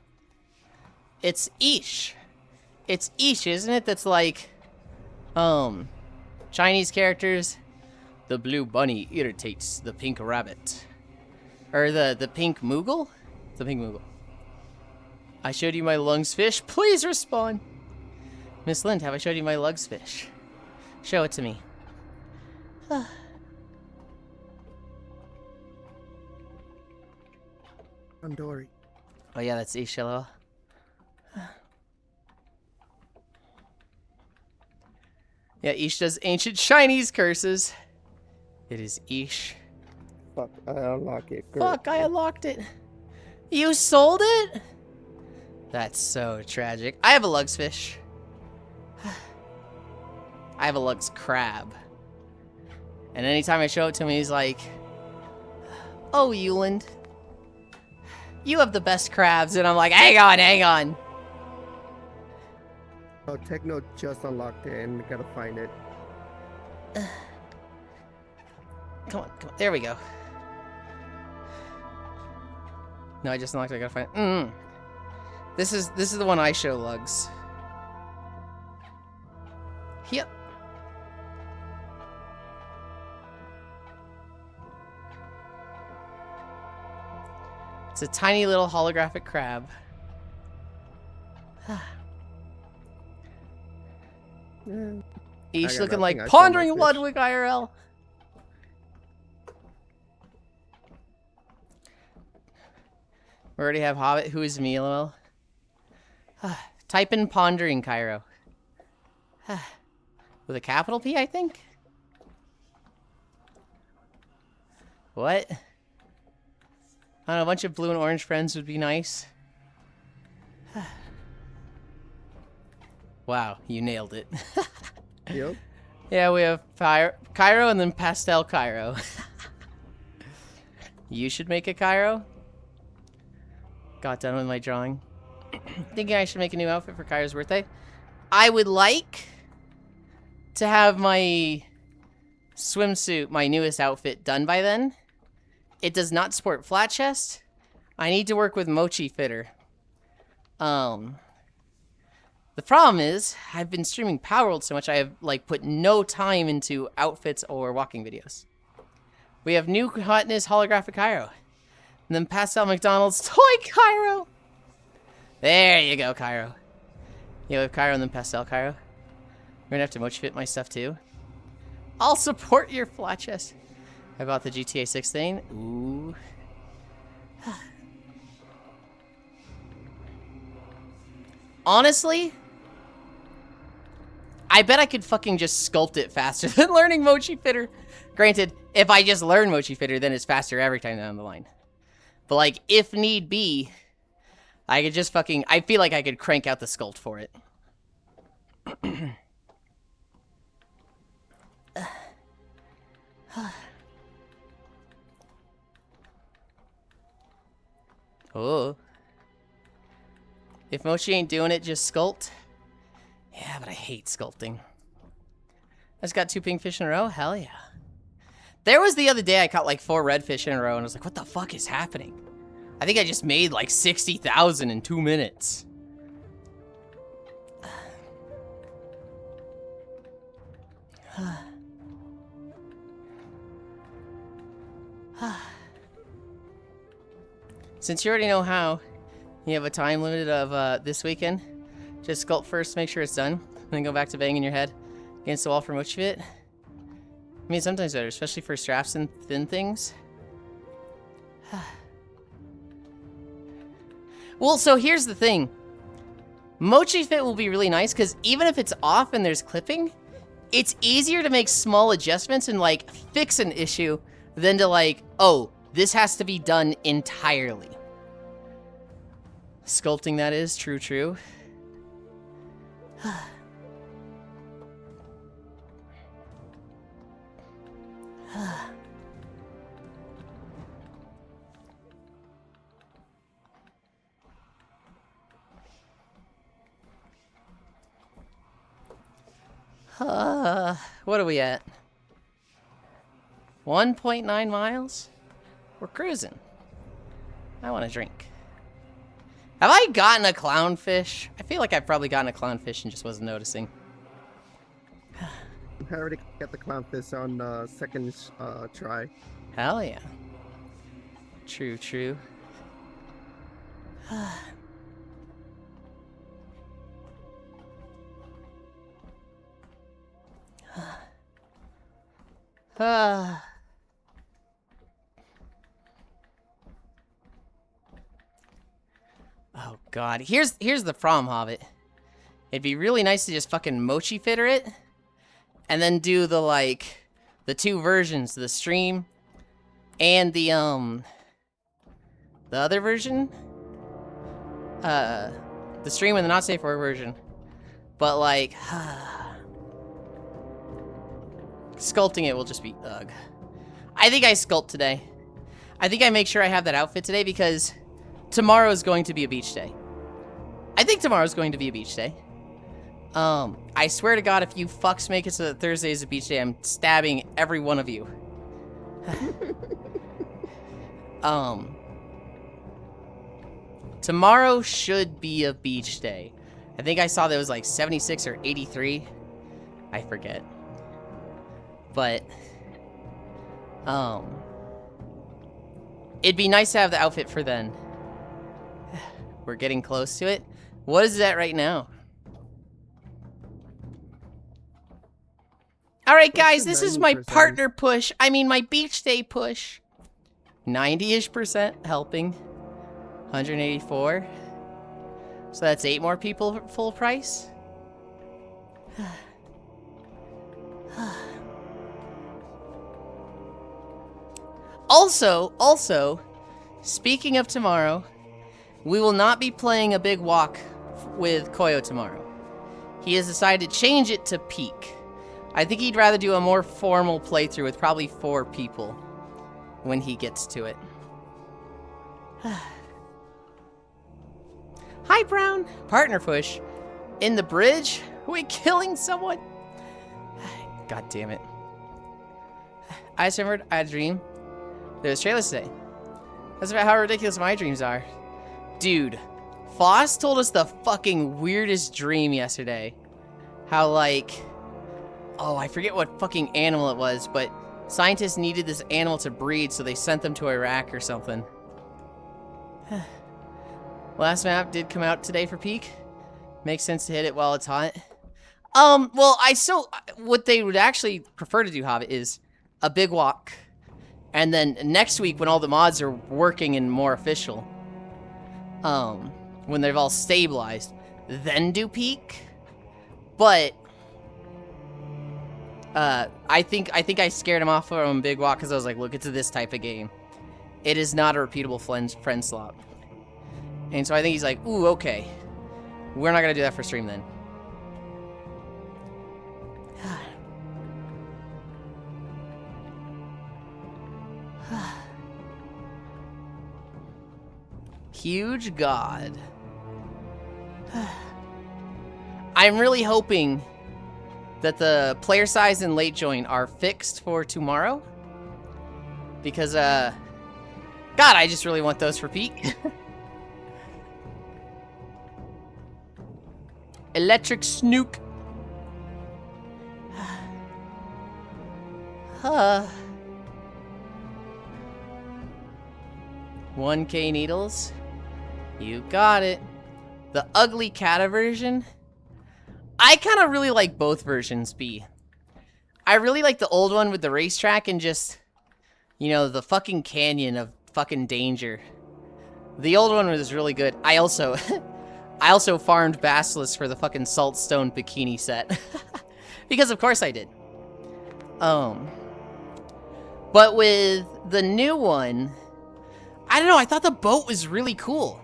It's Ish. It's Ish, isn't it? That's like, Chinese characters. The blue bunny irritates the pink rabbit. Or the pink Moogle? The pink Moogle. I showed you my lungs fish. Please respond. Miss Lind, have I showed you my lugs fish? Show it to me. Andori. Oh yeah, that's Ish, hello. Yeah, Ish does ancient Chinese curses. It is Ish. Fuck, I unlock it. Girl. Fuck, I unlocked it. You sold it? That's so tragic. I have a lugs fish. I have a lugs crab. And anytime I show it to him, he's like, oh, Yulind, you have the best crabs. And I'm like, hang on, hang on. Oh, Techno just unlocked it and gotta find it. Come on, come on. There we go. No, I just unlocked it. I gotta find it. This is the one I show lugs. Yep. It's a tiny little holographic crab. Yeah. Each got looking nothing. like I saw Pondering my fish. Ludwig IRL. We already have Hobbit. Who is me, lol? Type in Pondering Cairo. With a capital P, I think? What? I don't know, a bunch of blue and orange friends would be nice. Wow, you nailed it. Yep. Yeah, we have Cairo and then Pastel Cairo. You should make a Cairo. Got done with my drawing. Thinking I should make a new outfit for Cairo's birthday. I would like to have my swimsuit, my newest outfit, done by then. It does not support flat chest. I need to work with Mochi Fitter. The problem is, I've been streaming Power World so much, I have, like, put no time into outfits or walking videos. We have new hotness holographic Cairo. And then Pastel McDonald's toy Cairo. There you go, Cairo. Yeah, we have Cairo and then Pastel Cairo. We're gonna have to Mochi Fit my stuff, too. I'll support your flat chest. I bought the GTA 6 thing. Ooh. Honestly, I bet I could fucking just sculpt it faster than learning Mochi Fitter. Granted, if I just learn Mochi Fitter, then it's faster every time down the line. But, like, if need be, I could just fucking... I feel like I could crank out the sculpt for it. Oh. If Mochi ain't doing it, just sculpt. Yeah, but I hate sculpting. I just got 2 pink fish in a row? Hell yeah. There was the other day I caught like 4 red fish in a row and I was like, what the fuck is happening? I think I just made like 60,000 in 2 minutes. Since you already know how, you have a time limit of this weekend. Just sculpt first, make sure it's done, then go back to banging your head against the wall for Mochi Fit. I mean, sometimes better, especially for straps and thin things. Well, so here's the thing. Mochi Fit will be really nice because even if it's off and there's clipping, it's easier to make small adjustments and like fix an issue than to like, oh, this has to be done entirely. Sculpting, that is. True, true. What are we at? 1.9 miles? We're cruising. I want a drink. Have I gotten a clownfish? I feel like I've probably gotten a clownfish and just wasn't noticing. I already got the clownfish on second try. Hell yeah. True, true. Oh god, here's the problem, Hobbit. It'd be really nice to just fucking Mochi Fitter it, and then do the like the 2 versions, the stream and the other version, the stream and the not safe for work version. But like, sculpting it will just be ugh. I think I sculpt today. I think I make sure I have that outfit today because tomorrow is going to be a beach day. I think tomorrow's going to be a beach day. I swear to God, if you fucks make it so that Thursday is a beach day, I'm stabbing every one of you. Tomorrow should be a beach day. I think I saw that it was like 76 or 83. I forget. But, it'd be nice to have the outfit for then. We're getting close to it. What is that right now? Alright guys, this is my partner push. I mean my beach day push. 90-ish% helping. 184. So that's 8 more people full price. Also, speaking of tomorrow, we will not be playing a big walk with Koyo tomorrow. He has decided to change it to peak. I think he'd rather do a more formal playthrough with probably 4 people when he gets to it. Hi, Brown. Partner push. In the bridge? Are we killing someone? God damn it. I just remembered I had a dream. There was trailers today. That's about how ridiculous my dreams are. Dude, Foss told us the fucking weirdest dream yesterday. How, like... Oh, I forget what fucking animal it was, but scientists needed this animal to breed, so they sent them to Iraq or something. Last map did come out today for peak. Makes sense to hit it while it's hot. Well, what they would actually prefer to do, Hobbit, is a big walk, And then next week, when all the mods are working and more official, when they've all stabilized, then do peak. But I think I scared him off from Big Walk because I was like, look, it's this type of game. It is not a repeatable friend slot. And so I think he's like, ooh, okay. We're not gonna do that for stream then. Huge God. I'm really hoping that the player size and late join are fixed for tomorrow. Because, God, I just really want those for peak. Electric Snook. 1K needles. You got it. The ugly cat version. I kind of really like both versions, B. I really like the old one with the racetrack and just, you know, the fucking canyon of fucking danger. The old one was really good. I also farmed Basilisk for the fucking Saltstone bikini set. Because of course I did. But with the new one, I don't know, I thought the boat was really cool.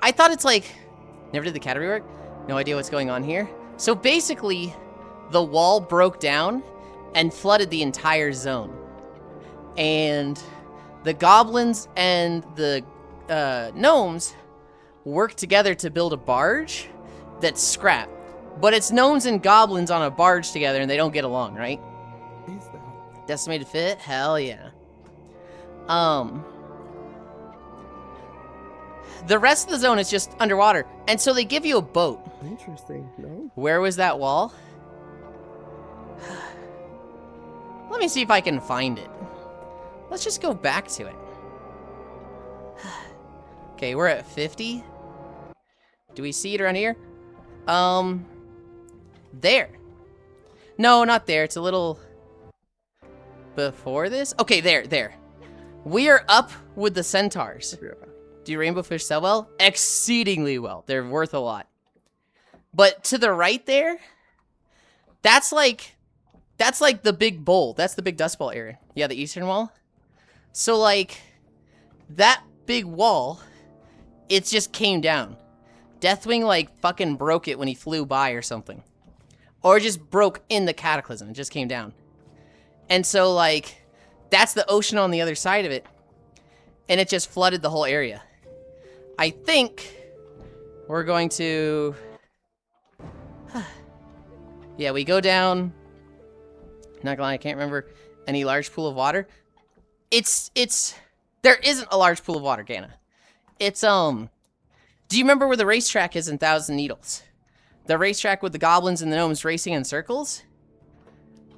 I thought it's like, never did the category work? No idea what's going on here. So basically, the wall broke down and flooded the entire zone. And the goblins and the gnomes work together to build a barge that's scrap. But it's gnomes and goblins on a barge together and they don't get along, right? Decimated fit? Hell yeah. The rest of the zone is just underwater. And so they give you a boat. Interesting, no? Where was that wall? Let me see if I can find it. Let's just go back to it. Okay, we're at 50. Do we see it around here? There. No, not there. It's a little before this. Okay, there. We are up with the centaurs. Do rainbow fish sell well? Exceedingly well. They're worth a lot. But to the right there, that's like the big bowl. That's the big dust bowl area. Yeah, the eastern wall. So like that big wall, it just came down. Deathwing like fucking broke it when he flew by or something. Or just broke in the cataclysm. It just came down. And so like that's the ocean on the other side of it. And it just flooded the whole area. I think we're going to... Yeah, we go down... Not gonna lie, I can't remember any large pool of water. There isn't a large pool of water, Gana. It's, do you remember where the racetrack is in Thousand Needles? The racetrack with the goblins and the gnomes racing in circles?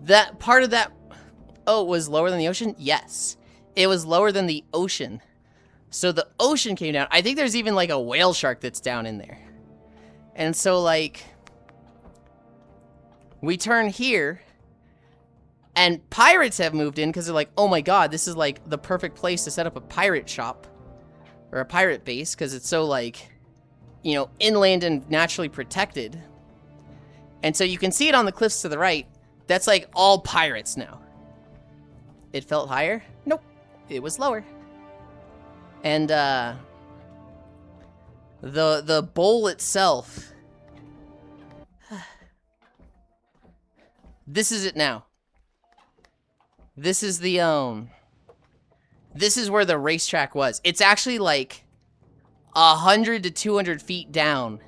That part of that... Oh, it was lower than the ocean? Yes. It was lower than the ocean. So the ocean came down. I think there's even like a whale shark that's down in there. And so like... We turn here... And pirates have moved in because they're like, oh my god, this is like the perfect place to set up a pirate shop. Or a pirate base, because it's so like, you know, inland and naturally protected. And so you can see it on the cliffs to the right. That's like all pirates now. It felt higher? Nope. It was lower. And the bowl itself. This is it now. This is the this is where the racetrack was. It's actually like 100 to 200 feet down.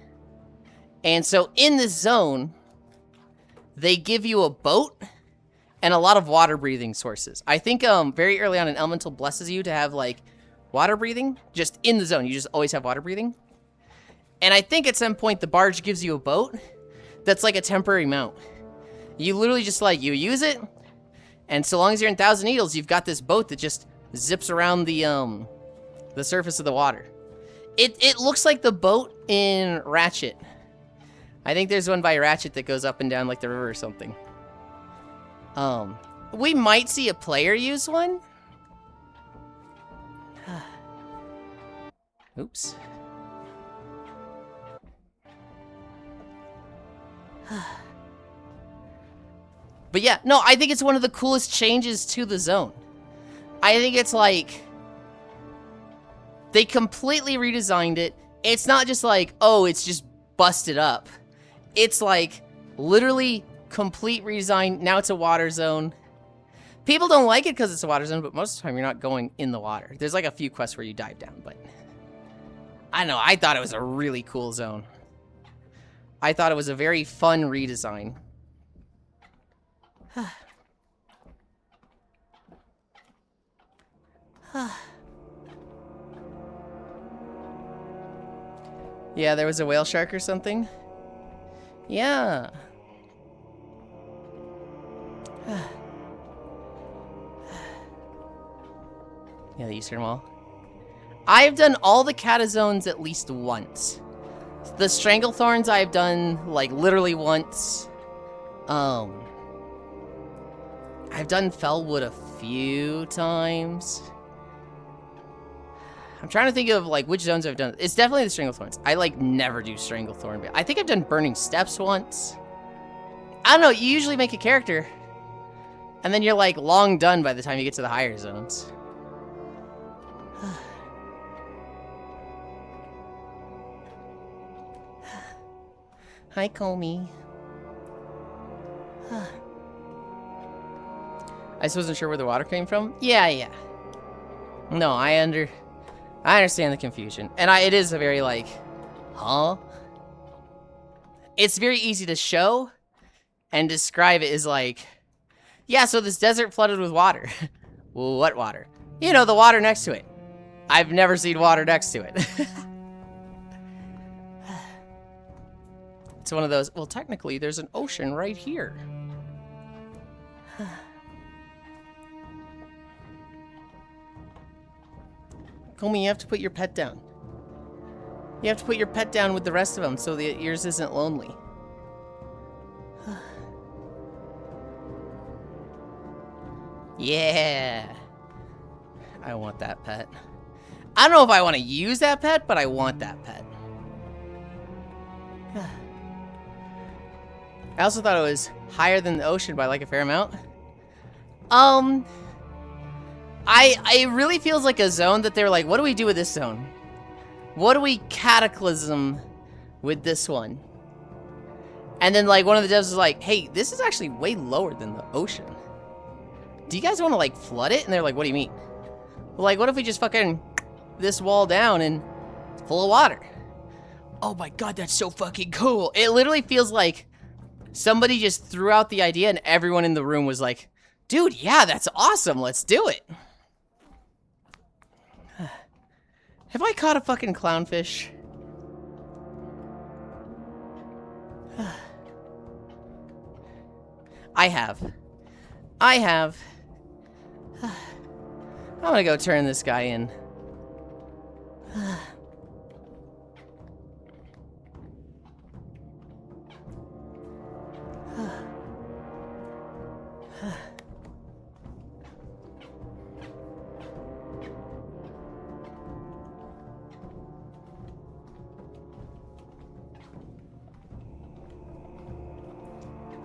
And so in this zone, they give you a boat and a lot of water breathing sources. I think very early on an elemental blesses you to have like water breathing just in the zone. You just always have water breathing. And I think at some point the barge gives you a boat that's like a temporary mount. You literally just like, you use it, and so long as you're in Thousand Needles, you've got this boat that just zips around the surface of the water. It looks like the boat in Ratchet. I think there's one by Ratchet that goes up and down like the river or something. We might see a player use one. Oops. But yeah, no, I think it's one of the coolest changes to the zone. I think it's like they completely redesigned it. It's not just like, oh, it's just busted up. It's like literally complete redesign. Now it's a water zone. People don't like it because it's a water zone, but most of the time you're not going in the water. There's like a few quests where you dive down, but I don't know. I thought it was a really cool zone. I thought it was a very fun redesign. Yeah, there was a whale shark or something. Yeah. Yeah, the Eastern Wall. I've done all the catazones at least once. The Stranglethorns I've done, like, literally once. I've done Fellwood a few times. I'm trying to think of, like, which zones I've done. It's definitely the Stranglethorns. I, like, never do Stranglethorn, but I think I've done Burning Steps once. I don't know, you usually make a character, and then you're, like, long done by the time you get to the higher zones. Hi, Comey. I just wasn't sure where the water came from. Yeah. No, I understand the confusion. And it is a very, like, huh? It's very easy to show and describe it as, like, yeah, so this desert flooded with water. Well, what water? You know, the water next to it. I've never seen water next to it. It's one of those, well, technically, there's an ocean right here. Comey, you have to put your pet down. You have to put your pet down with the rest of them so that yours isn't lonely. Yeah. I want that pet. I don't know if I want to use that pet, but I want that pet. I also thought it was higher than the ocean by like a fair amount. It really feels like a zone that they're like, what do we do with this zone? What do we cataclysm with this one? And then like one of the devs was like, hey, this is actually way lower than the ocean. Do you guys want to like flood it? And they're like, what do you mean? Well, like, what if we just fucking this wall down and it's full of water? Oh my god, that's so fucking cool. It literally feels like somebody just threw out the idea and everyone in the room was like, dude, yeah, that's awesome. Let's do it. Have I caught a fucking clownfish? I have. I'm gonna go turn this guy in.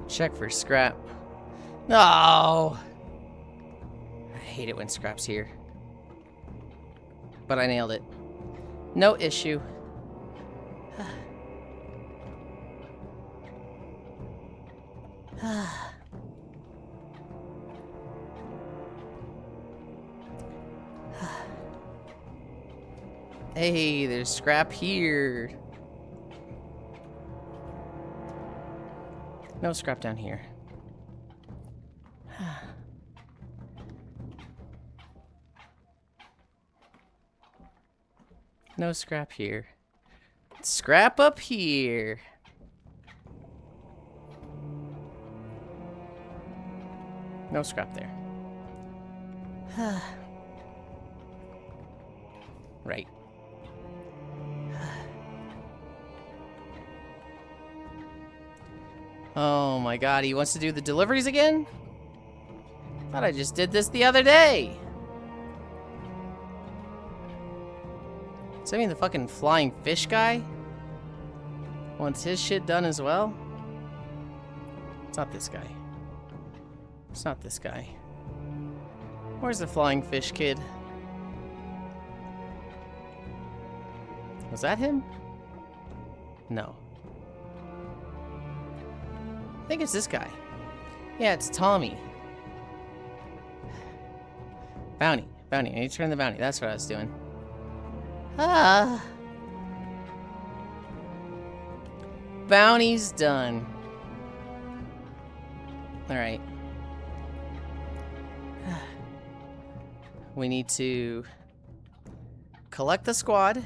Check for scrap. No! I hate it when scrap's here. But I nailed it. No issue. Hey, there's scrap here. No scrap down here. No scrap here. Scrap up here. No scrap there. Right. Oh my god, he wants to do the deliveries again? Thought I just did this the other day. Does that mean the fucking flying fish guy wants his shit done as well? It's not this guy. It's not this guy. Where's the flying fish kid? Was that him? No. I think it's this guy. Yeah, it's Tommy. Bounty. Bounty. I need to turn the bounty. That's what I was doing. Ah. Bounty's done. Alright. We need to collect the squad.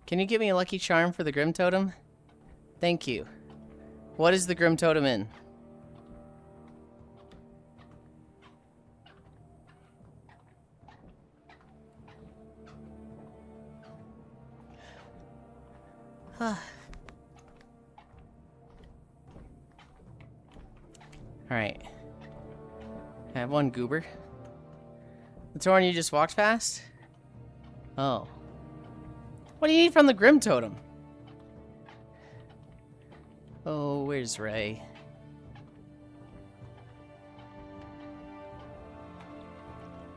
Can you give me a lucky charm for the Grim Totem? Thank you. What is the Grim Totem in? Alright. I have one goober. The Torn you just walked past? Oh. What do you need from the Grim Totem? Oh, where's Ray?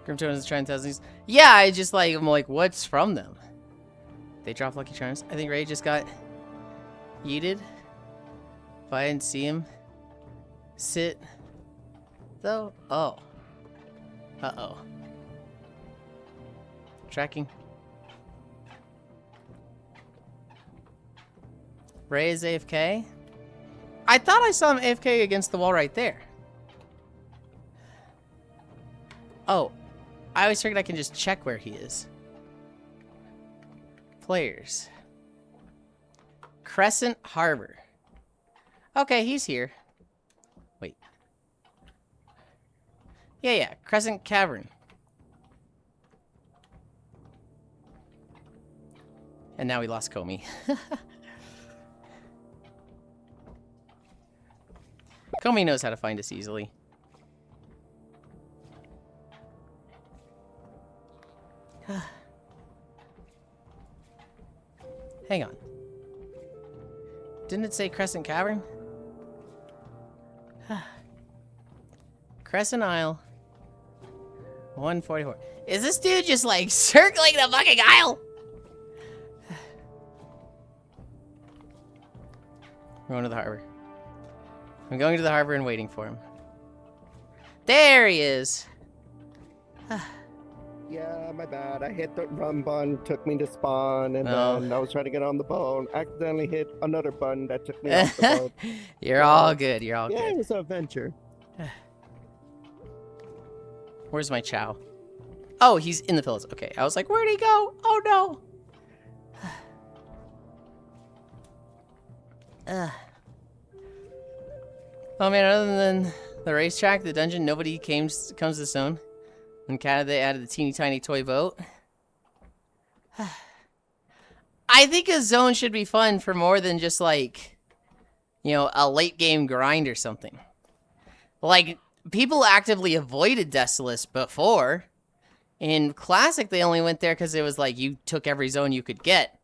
Grim Totem is trying to tell these. Yeah, I just like, I'm like, what's from them? They drop lucky charms. I think Ray just got yeeted. If I didn't see him sit, though. Oh. Uh-oh. Tracking. Ray is AFK? I thought I saw him AFK against the wall right there. Oh. I always figured I can just check where he is. Players. Crescent Harbor. Okay, he's here. Wait. Yeah. Crescent Cavern. And now we lost Comey. Comey knows how to find us easily. Hang on. Didn't it say Crescent Cavern? Crescent Isle. 144. Is this dude just like circling the fucking aisle? We're going to the harbor. I'm going to the harbor and waiting for him. There he is. Yeah, my bad. I hit the run button, took me to spawn, and then I was trying to get on the boat. Accidentally hit another button that took me off the boat. You're all good. You're all good. Yeah, it was an adventure. Where's my chow? Oh, he's in the pillows. Okay, I was like, where'd he go? Oh, no. Oh, man, other than the racetrack, the dungeon, nobody comes to the zone. In Canada, they added the teeny tiny toy boat. I think a zone should be fun for more than just like, you know, a late game grind or something. Like, people actively avoided Desolace before. In Classic, they only went there because it was like you took every zone you could get.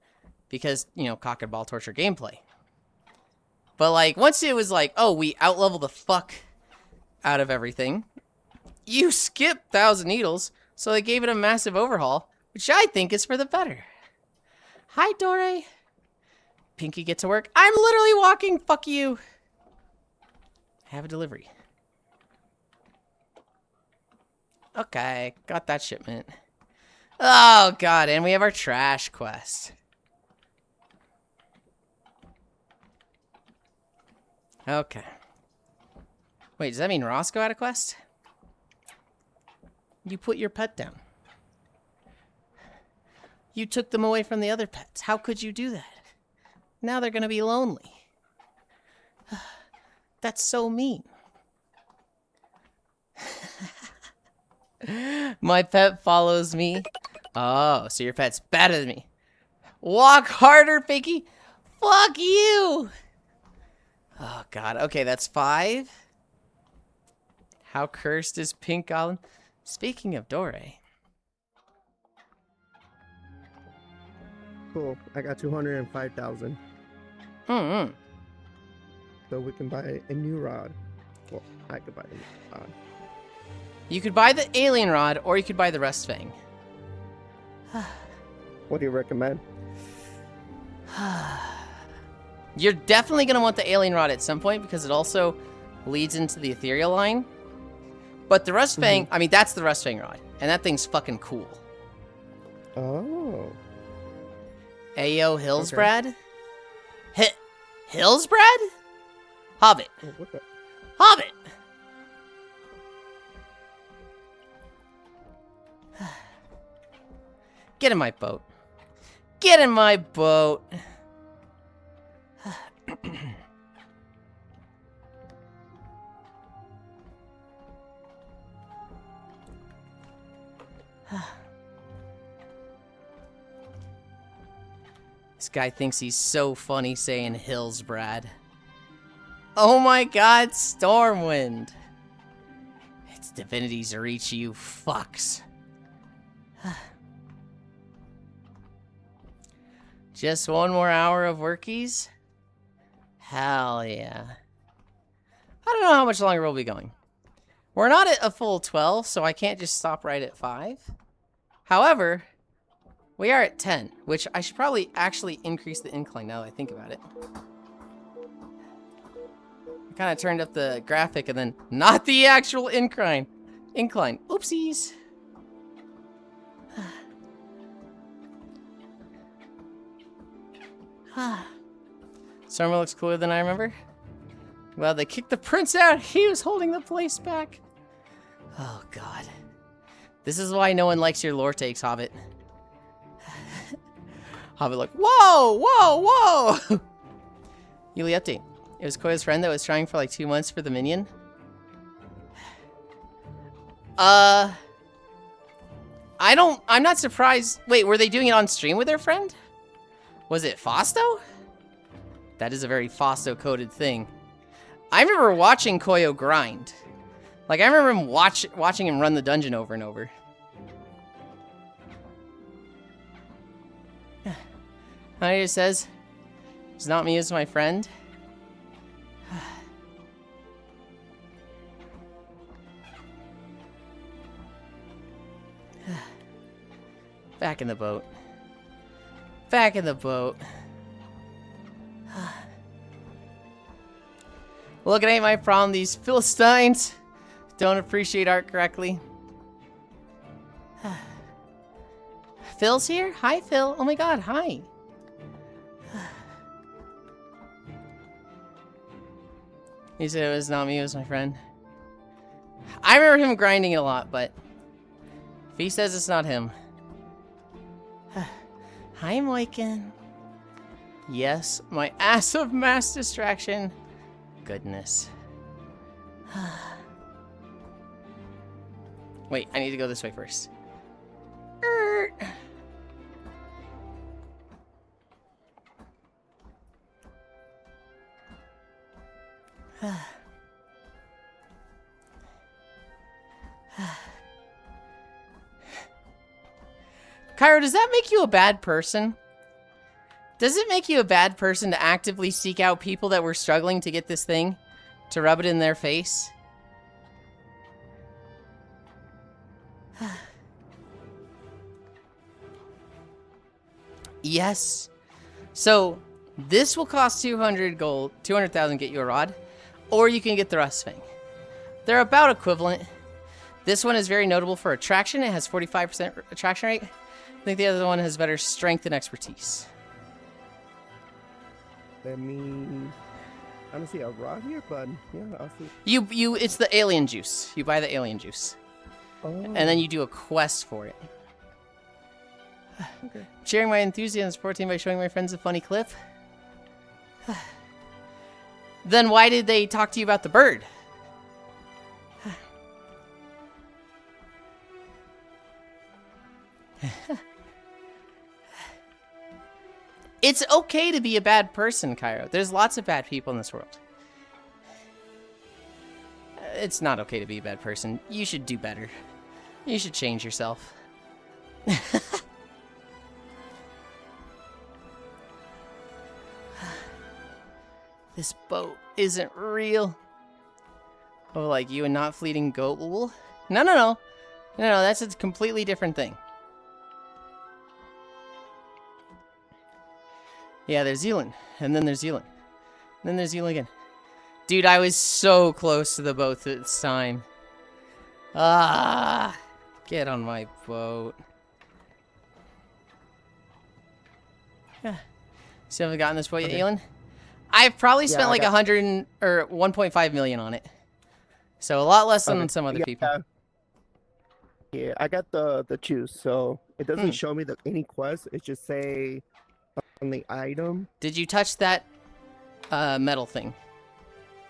Because, you know, cock and ball torture gameplay. But like, once it was like, oh, we outlevel the fuck out of everything. You skip 1,000 Needles, so they gave it a massive overhaul, which I think is for the better. Hi, Dore. Pinky, get to work. I'm literally walking. Fuck you. Have a delivery. Okay, got that shipment. Oh, God, and we have our trash quest. Okay. Wait, does that mean Roscoe had a quest? You put your pet down. You took them away from the other pets. How could you do that? Now they're gonna be lonely. That's so mean. My pet follows me. Oh, so your pet's better than me. Walk harder, Pinky. Fuck you. Oh, God. Okay, that's 5. How cursed is Pink Goblin? Speaking of Dore. Cool. I got 205,000. Mm-hmm. So we can buy a new rod. Well, I could buy a new rod. You could buy the alien rod, or you could buy the Rust Fang. What do you recommend? You're definitely going to want the alien rod at some point because it also leads into the ethereal line. But the Rust Fang, I mean, that's the Rust Fang rod. And that thing's fucking cool. Oh. Ayo, Hillsbrad? Hillsbrad? Hobbit. Oh, what the? Hobbit! Get in my boat. Get in my boat. This guy thinks he's so funny saying Hillsbrad. Oh my God, Stormwind. It's Divinity's reach, you fucks. Just one more hour of workies? Hell yeah. I don't know how much longer we'll be going. We're not at a full 12, so I can't just stop right at 5. However, we are at 10, which I should probably actually increase the incline now that I think about it. I kind of turned up the graphic and then not the actual incline. Oopsies. Summer looks cooler than I remember. Well, they kicked the prince out. He was holding the place back. Oh, God. This is why no one likes your lore takes, Hobbit. Hobbit like, whoa, whoa, whoa. Yuli update. It was Koya's friend that was trying for like 2 months for the minion. I'm not surprised. Wait, were they doing it on stream with their friend? Was it Fausto? That is a very Fausto-coded thing. I remember watching Koyo grind. Like, I remember him watching him run the dungeon over and over. Honey just says, it's not me, it's my friend. Back in the boat. Back in the boat. Look, it ain't my problem. These Philistines don't appreciate art correctly. Phil's here? Hi, Phil. Oh my God, hi. He said it was not me, it was my friend. I remember him grinding it a lot, but if he says it's not him. Hi, Moiken. Yes, my ass of mass distraction. Goodness. Wait, I need to go this way first. Cairo, does that make you a bad person? Does it make you a bad person to actively seek out people that were struggling to get this thing, to rub it in their face? Yes. So, this will cost 200 gold, 200,000 get you a rod, or you can get the Rust Fang. They're about equivalent. This one is very notable for attraction. It has 45% attraction rate. I think the other one has better strength and expertise. Let me... I don't see a rod here, but yeah, I'll see. It's the alien juice. You buy the alien juice. Oh. And then you do a quest for it. Okay. Sharing my enthusiasm and support team by showing my friends a funny clip. Then why did they talk to you about the bird? It's okay to be a bad person, Cairo. There's lots of bad people in this world. it's not okay to be a bad person. You should do better. You should change yourself. This boat isn't real. Oh, like you and not fleeting goat wool? No, no, no. No, no, that's a completely different thing. Yeah, there's Yulind. And then there's Yulind. And then there's Yulind again. Dude, I was so close to the boat this time. Ah, get on my boat. Yeah. So have I gotten this boat yet, Yulind? I've probably spent like 100 or 1.5 million on it. So a lot less than some other people. Yeah, I got the juice, so it doesn't show me any quest. It just say on the item. Did you touch that metal thing?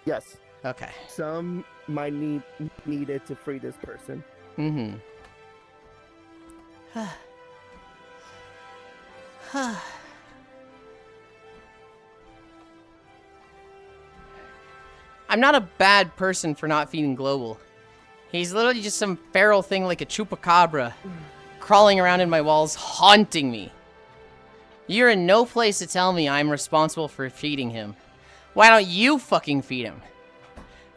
Yes. Okay. Some might need it to free this person. Mm-hmm. I'm not a bad person for not feeding Global. He's literally just some feral thing like a chupacabra crawling around in my walls, haunting me. You're in no place to tell me I'm responsible for feeding him. Why don't you fucking feed him?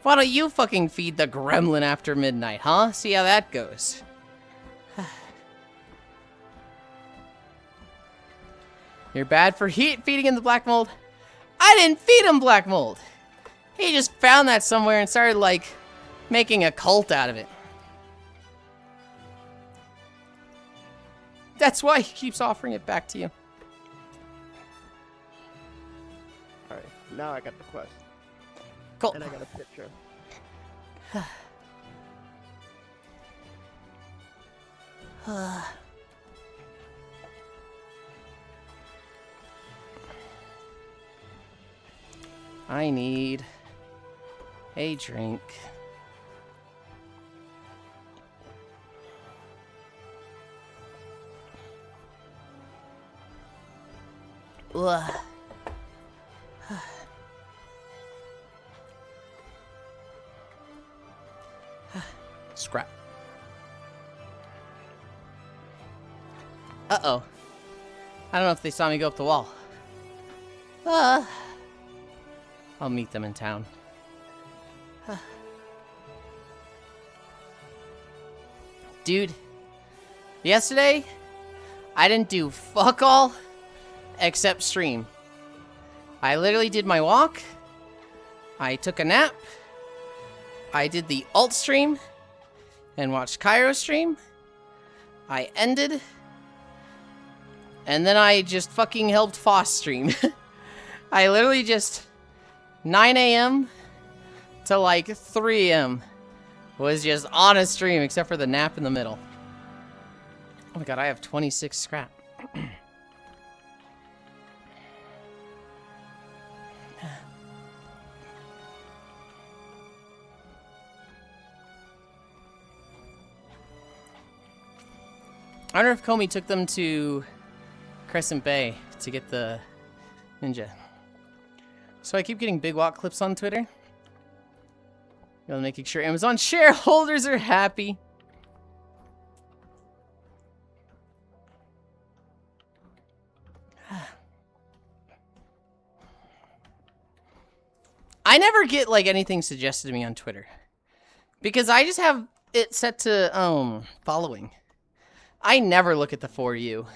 Why don't you fucking feed the gremlin after midnight, huh? See how that goes. You're bad for feeding him the black mold? I didn't feed him black mold. He just found that somewhere and started, like, making a cult out of it. That's why he keeps offering it back to you. Alright, now I got the quest. Cool. And I got a picture. I need a drink. Ugh. Scrap. Uh-oh. I don't know if they saw me go up the wall. I'll meet them in town. Dude, yesterday, I didn't do fuck all except stream. I literally did my walk. I took a nap. I did the alt stream and watched Cairo stream. I ended. And then I just fucking helped Foss stream. I literally just 9 a.m. to like 3 a.m. was just on a stream except for the nap in the middle. Oh my god, I have 26 scrap. I wonder if Comey took them to Crescent Bay to get the ninja. So I keep getting Big Walk clips on Twitter. I'm making sure Amazon shareholders are happy. I never get like anything suggested to me on Twitter because I just have it set to following. I never look at the For You.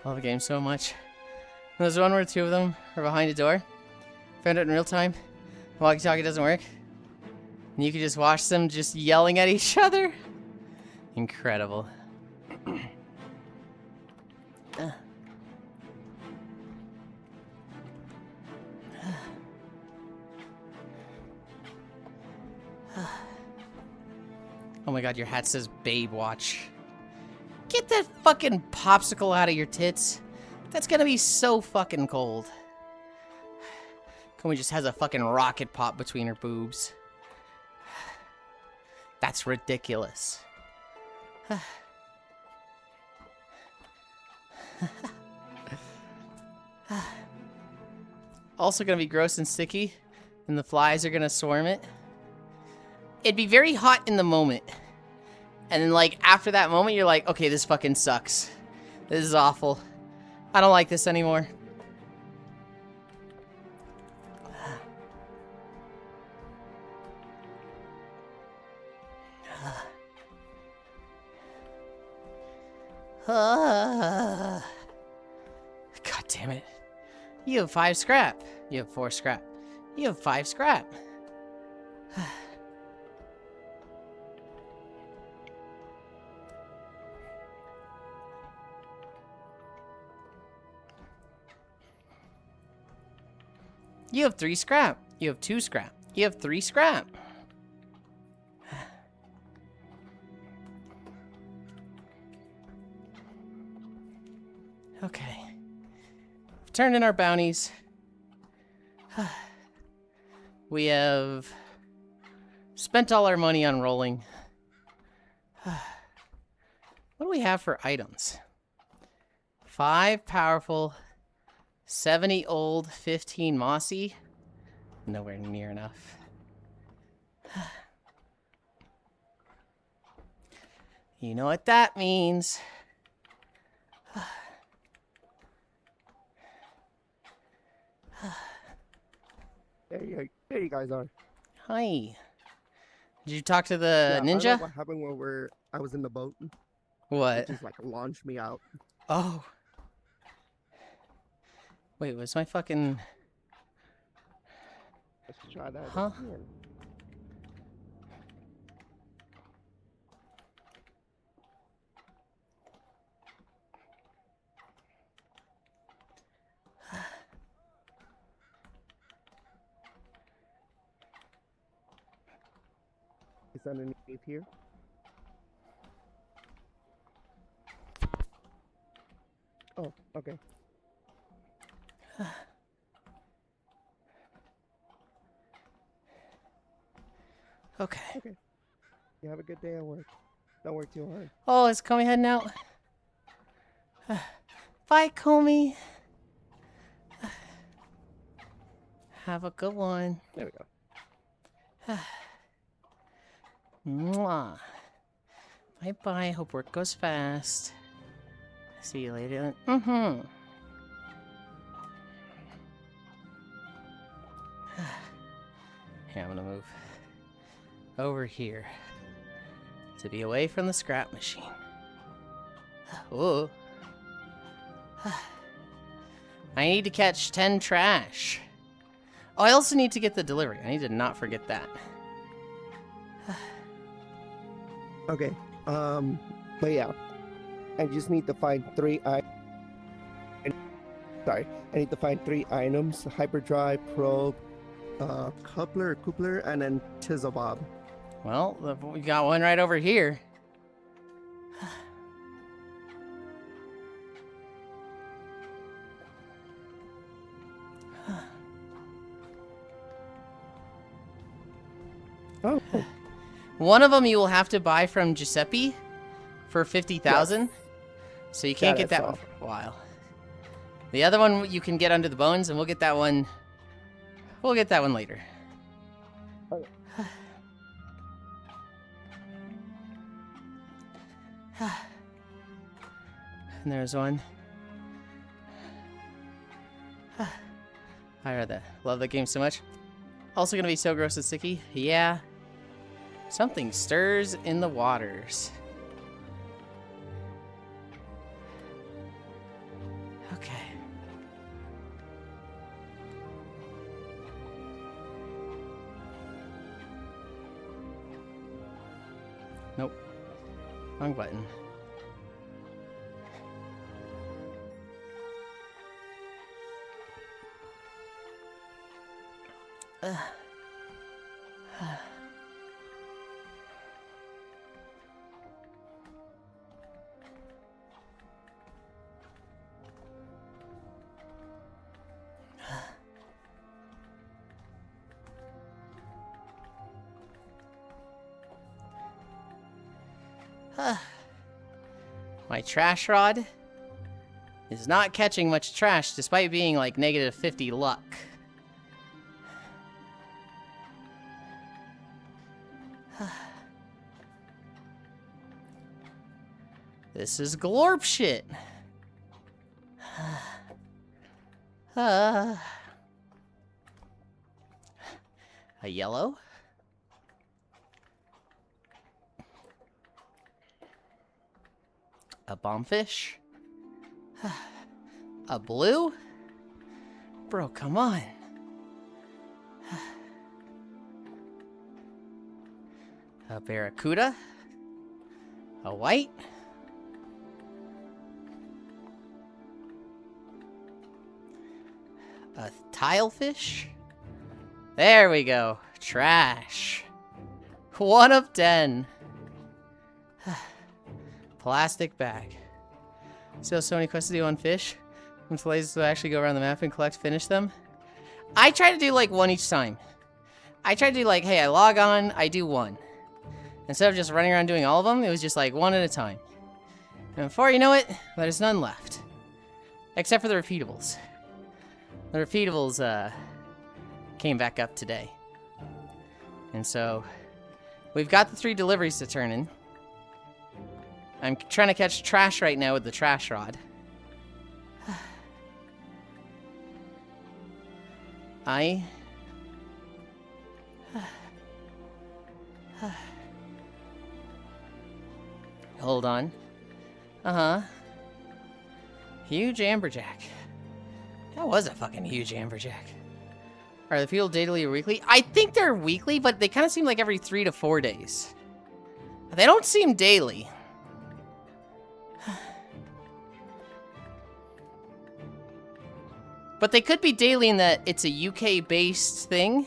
Love the game so much. There's one where two of them are behind a door. Found out in real time. The walkie-talkie doesn't work. And you can just watch them just yelling at each other. Incredible. Oh my god, your hat says Babe Watch. Get that fucking popsicle out of your tits. That's gonna be so fucking cold. Komi just has a fucking rocket pop between her boobs. That's ridiculous. Also gonna be gross and sticky, and the flies are gonna swarm it. It'd be very hot in the moment. And then, like, after that moment, you're like, okay, this fucking sucks. This is awful. I don't like this anymore. God damn it. You have 5 scrap. You have 4 scrap. You have 5 scrap. You have 3 scrap. You have 2 scrap. You have 3 scrap. Okay. We've turned in our bounties. We have spent all our money on rolling. What do we have for items? 5 powerful, 70 old, 15 mossy. Nowhere near enough. You know what that means. There you guys are. Hi. Did you talk to the I don't know ninja? what happened when I was in the boat? What? It just like launched me out. Oh. Wait, was my fucking... Let's try that Huh? again. It's underneath here. Oh, okay. Okay. Okay. You have a good day at work. Don't work too hard. Oh, is Comey heading out? Bye, Comey. Have a good one. There we go. Mwah. Bye-bye. Hope work goes fast. See you later. Mm-hmm. Here, I'm gonna move over here to be away from the scrap machine. Oh. I need to catch 10 trash. Oh, I also need to get the delivery. I need to not forget that. Okay. But yeah, I just need to find 3 Sorry, I need to find 3 items: hyperdrive, probe, coupler, and then chisel bob. Well, we got one right over here. Oh. One of them you will have to buy from Giuseppe for 50,000. So you can't get that one for a while. The other one you can get under the bones, and we'll get that one. We'll get that one later. Okay. And there's one. I read that. Love that game so much. Also gonna be so gross and sticky. Yeah. Something stirs in the waters. Okay. Nope. Wrong button. My trash rod is not catching much trash despite being like negative 50 luck. This is glorp shit. A yellow. A bombfish. A blue? Bro, come on. A barracuda. A white. A tilefish. There we go. Trash. 1 of 10. Plastic bag. Still so many quests to do on fish. I'm so lazy to actually go around the map and finish them. I try to do like 1 each time. I try to do like, hey, I log on, I do 1. Instead of just running around doing all of them, it was just like 1 at a time. And before you know it, there's none left. Except for the repeatables. The repeatables came back up today. And so, we've got the 3 deliveries to turn in. I'm trying to catch trash right now with the trash rod. Hold on. Huge amberjack. That was a fucking huge amberjack. Are the people daily or weekly? I think they're weekly, but they kind of seem like every 3 to 4 days. They don't seem daily. But they could be daily in that it's a UK-based thing,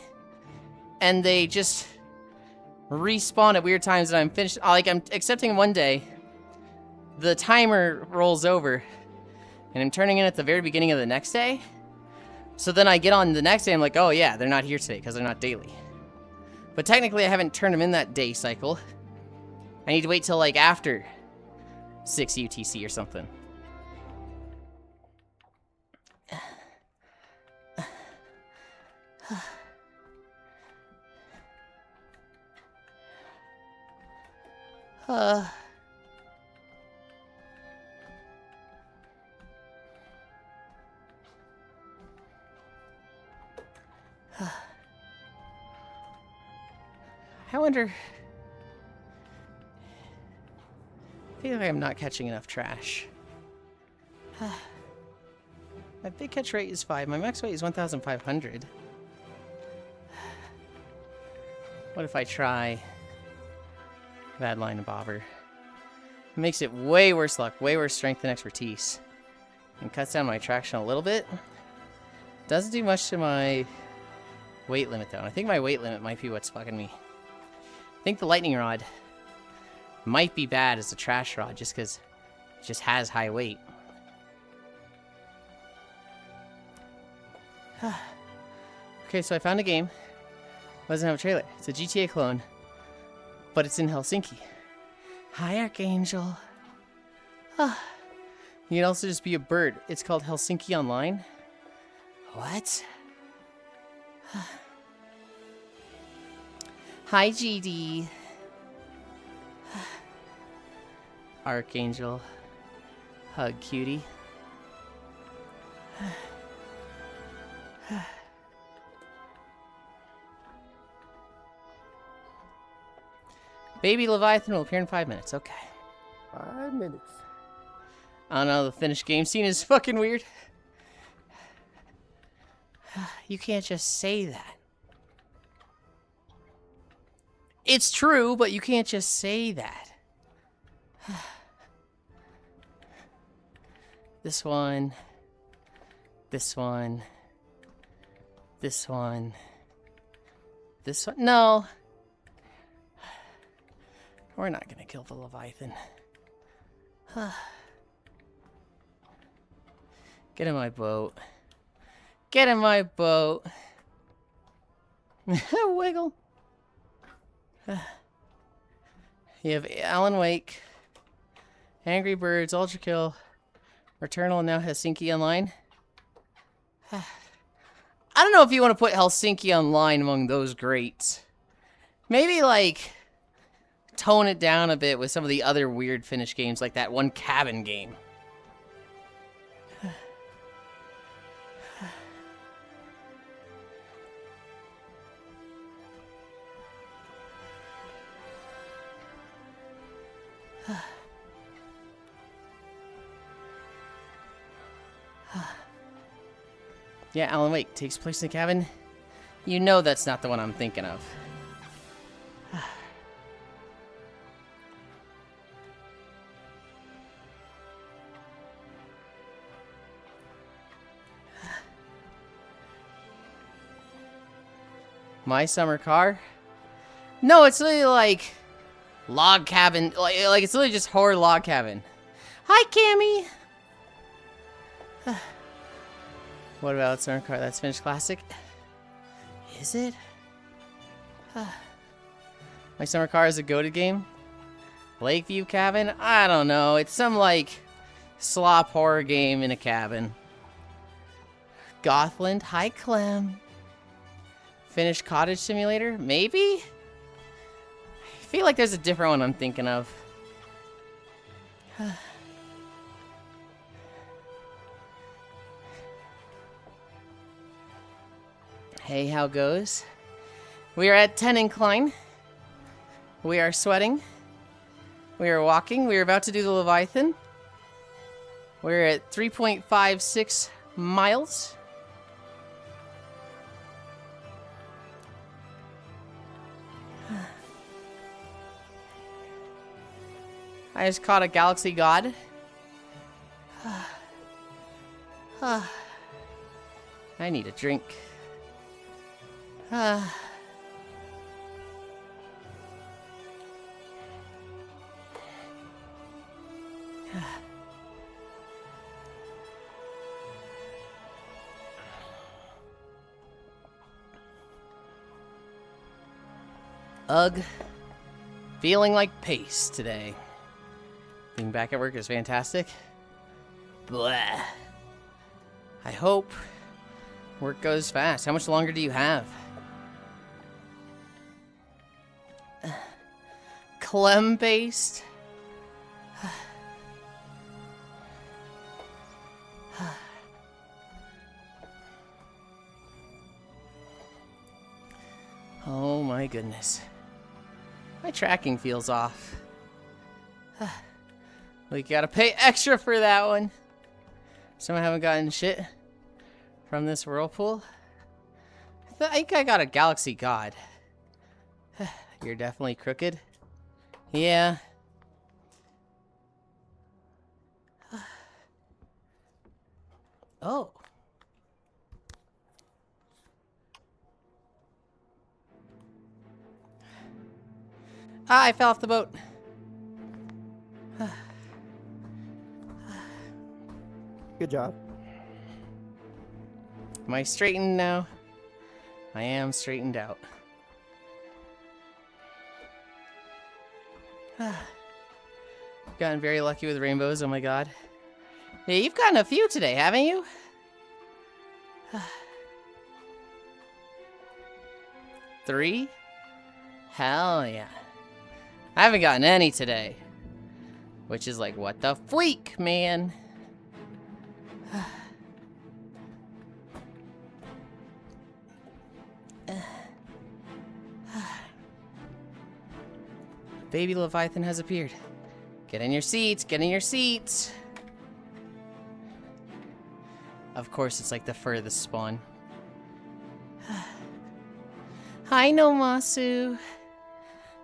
and they just respawn at weird times and I'm finished. Like, I'm accepting one day, the timer rolls over, and I'm turning in at the very beginning of the next day. So then I get on the next day, I'm like, oh yeah, they're not here today because they're not daily. But technically I haven't turned them in that day cycle. I need to wait till like after 6 UTC or something. I wonder... I feel like I'm not catching enough trash. My big catch rate is 5. My max weight is 1,500. What if I try Bad Line and Bobber? It makes it way worse luck, way worse strength and expertise. And cuts down my traction a little bit. Doesn't do much to my weight limit though. And I think my weight limit might be what's fucking me. I think the lightning rod might be bad as a trash rod just because it just has high weight. Okay, so I found a game. Doesn't have a trailer. It's a GTA clone, but it's in Helsinki. Hi, Archangel. You can also just be a bird. It's called Helsinki Online. What? Hi, GD. Archangel. Hug, cutie. Baby Leviathan will appear in 5 minutes. Okay. 5 minutes. I don't know, the finished game scene is fucking weird. You can't just say that. It's true, but you can't just say that. This one. This one. This one. This one. No. We're not gonna kill the Leviathan. Get in my boat. Get in my boat. Wiggle. You have Alan Wake, Angry Birds, Ultra Kill, Returnal, and now Helsinki Online. I don't know if you want to put Helsinki Online among those greats. Maybe, like, tone it down a bit with some of the other weird Finnish games, like that one cabin game. Yeah, Alan Wake takes place in a cabin. You know that's not the one I'm thinking of. My Summer Car? No, it's literally like log cabin. Like it's literally just horror log cabin. Hi, Cammy. What about Summer Car? That's Finnish classic. Is it? My Summer Car is a goated game. Lakeview Cabin? I don't know. It's some like slop horror game in a cabin. Gothland? Hi, Clem. Finnish Cottage Simulator? Maybe? I feel like there's a different one I'm thinking of. Hey, how goes? We are at 10 incline. We are sweating. We are walking. We are about to do the Leviathan. We're at 3.56 miles. I just caught a Galaxy God. I need a drink. Ugh. Feeling like paste today. Being back at work is fantastic. Blah. I hope work goes fast. How much longer do you have? Clem based? Oh my goodness. My tracking feels off. We gotta pay extra for that one. Somehow I haven't gotten shit from this whirlpool. I think I got a Galaxy God. You're definitely crooked. Yeah. Oh. I fell off the boat. Good job. Am I straightened now? I am straightened out. Gotten very lucky with rainbows, oh my god. Yeah, you've gotten a few today, haven't you? Three? Hell yeah. I haven't gotten any today. Which is like, what the freak, man? Baby Leviathan has appeared. Get in your seats, get in your seats. Of course, it's like the furthest spawn. Hi, Nomasu.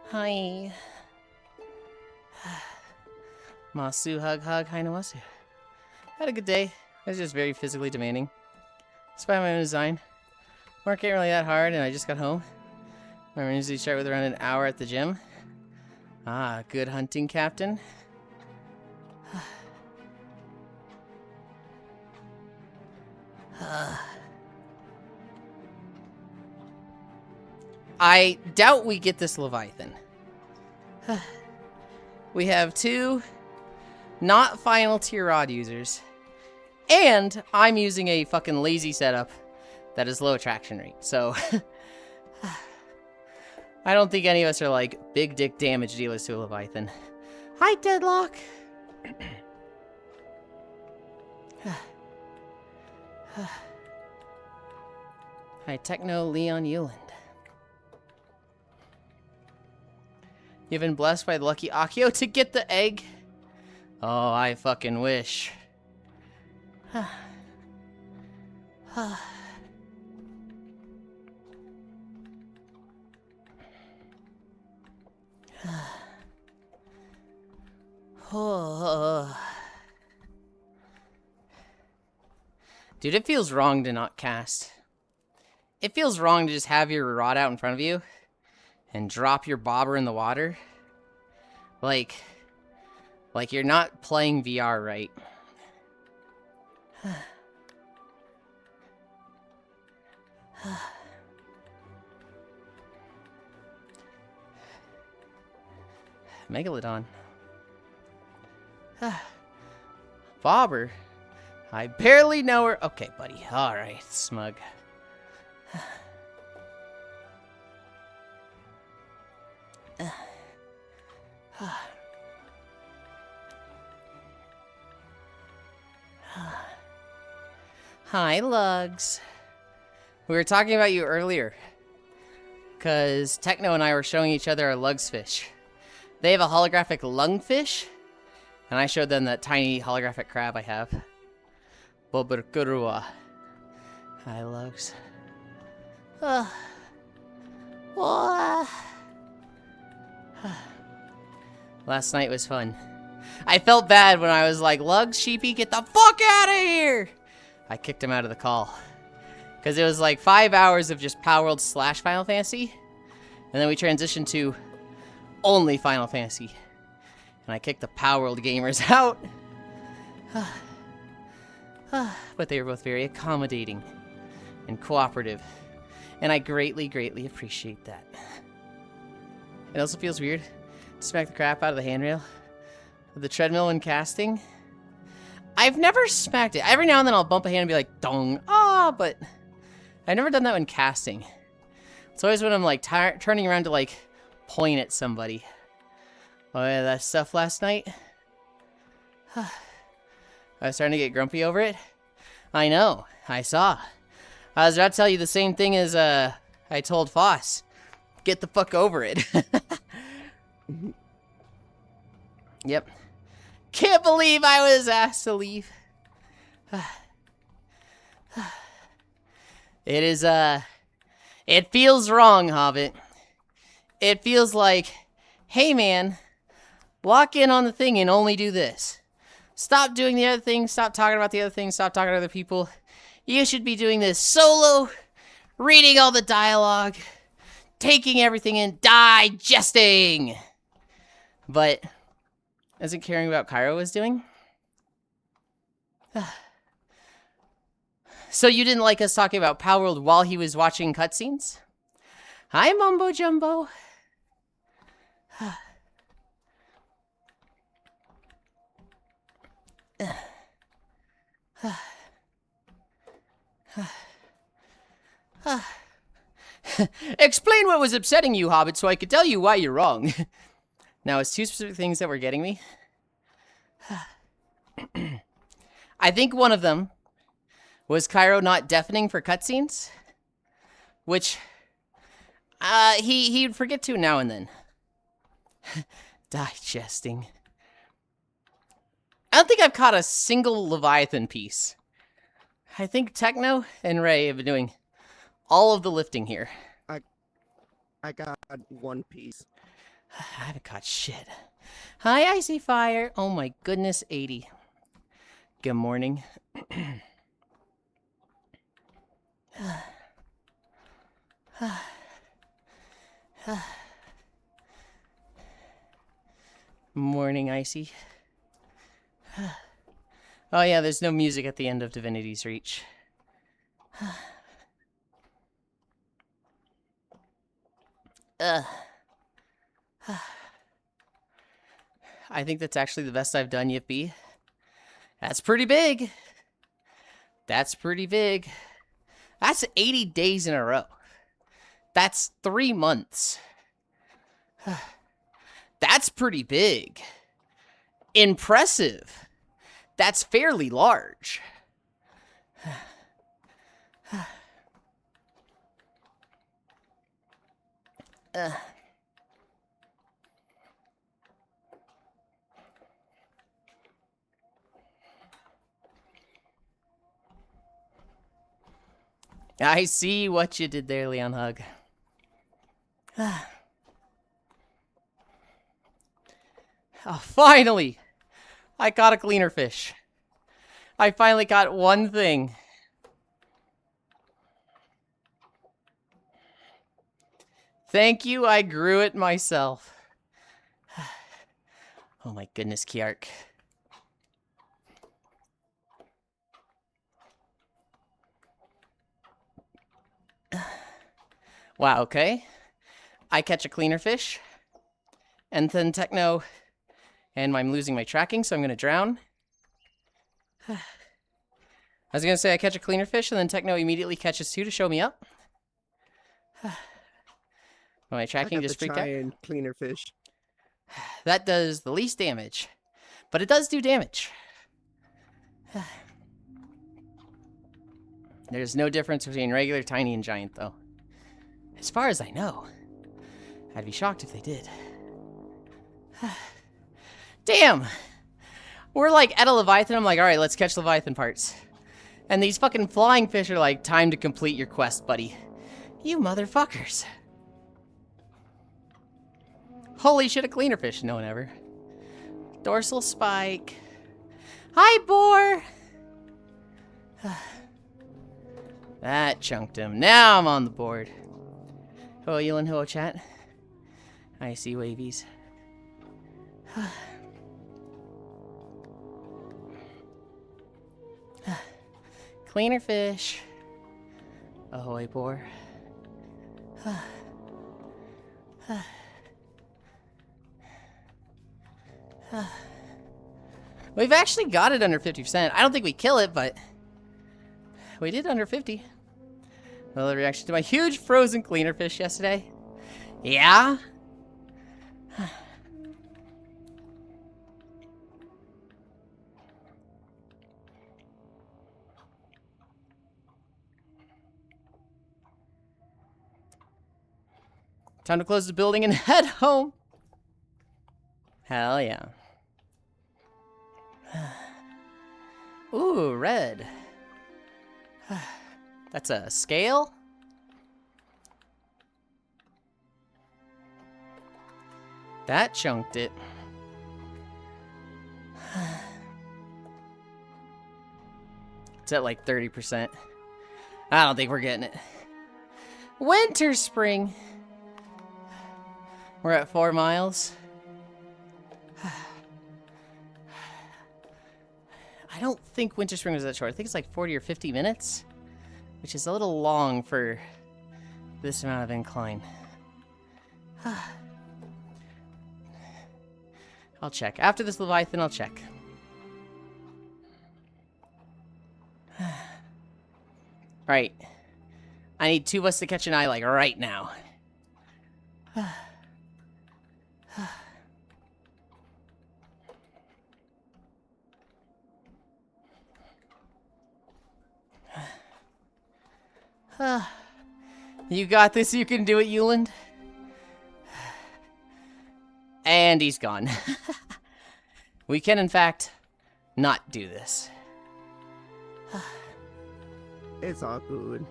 Hi. Masu, hug, hug. Hi, Nomasu. Had a good day. It was just very physically demanding. Despite my own design. Work ain't really that hard, and I just got home. My runs usually start with around an hour at the gym. Ah, good hunting, Captain. I doubt we get this Leviathan. We have two not final tier rod users. And I'm using a fucking lazy setup that is low attraction rate. So I don't think any of us are like big dick damage dealers to a Leviathan. Hi, Deadlock. Hi, Techno Leon Yulind. You've been blessed by the lucky Akio to get the egg. Oh, I fucking wish. Dude, it feels wrong to not cast. It feels wrong to just have your rod out in front of you and drop your bobber in the water. Like you're not playing VR right. Megalodon. Bobber. I barely know her. Okay, buddy. All right, smug. Hi, Lugs. We were talking about you earlier, because Techno and I were showing each other our Lugs fish. They have a holographic lungfish, and I showed them that tiny holographic crab I have. Boberkurua. Hi, Lugs. Last night was fun. I felt bad when I was like, Lugs, Sheepy, get the fuck out of here! I kicked him out of the call. Because it was like 5 hours of just Power World / Final Fantasy. And then we transitioned to only Final Fantasy. And I kicked the Power World gamers out. But they were both very accommodating and cooperative. And I greatly, greatly appreciate that. It also feels weird to smack the crap out of the handrail with the treadmill when casting. I've never smacked it. Every now and then I'll bump a hand and be like, dong, ah, but I've never done that when casting. It's always when I'm like turning around to like point at somebody. Oh yeah, that stuff last night. I was starting to get grumpy over it. I know, I saw. I was about to tell you the same thing as I told Foss. Get the fuck over it. Yep. Can't believe I was asked to leave. It is, it feels wrong, Hobbit. It feels like, hey man, lock in on the thing and only do this. Stop doing the other thing, stop talking about the other thing, stop talking to other people. You should be doing this solo, reading all the dialogue, taking everything in, digesting. But isn't caring about Cairo was doing? So you didn't like us talking about Power World while he was watching cutscenes? Hi, Mumbo Jumbo. Explain what was upsetting you, Hobbit, so I could tell you why you're wrong. Now, it's two specific things that were getting me. I think one of them was Cairo not deafening for cutscenes, which he'd forget to now and then. Digesting. I don't think I've caught a single Leviathan piece. I think Techno and Ray have been doing all of the lifting here. I got one piece. I haven't caught shit. Hi, Icy Fire. Oh my goodness, 80. Good morning. Morning, Icy. Oh yeah, there's no music at the end of Divinity's Reach. I think that's actually the best I've done, Yippee. That's pretty big. That's pretty big. That's 80 days in a row. That's 3 months. That's pretty big. Impressive. That's fairly large. I see what you did there, Leon Hug. Oh, finally! I caught a cleaner fish. I finally got one thing. Thank you, I grew it myself. Oh my goodness, Kiark. Wow, okay. I catch a cleaner fish. And then Techno... And I'm losing my tracking, so I'm going to drown. I was going to say I catch a cleaner fish, and then Techno immediately catches 2 to show me up. My tracking just freaked out. Giant cleaner fish. That does the least damage. But it does do damage. There's no difference between regular, tiny, and giant, though. As far as I know. I'd be shocked if they did. Damn! We're like at a Leviathan. I'm like, alright, let's catch Leviathan parts. And these fucking flying fish are like, time to complete your quest, buddy. You motherfuckers. Holy shit, a cleaner fish. No one ever. Dorsal spike. Hi, boar! That chunked him. Now I'm on the board. Hello, Yulind. Hello, chat. I see wavies. Cleaner fish. Ahoy, boar. We've actually got it under 50%. I don't think we kill it, but we did under 50. Well, the reaction to my huge frozen cleaner fish yesterday. Yeah? Time to close the building and head home. Hell yeah. Ooh, red. That's a scale? That chunked it. It's at like 30%. I don't think we're getting it. Winter spring. We're at 4 miles. I don't think Winter Spring was that short. I think it's like 40 or 50 minutes, which is a little long for this amount of incline. I'll check. After this Leviathan, I'll check. Alright. I need 2 of us to catch an eye, like, right now. You got this, you can do it, Yulind. And he's gone. We can, in fact, not do this. It's all good.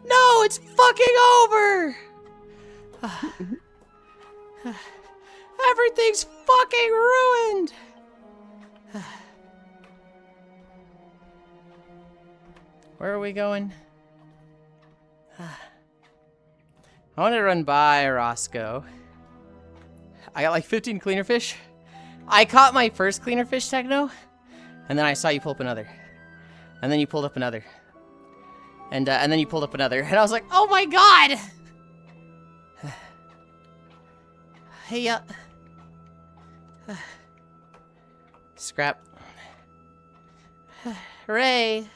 No, it's fucking over! Everything's fucking ruined! Where are we going? I want to run by Roscoe. I got like 15 cleaner fish. I caught my first cleaner fish, Techno, and then I saw you pull up another. And then you pulled up another. And then you pulled up another. And I was like, oh my god! Hey, Scrap. Ray,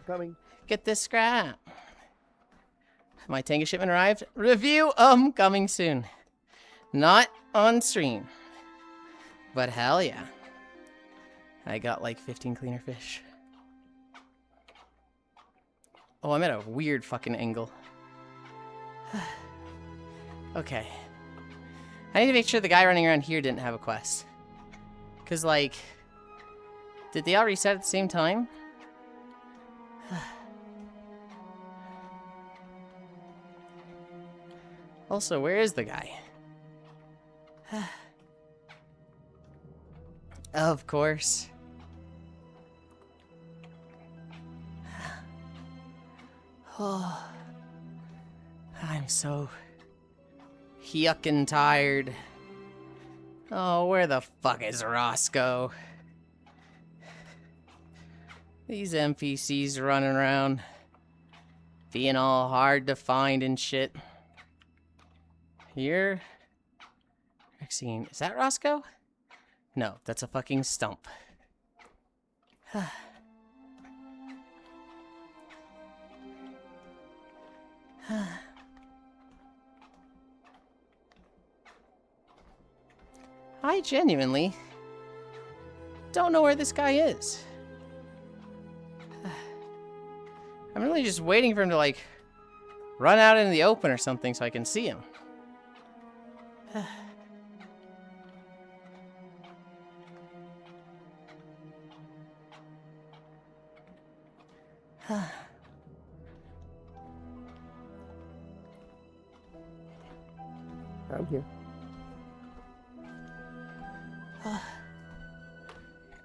Coming. get this scrap. My Tenga shipment arrived. Review coming soon. Not on stream. But hell yeah. I got like 15 cleaner fish. Oh, I'm at a weird fucking angle. Okay. I need to make sure the guy running around here didn't have a quest. Cause like, did they all reset at the same time? Also, where is the guy? Of course. Oh, I'm so yuckin' tired. Oh, where the fuck is Roscoe? These NPCs running around, being all hard to find and shit. Here? Maxine, is that Roscoe? No, that's a fucking stump. I genuinely don't know where this guy is. I'm really just waiting for him to, like, run out into the open or something so I can see him. I'm here.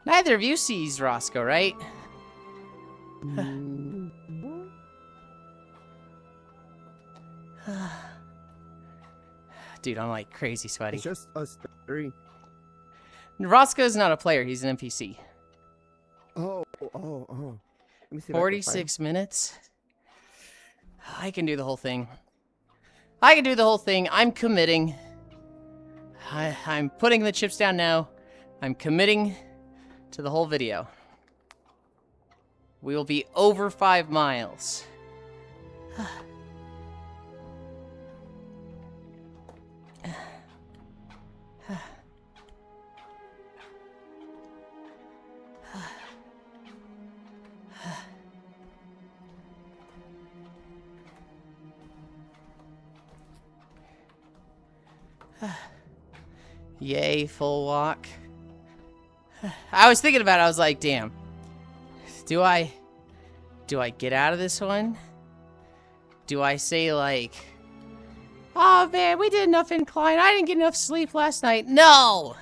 Neither of you sees Roscoe, right? Dude, I'm like crazy sweaty. It's just us three. Roscoe's not a player, he's an NPC. Oh. Let me see. 46 minutes? I can do the whole thing. I can do the whole thing. I'm committing. I'm putting the chips down now. I'm committing to the whole video. We will be over 5 miles. Yay, full walk. I was thinking about it, I was like, damn. Do I get out of this one? Do I say like, oh man, we did enough incline, I didn't get enough sleep last night? No!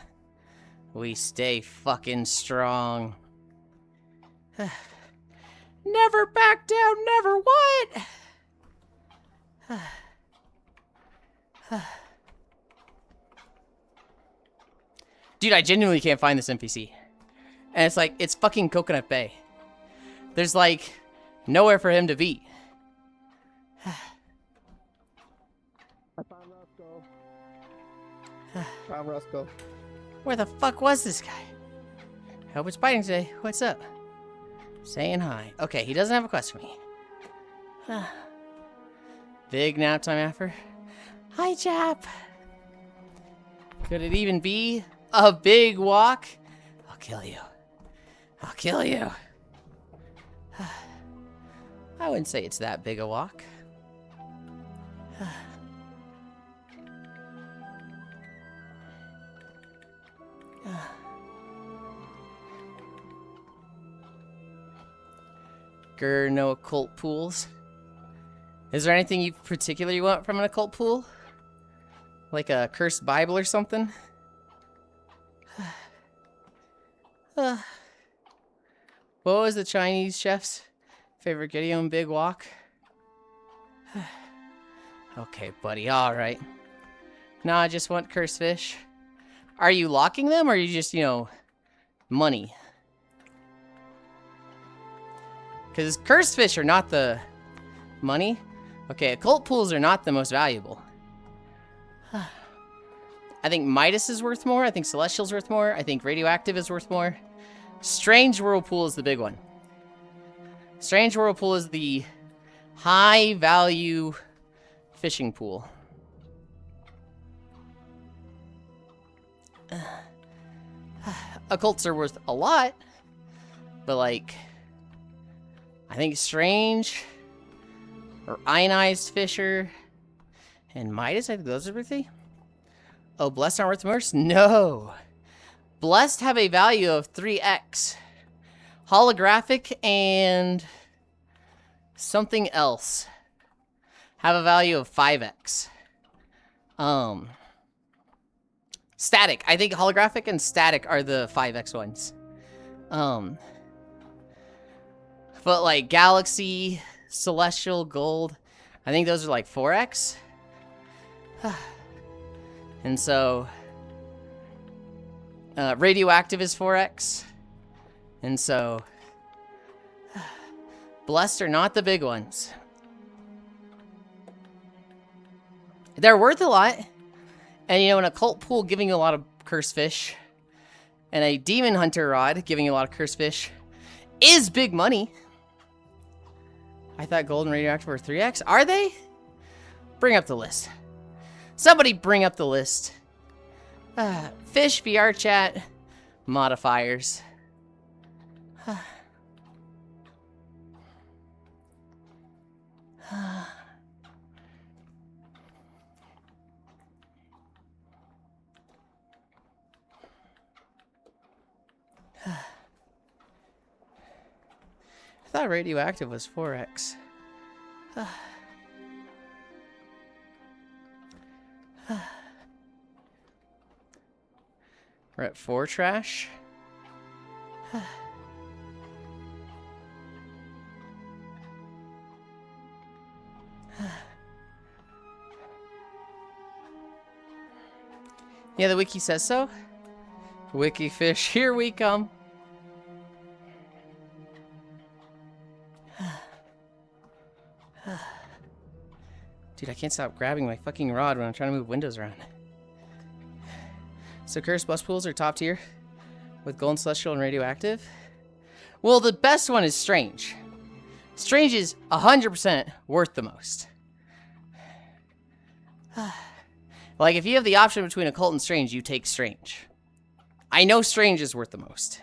We stay fucking strong. Never back down, never what? Dude, I genuinely can't find this NPC. And it's like, it's fucking Coconut Bay. There's like, nowhere for him to be. I found Roscoe. Where the fuck was this guy? Hope it's biting today. What's up? Saying hi. Okay, he doesn't have a quest for me. Big nap time after. Hi, chap. Could it even be a big walk? I'll kill you. I'll kill you. I wouldn't say it's that big a walk. Grr, no occult pools. Is there anything you particularly want from an occult pool? Like a cursed Bible or something? What was the Chinese chef's favorite Gideon big walk? Okay, buddy, alright. No, I just want cursed fish. Are you locking them, or are you just, you know, money? Because cursed fish are not the money. Okay, occult pools are not the most valuable. I think Midas is worth more. I think Celestial's worth more. I think Radioactive is worth more. Strange Whirlpool is the big one. Strange Whirlpool is the high value fishing pool. Occults are worth a lot, but like, I think Strange or Ionized Fisher and Midas, I think those are worthy. Oh, Blessed aren't worth more? No. Blessed have a value of 3x. Holographic and something else have a value of 5x. Static. I think holographic and static are the 5x ones. But like Galaxy, Celestial, Gold, I think those are like 4x. And so Radioactive is 4x. And so Blessed are not the big ones. They're worth a lot. And, you know, an Occult Pool giving you a lot of Cursed Fish, and a Demon Hunter Rod giving you a lot of Cursed Fish, is big money. I thought Gold and Radioactive were 3x. Are they? Bring up the list. Somebody bring up the list. Fish, VR chat, modifiers. I thought Radioactive was 4x. We're at 4 trash. Yeah, the wiki says so. Wiki fish, here we come. Dude, I can't stop grabbing my fucking rod when I'm trying to move windows around. So Cursed Blessed Pools are top tier with Golden Celestial and Radioactive. Well, the best one is Strange. Strange is 100% worth the most. Like, if you have the option between Occult and Strange, you take Strange. I know Strange is worth the most.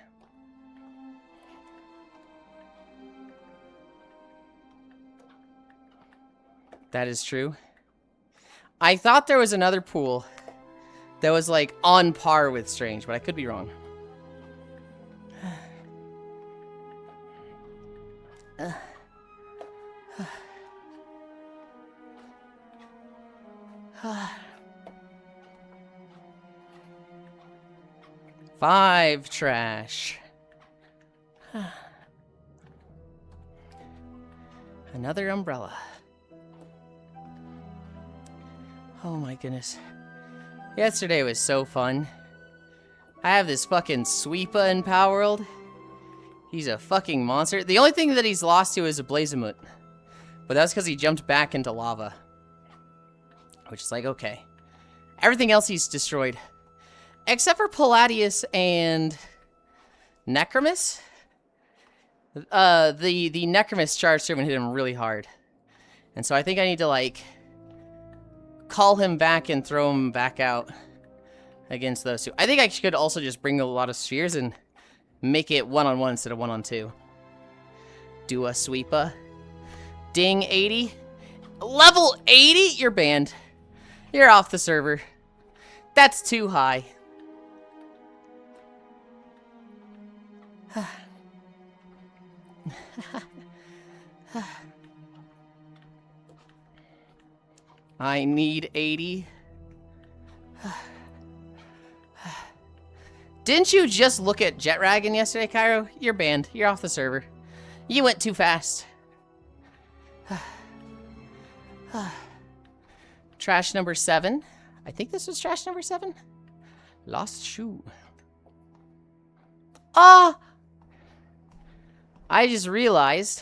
That is true. I thought there was another pool that was, like, on par with Strange, but I could be wrong. Five trash. Another umbrella. Oh my goodness. Yesterday was so fun. I have this fucking Sweepa in Power World. He's a fucking monster. The only thing that he's lost to is a Blazamut. But that's because he jumped back into lava. Which is like, okay. Everything else he's destroyed. Except for Palladius and Necromus. The Necromus charge through and hit him really hard. And so I think I need to, like, call him back and throw him back out against those two. I think I could also just bring a lot of spheres and make it 1-on-1 instead of 1-on-2. Do a Sweepa. Ding 80. Level 80? You're banned. You're off the server. That's too high. I need 80. Didn't you just look at Jetragon yesterday, Cairo? You're banned. You're off the server. You went too fast. Trash number 7. I think this was trash number 7. Lost shoe. Ah! I just realized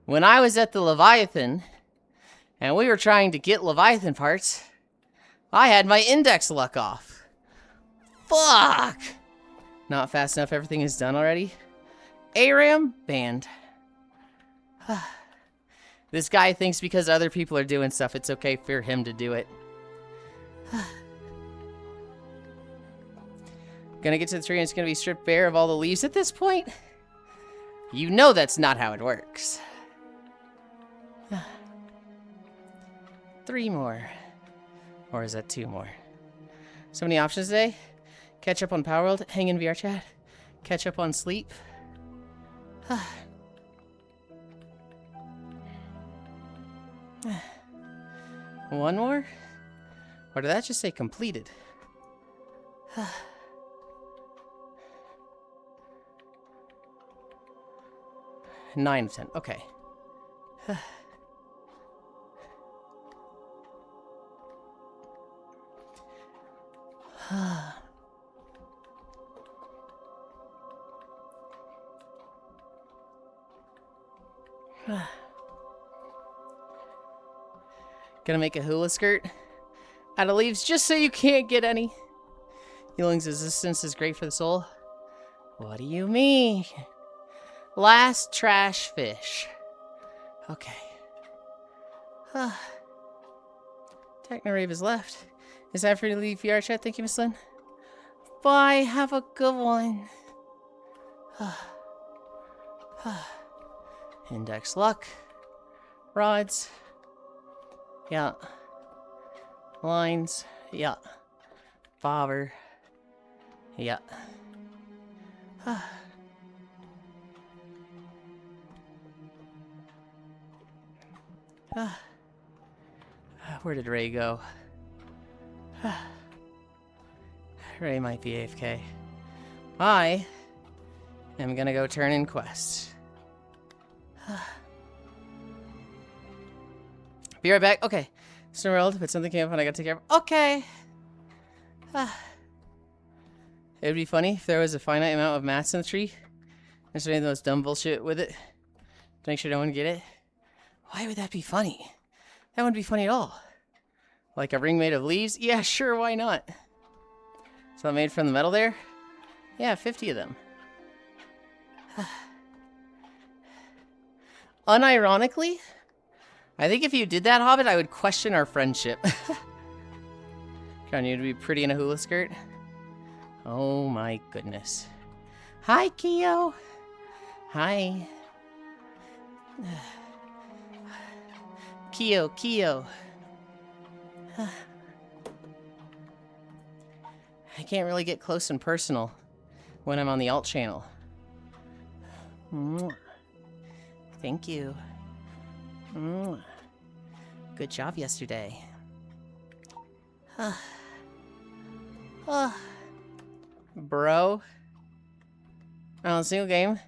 when I was at the Leviathan and we were trying to get Leviathan parts, I had my index luck off. Fuck! Not fast enough, everything is done already. ARAM banned. This guy thinks because other people are doing stuff, it's okay for him to do it. Gonna get to the tree and it's gonna be stripped bare of all the leaves at this point? You know that's not how it works. 3 more. Or is that 2 more? So many options today. Catch up on Power World, hang in VR chat, catch up on sleep. 1 more? Or did that just say completed? 9 of 10. Okay. Gonna make a hula skirt out of leaves just so you can't get any. Yuling's resistance is great for the soul. What do you mean? Last trash fish. Okay. Technorave is left. Is that for you to leave VR chat? Thank you, Miss Lynn. Bye. Have a good one. Index luck. Rods. Yeah. Lines. Yeah. Bobber. Yeah. Where did Ray go? Ray might be AFK. I am gonna go turn in quests. Be right back. Okay. Snowworld, but something came up and I gotta take care of. Okay. It would be funny if there was a finite amount of mats in the tree. There's any of those dumb bullshit with it. To make sure no one get it. Why would that be funny? That wouldn't be funny at all. Like a ring made of leaves? Yeah, sure, why not? So made from the metal there? Yeah, 50 of them. Unironically, I think if you did that, Hobbit, I would question our friendship. Trying you to be pretty in a hula skirt. Oh my goodness. Hi, Keo. Hi. Keo. I can't really get close and personal when I'm on the alt channel. Thank you. Good job yesterday. Bro. A single game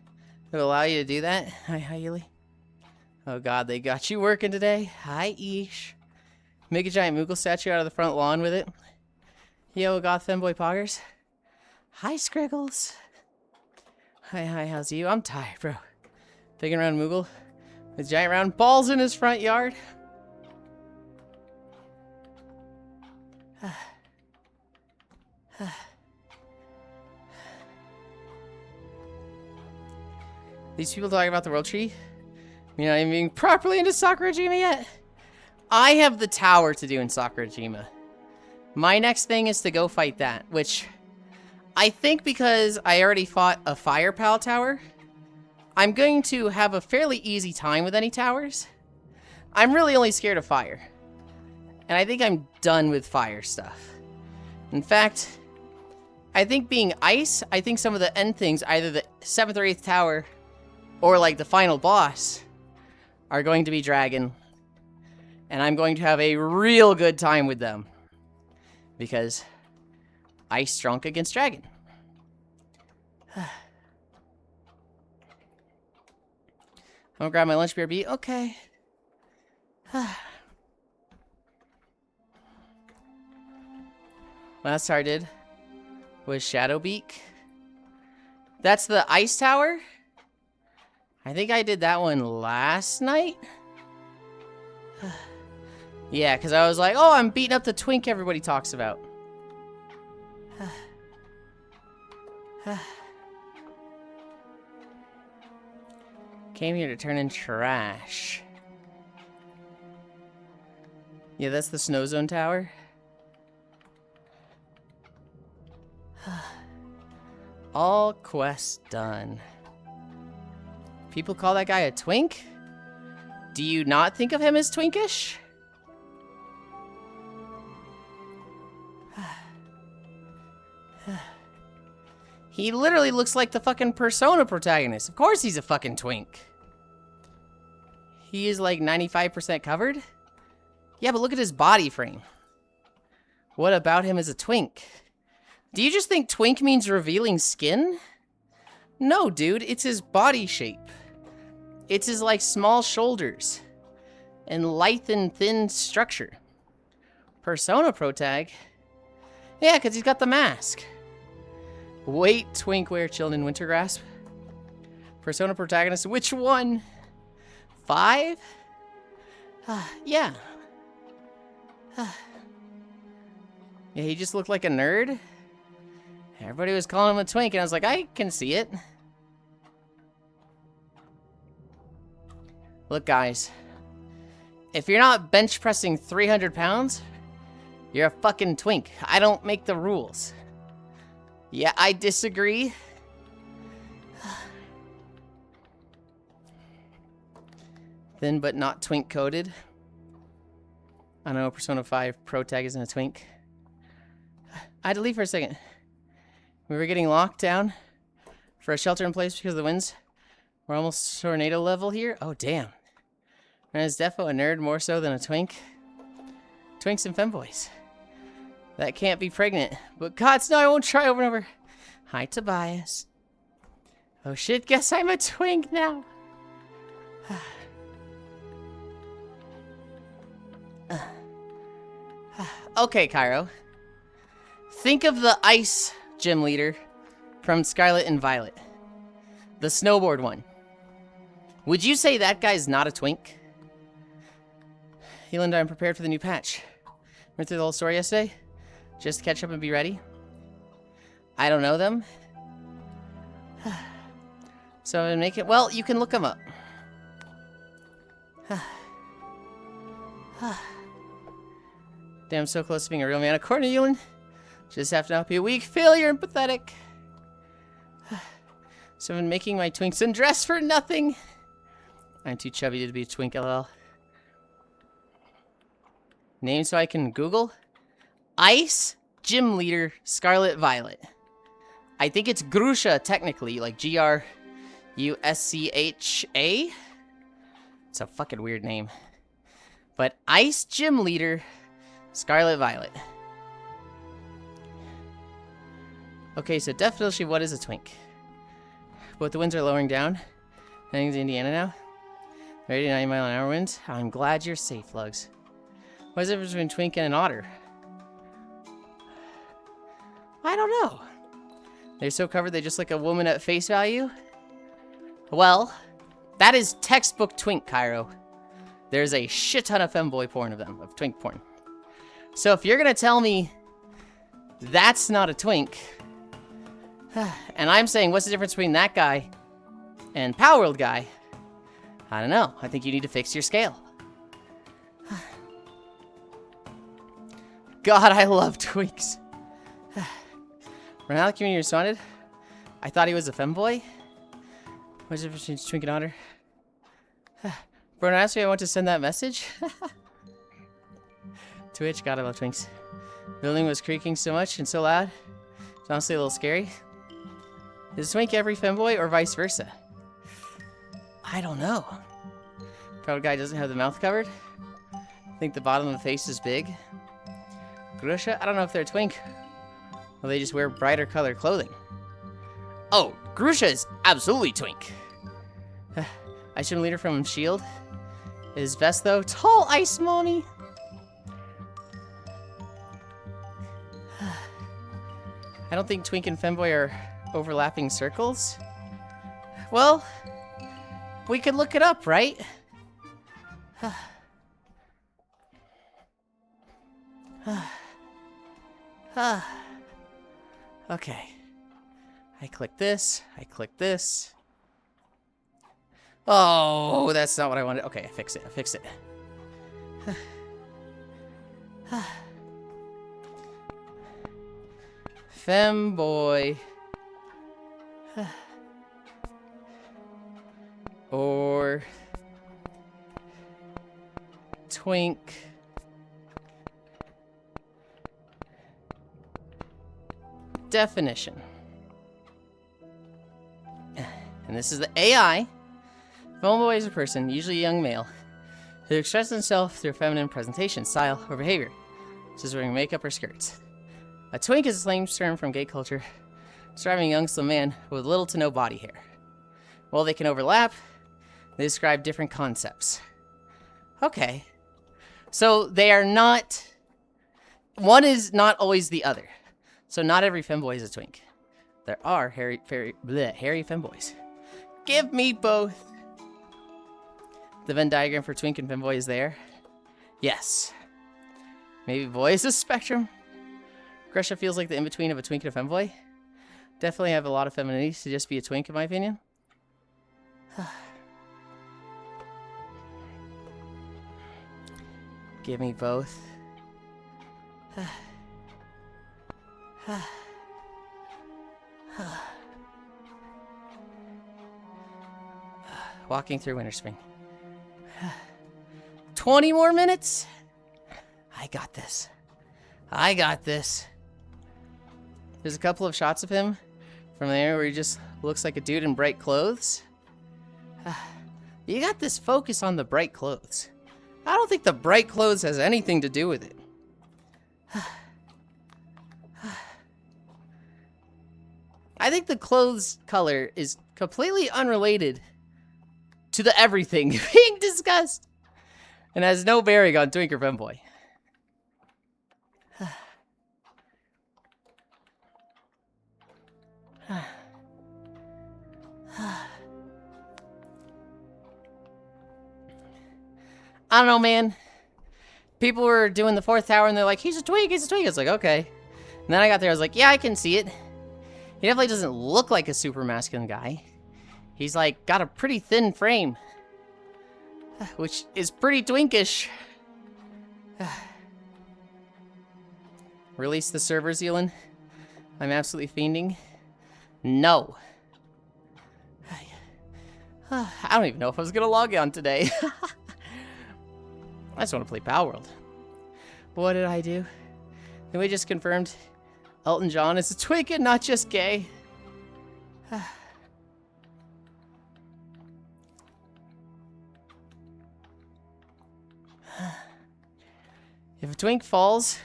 that will allow you to do that? Hi, Yuli. Oh god, they got you working today. Hi, Ish. Make a giant Moogle statue out of the front lawn with it. Yo, goth femboy poggers. Hi, Scriggles. Hi, how's you? I'm tired, bro. Big and round Moogle with giant round balls in his front yard. These people talking about the world tree? You're not even being properly into Sakurajima yet? I have the tower to do in Sakurajima. My next thing is to go fight that, which I think because I already fought a Fire Pal tower, I'm going to have a fairly easy time with any towers. I'm really only scared of fire. And I think I'm done with fire stuff. In fact, I think being ice, I think some of the end things, either the 7th or 8th tower, or like the final boss, are going to be dragon. And I'm going to have a real good time with them. Because ice strong against dragon. I'm gonna grab my lunch BRB. Okay. Last tower I did was Shadowbeak. That's the ice tower. I think I did that one last night. Yeah, because I was like, oh, I'm beating up the twink everybody talks about. Came here to turn in trash. Yeah, that's the snow zone tower. All quests done. People call that guy a twink? Do you not think of him as twinkish? He literally looks like the fucking Persona protagonist. Of course he's a fucking twink. He is like 95% covered? Yeah, but look at his body frame. What about him as a twink? Do you just think twink means revealing skin? No, dude, it's his body shape. It's his, like, small shoulders. And lithe and thin structure. Persona protag? Yeah, because he's got the mask. Wait, twink wear chillin' in winter grasp. Persona protagonist, which one? 5? Yeah. Yeah, he just looked like a nerd. Everybody was calling him a twink, and I was like, I can see it. Look, guys. If you're not bench pressing 300 pounds, you're a fucking twink. I don't make the rules. Yeah, I disagree. Thin but not twink coded. I know Persona 5 protag isn't a twink. I had to leave for a second. We were getting locked down for a shelter in place because of the winds. We're almost tornado level here. Oh, damn. Man, is defo a nerd more so than a twink? Twinks and femboys. That can't be pregnant. But gods, no, I won't try over and over. Hi, Tobias. Oh shit, guess I'm a twink now. Okay, Cairo. Think of the ice gym leader from Scarlet and Violet. The snowboard one. Would you say that guy's not a twink? Yulind, I'm prepared for the new patch. Went through the whole story yesterday. Just to catch up and be ready. I don't know them. So I'm make it. Well, you can look them up. Damn, so close to being a real man. According to Yulind, just have to not be a weak failure and pathetic. So I've been making my twinks undress for nothing. I'm too chubby to be a twink, lol. Name so I can Google. Ice Gym Leader Scarlet Violet. I think it's Grusha, technically, like Gruscha. It's a fucking weird name. But Ice Gym Leader Scarlet Violet. Okay, so definitely what is a twink? But the winds are lowering down. Heading to Indiana now. 89 mile an hour winds. I'm glad you're safe, Lugs. What is the difference between twink and an otter? I don't know. They're so covered they just look a woman at face value? Well, that is textbook twink, Cairo. There's a shit ton of femboy porn of them, of twink porn. So if you're gonna tell me that's not a twink, and I'm saying what's the difference between that guy and Power World guy, I don't know. I think you need to fix your scale. God, I love twinks. When how the community responded, I thought he was a femboy. What's the difference between twink and otter? Bruno asked me I want to send that message. Twitch, God, I love twinks. The building was creaking so much and so loud. It's honestly a little scary. Is twink every femboy or vice versa? I don't know. Proud guy doesn't have the mouth covered. I think the bottom of the face is big. Grusha, I don't know if they're a twink. Or they just wear brighter colored clothing. Oh, Grusha is absolutely twink. Ice Gym Leader from S.H.I.E.L.D. His vest, though, tall ice mommy. I don't think twink and femboy are overlapping circles. Well, we could look it up, right? Okay. I click this. I click this. Oh, that's not what I wanted. Okay, I fixed it. I fixed it. Femboy. Or twink. Definition. And this is the AI. Femboy is a person, usually a young male, who expresses himself through feminine presentation, style, or behavior, such as wearing makeup or skirts. A twink is a slang term from gay culture, describing a young slim man with little to no body hair. While they can overlap, they describe different concepts. Okay. So they are not... One is not always the other. So not every femboy is a twink. There are hairy femboys. Give me both. The Venn diagram for twink and femboy is there. Yes. Maybe boy is a spectrum. Gresha feels like the in-between of a twink and a femboy. Definitely have a lot of femininity to just be a twink, in my opinion. Give me both. Walking through Winter Spring. 20 more minutes? I got this. I got this. There's a couple of shots of him from there where he just looks like a dude in bright clothes. You got this focus on the bright clothes. I don't think the bright clothes has anything to do with it. I think the clothes color is completely unrelated to the everything being discussed and has no bearing on twink or femboy. I don't know, man. People were doing the fourth tower and they're like, he's a twink, he's a twink. It's like, okay. And then I got there, I was like, yeah, I can see it. He definitely doesn't look like a super masculine guy. He's like, got a pretty thin frame. Which is pretty twinkish. Release the servers, Yulind. I'm absolutely fiending. No. I don't even know if I was gonna log on today. I just want to play Power World. What did I do? Then we just confirmed Elton John is a twink and not just gay. If a twink falls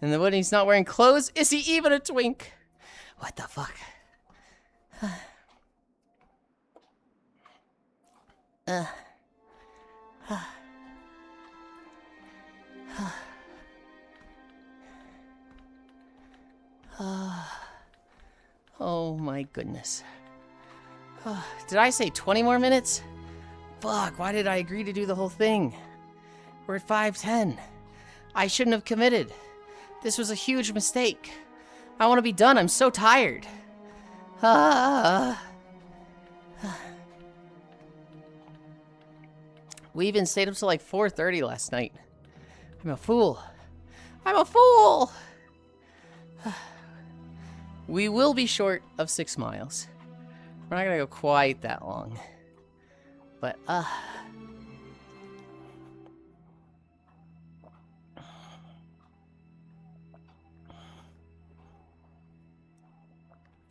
in the wood and he's not wearing clothes, is he even a twink? What the fuck? Oh my goodness. Did I say 20 more minutes? Fuck, why did I agree to do the whole thing? We're at 5:10. I shouldn't have committed. This was a huge mistake. I want to be done. I'm so tired. We even stayed up till like 4:30 last night. I'm a fool. I'm a fool! We will be short of 6 miles. We're not gonna go quite that long. But,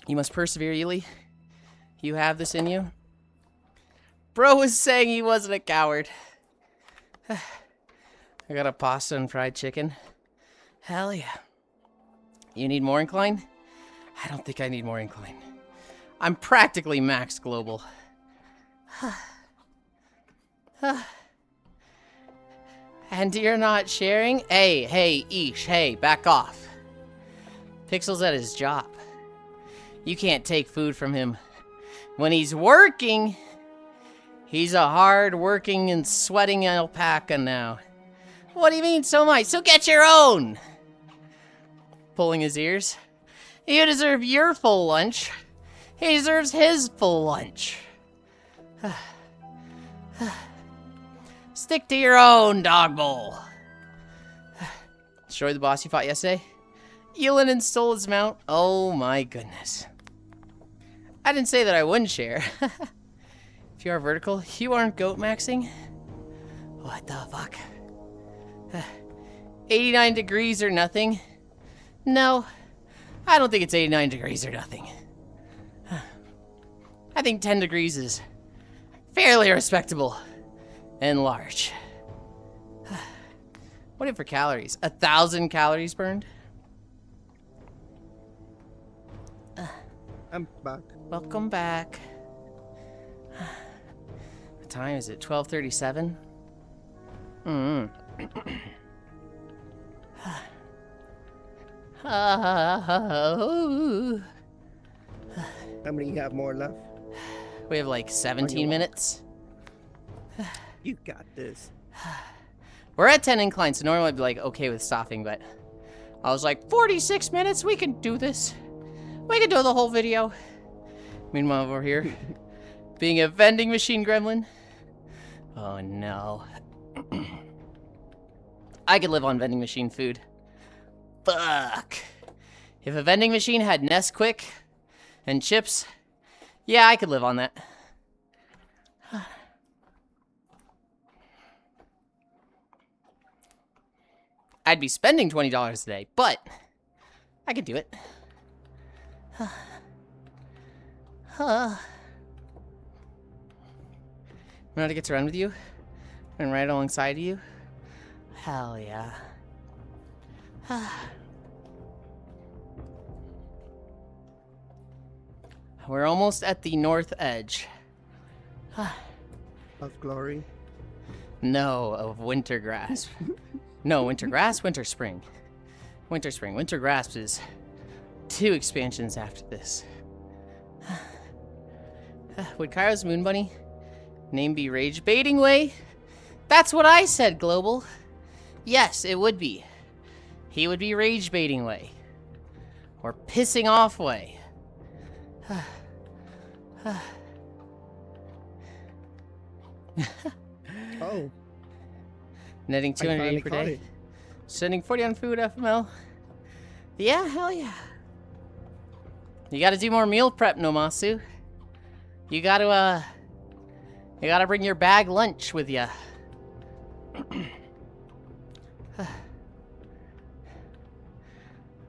you must persevere, Yuli. You have this in you. Bro was saying he wasn't a coward. I got a pasta and fried chicken. Hell yeah. You need more incline? I don't think I need more incline. I'm practically max global. And you're not sharing? Hey, Ish, hey, back off. Pixel's at his job. You can't take food from him. When he's working, he's a hard-working and sweating alpaca now. What do you mean, so much? So get your own! Pulling his ears. You deserve your full lunch. He deserves his full lunch. Stick to your own, dog bowl. Destroy the boss you fought yesterday? Yulind stole his mount? Oh my goodness. I didn't say that I wouldn't share. If you are vertical, you aren't goat maxing? What the fuck? 89 degrees or nothing? No, I don't think it's 89 degrees or nothing. I think 10 degrees is fairly respectable and large. What if for calories? 1,000 calories burned? I'm back. Welcome back. What time is it? 12:37? How many you have more left? We have like 17 minutes. You got this. We're at 10 incline, so normally I'd be like okay with stopping, but I was like 46 minutes, we can do this. We can do the whole video. Meanwhile, over here, being a vending machine gremlin. Oh no. I could live on vending machine food. Fuck. If a vending machine had Nesquik and chips, yeah, I could live on that. I'd be spending $20 a day, but I could do it. Know how to get to run with you and right alongside you? Hell yeah. We're almost at the north edge. Of glory. No, of winter grasp. No, winter grass, winter spring. Winter spring. Winter grasp is 2 expansions after this. Would Kairo's moon bunny name be Rage Baiting Way? That's what I said, Global. Yes, it would be. He would be Rage Baiting Way. Or Pissing Off Way. Oh. Netting 280 per day. Sending 40 on food, FML. Yeah, hell yeah. You gotta do more meal prep, Nomasu. You gotta bring your bag lunch with ya.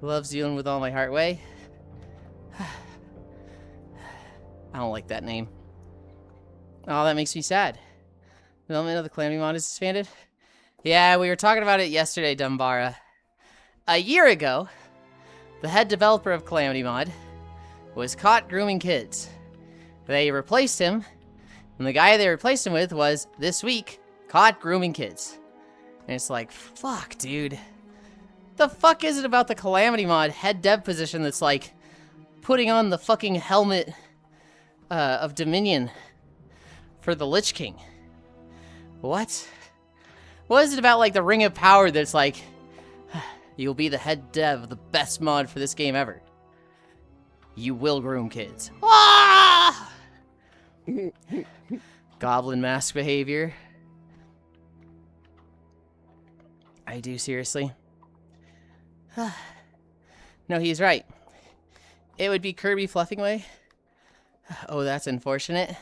Love Zealand with all my heart way. I don't like that name. Oh, that makes me sad. Development of the Calamity mod is disbanded? Yeah, we were talking about it yesterday, Dumbara. A year ago, the head developer of Calamity mod was caught grooming kids. They replaced him, and the guy they replaced him with was, this week, caught grooming kids. And it's like, fuck, dude. The fuck is it about the Calamity mod head dev position that's like putting on the fucking helmet of Dominion for the Lich King? What? What is it about like the Ring of Power that's like, you'll be the head dev of the best mod for this game ever? You will groom kids. Ah! Goblin mask behavior. I do, seriously. No, he's right. It would be Kirby Fluffing Way. Oh, that's unfortunate.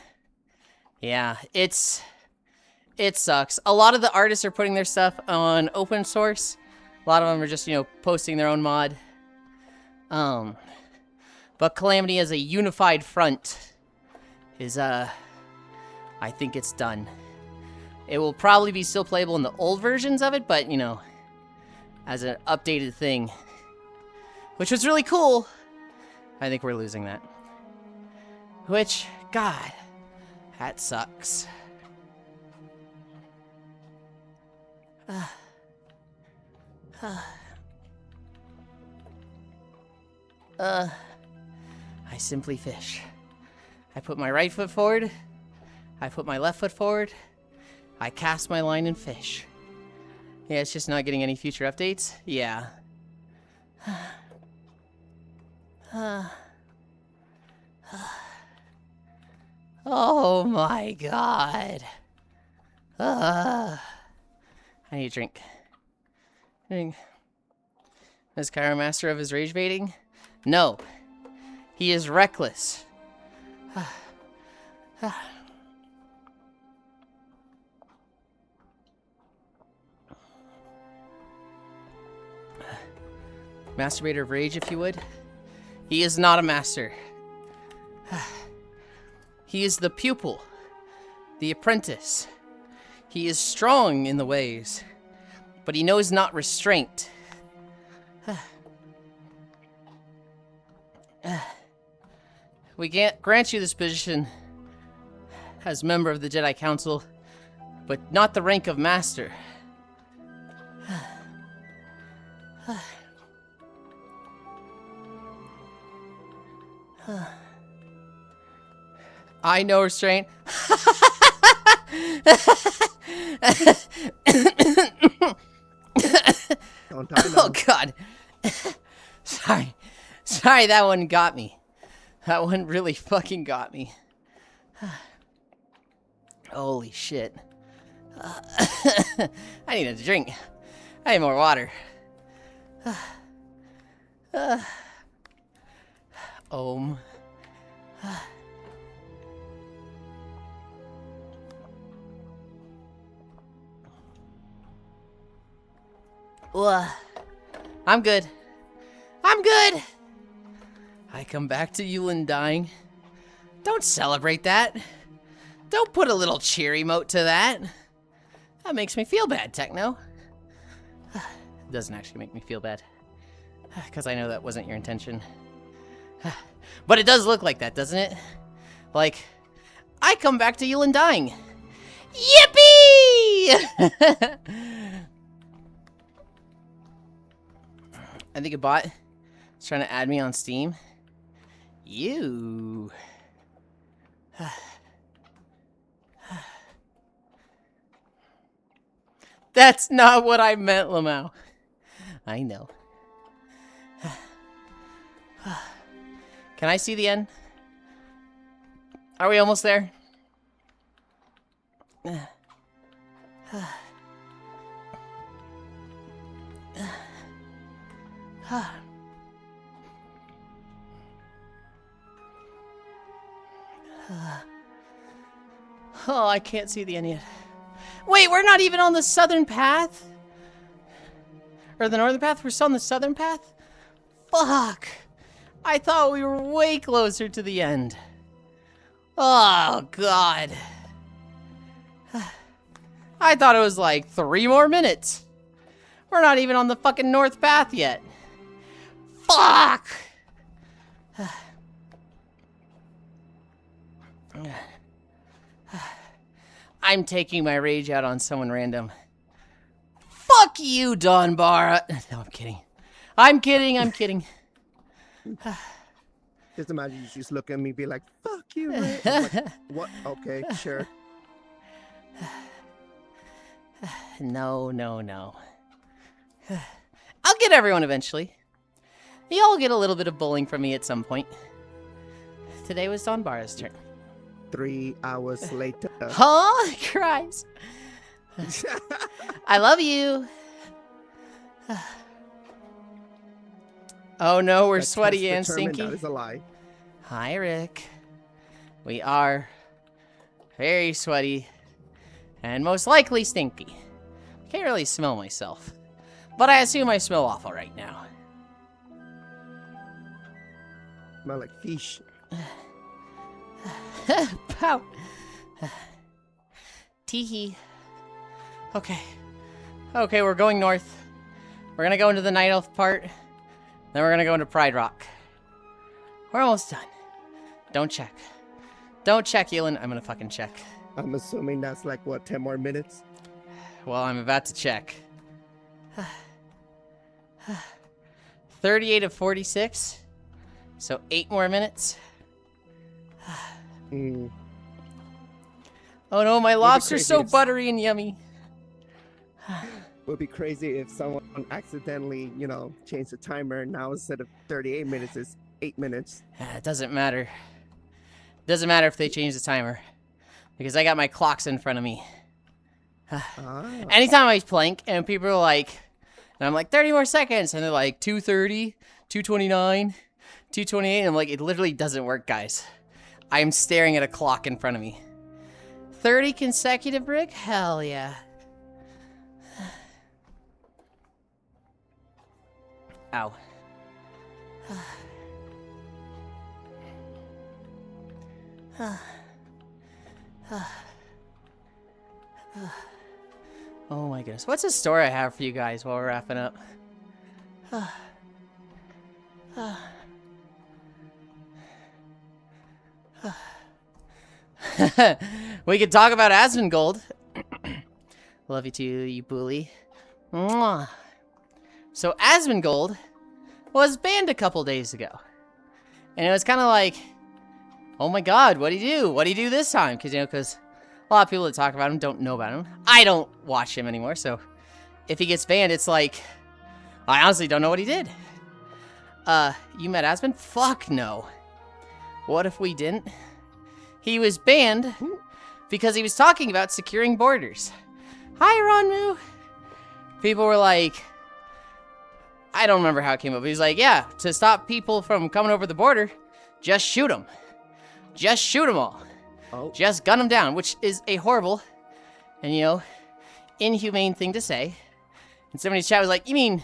Yeah, it sucks. A lot of the artists are putting their stuff on open source. A lot of them are just, you know, posting their own mod. But Calamity as a unified front is, I think it's done. It will probably be still playable in the old versions of it, but, you know, as an updated thing, which was really cool, I think we're losing that. Which, God, that sucks. I simply fish. I put my right foot forward, I put my left foot forward, I cast my line and fish. Yeah, it's just not getting any future updates. Yeah. Oh my god. I need a drink. Is Cairo master of his rage baiting? No. He is reckless. Masturbator of rage, if you would. He is not a master. He is the pupil, the apprentice. He is strong in the ways, but he knows not restraint. We can't grant you this position as member of the Jedi Council, but not the rank of master. I know restraint. Don't die now. Oh god. Sorry, that one got me. That one really fucking got me. Holy shit. I need a drink. I need more water. Om. I'm good. I'm good. I come back to Yulind dying. Don't celebrate that. Don't put a little cheer emote to that. That makes me feel bad, Techno. It doesn't actually make me feel bad. Because I know that wasn't your intention. But it does look like that, doesn't it? Like, I come back to Yulind dying. Yippee! I think a bot is trying to add me on Steam. You. That's not what I meant, Lamau. I know. Can I see the end? Are we almost there? Oh, I can't see the end yet. Wait, we're not even on the southern path? Or the northern path? We're still on the southern path? Fuck. I thought we were way closer to the end. Oh, God. I thought it was like 3 more minutes. We're not even on the fucking north path yet. Fuck! I'm taking my rage out on someone random. Fuck you, Donbara. No, I'm kidding. I'm kidding. Just imagine you just look at me and be like, fuck you, Ray. I'm like, what? Okay, sure. No. I'll get everyone eventually. You'll get a little bit of bullying from me at some point. Today was Donbara's turn. 3 hours later. Huh? Cries. I love you. Oh no, we're sweaty and stinky. That is a lie. Hi, Rick. We are very sweaty and most likely stinky. Can't really smell myself, but I assume I smell awful right now. Smell like fish. Pow. Teehee. Okay, we're going north. We're gonna go into the Night Elf part. Then we're gonna go into Pride Rock. We're almost done. Don't check, Yulind. I'm gonna fucking check. I'm assuming that's like, what, 10 more minutes? Well, I'm about to check. 38 of 46. So 8 more minutes. Oh no, my lobster's so buttery and yummy. would be crazy if someone accidentally, changed the timer. Now instead of 38 minutes, it's 8 minutes. It doesn't matter. Doesn't matter if they change the timer. Because I got my clocks in front of me. Anytime I plank and people are like, and I'm like, 30 more seconds. And they're like, 2:30, 2:29, 2:28. And I'm like, it literally doesn't work, guys. I'm staring at a clock in front of me. 30 consecutive, Rick? Hell yeah. Ow. Oh my goodness. What's a story I have for you guys while we're wrapping up? We could talk about Asmongold. Love you too, you bully. Mwah. So Asmongold was banned a couple days ago. And it was kind of like, oh my god, what'd he do? What'd he do this time? Because a lot of people that talk about him don't know about him. I don't watch him anymore, so if he gets banned, it's like, I honestly don't know what he did. You met Asmon? Fuck no. What if we didn't? He was banned because he was talking about securing borders. Hi, Ronmu. People were like, I don't remember how it came up. He was like, yeah, to stop people from coming over the border, just shoot them. Just shoot them all. Oh. Just gun them down, which is a horrible and, inhumane thing to say. And somebody's chat was like, you mean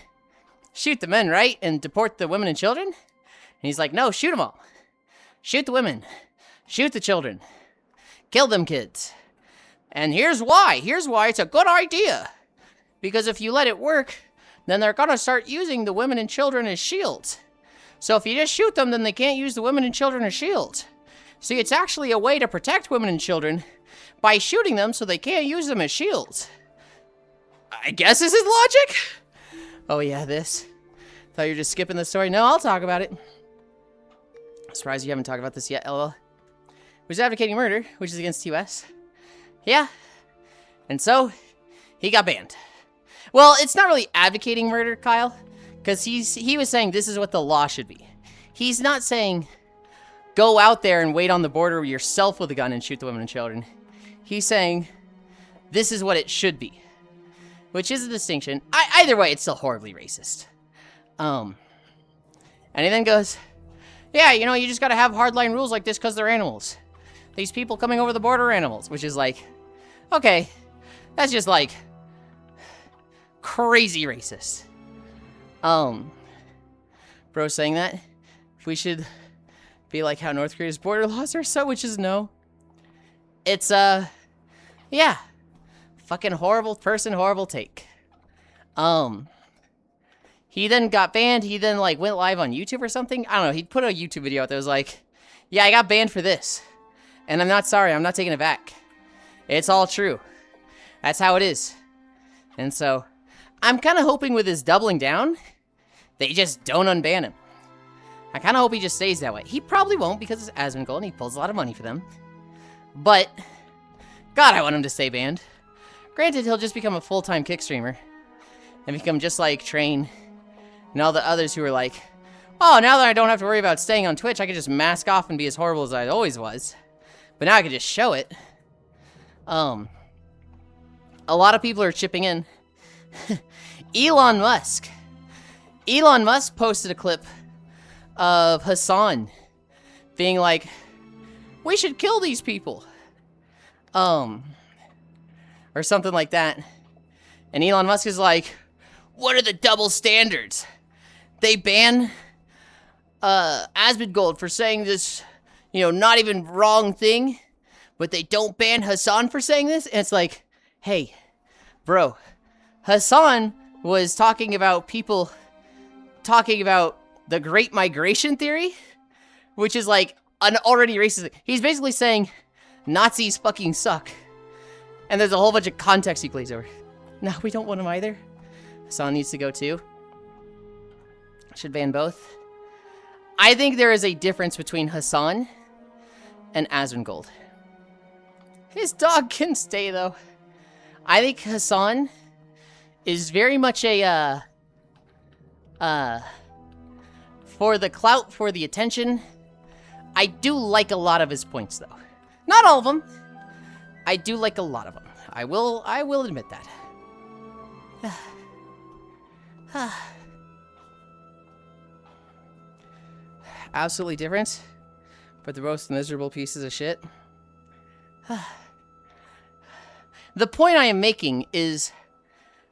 shoot the men, right? And deport the women and children? And he's like, no, shoot them all. Shoot the women. Shoot the children. Kill them kids. And here's why. Here's why it's a good idea. Because if you let it work, then they're gonna start using the women and children as shields. So if you just shoot them, then they can't use the women and children as shields. See, it's actually a way to protect women and children by shooting them so they can't use them as shields. I guess this is logic? Oh yeah, this. Thought you were just skipping the story. No, I'll talk about it. Surprised you haven't talked about this yet, LOL. Who's advocating murder, which is against US. Yeah. And so, he got banned. Well, it's not really advocating murder, Kyle, because he was saying this is what the law should be. He's not saying go out there and wait on the border yourself with a gun and shoot the women and children. He's saying this is what it should be, which is a distinction. Either way, it's still horribly racist. And he then goes, yeah, you just gotta have hardline rules like this because they're animals. These people coming over the border are animals, which is like, okay, that's just like crazy racist. Bro saying that if we should be like how North Korea's border laws are so, which is no. It's yeah, fucking horrible person, horrible take. He then got banned. He then like went live on YouTube or something. I don't know. He put a YouTube video out that was like, yeah, I got banned for this, and I'm not sorry. I'm not taking it back. It's all true. That's how it is. And so I'm kind of hoping with his doubling down, they just don't unban him. I kind of hope he just stays that way. He probably won't because it's Asmongold and he pulls a lot of money for them. But, God, I want him to stay banned. Granted, he'll just become a full-time kick streamer. And become just like Train and all the others who are like, oh, now that I don't have to worry about staying on Twitch, I can just mask off and be as horrible as I always was. But now I can just show it. A lot of people are chipping in. Elon Musk. Elon Musk posted a clip of Hassan being like, we should kill these people. Or something like that. And Elon Musk is like, what are the double standards? They ban Asmongold for saying this, not even wrong thing, but they don't ban Hassan for saying this? And it's like, hey, bro, Hassan was talking about people talking about the Great Migration Theory, which is like an already racist thing. He's basically saying Nazis fucking suck. And there's a whole bunch of context he plays over. No, we don't want him either. Hassan needs to go too. Should ban both. I think there is a difference between Hassan and Asmongold. His dog can stay though. I think Hassan is very much a, for the clout, for the attention. I do like a lot of his points, though. Not all of them. I do like a lot of them. I will admit that. Absolutely different, but they're both miserable pieces of shit. The point I am making is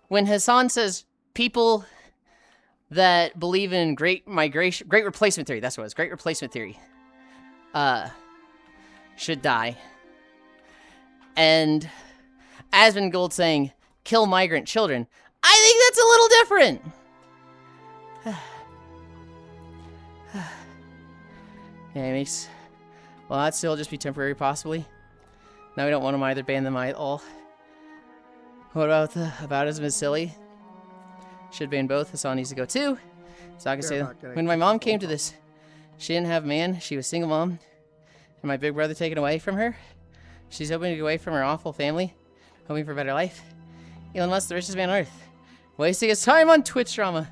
when Hassan says people that believe in great replacement theory, that's what it was, great replacement theory, should die. And Asmongold saying, kill migrant children. I think that's a little different. Yeah, it makes... Well, that'd still just be temporary, possibly. Now we don't want them either, ban them at all. What about the aboutism is silly? Should ban both. Hassan needs to go too. So I can say, when my mom came to this, she didn't have a man. She was a single mom. And my big brother taken away from her. She's hoping to get away from her awful family. Hoping for a better life. Elon Musk, the richest man on earth. Wasting his time on Twitch drama.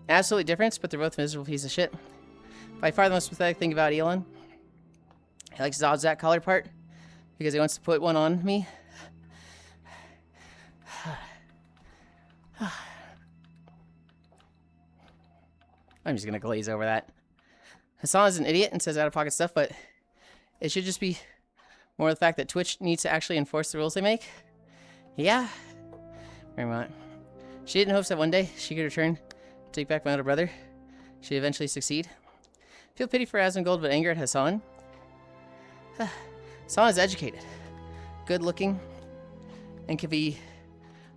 Absolutely different, but they're both miserable pieces of shit. By far the most pathetic thing about Elon. He likes his Odzak collar part. Because he wants to put one on me. I'm just gonna glaze over that. Hassan is an idiot and says out-of-pocket stuff, but it should just be more the fact that Twitch needs to actually enforce the rules they make. Yeah. Very much. She did in hopes that one day she could return, take back my older brother. She'd eventually succeed. Feel pity for Asmongold, but anger at Hassan. Hassan is educated, good-looking, and can be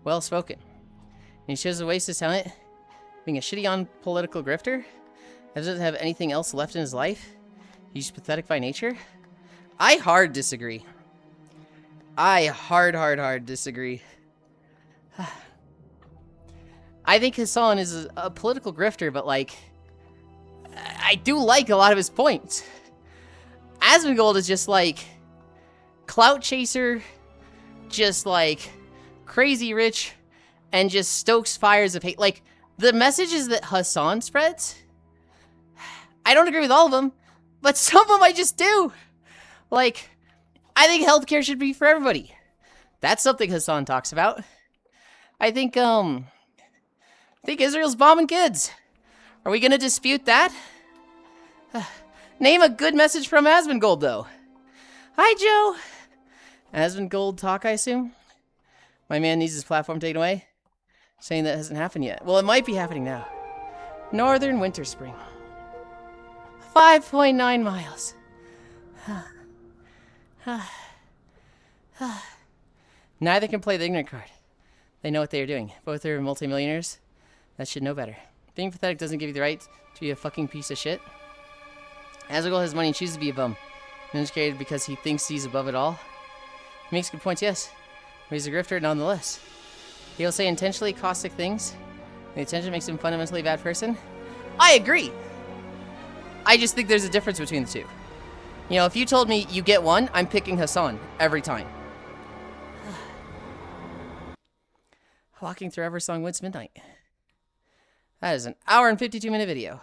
well-spoken. And he chose to waste his talent being a shitty political grifter that doesn't have anything else left in his life. He's pathetic by nature. I hard disagree. I hard disagree. I think Hassan is a political grifter, but like, I do like a lot of his points. Asmongold is just like clout chaser, just like crazy rich, and just stokes fires of hate. Like, the messages that Hassan spreads, I don't agree with all of them, but some of them I just do. Like, I think healthcare should be for everybody. That's something Hassan talks about. I think Israel's bombing kids. Are we gonna dispute that? Name a good message from Asmongold, though. Hi, Joe. Asmongold talk, I assume? My man needs his platform taken away? Saying that hasn't happened yet. Well, it might be happening now. Northern Winter Spring. 5.9 miles. Neither can play the ignorant card. They know what they are doing. Both are multimillionaires. That should know better. Being pathetic doesn't give you the right to be a fucking piece of shit. Asmongold has money and chooses to be a bum. Uneducated because he thinks he's above it all. He makes good points, yes. But he's a grifter nonetheless. He'll say intentionally caustic things. The attention makes him a fundamentally bad person. I agree. I just think there's a difference between the two. You know, if you told me you get one, I'm picking Hassan every time. Walking through Eversong Woods Midnight. That is an hour and 52-minute video.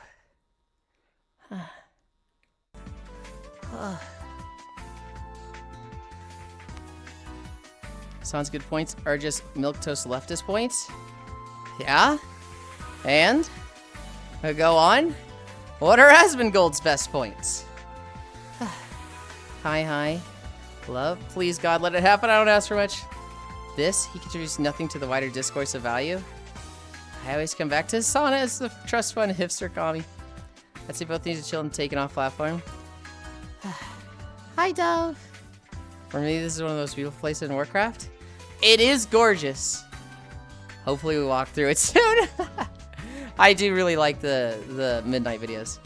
Hassan's good points are just milquetoast leftist points. Yeah? And? Go on. What are Asmongold's best points? Hi. Love. Please, God, let it happen. I don't ask for much. This, he contributes nothing to the wider discourse of value. I always come back to Hassan as the trust fund hipster commie. I'd say both need to chill and take an off platform. Hi, Dove. For me, this is one of the most beautiful places in Warcraft. It is gorgeous. Hopefully we walk through it soon. I do really like the midnight videos.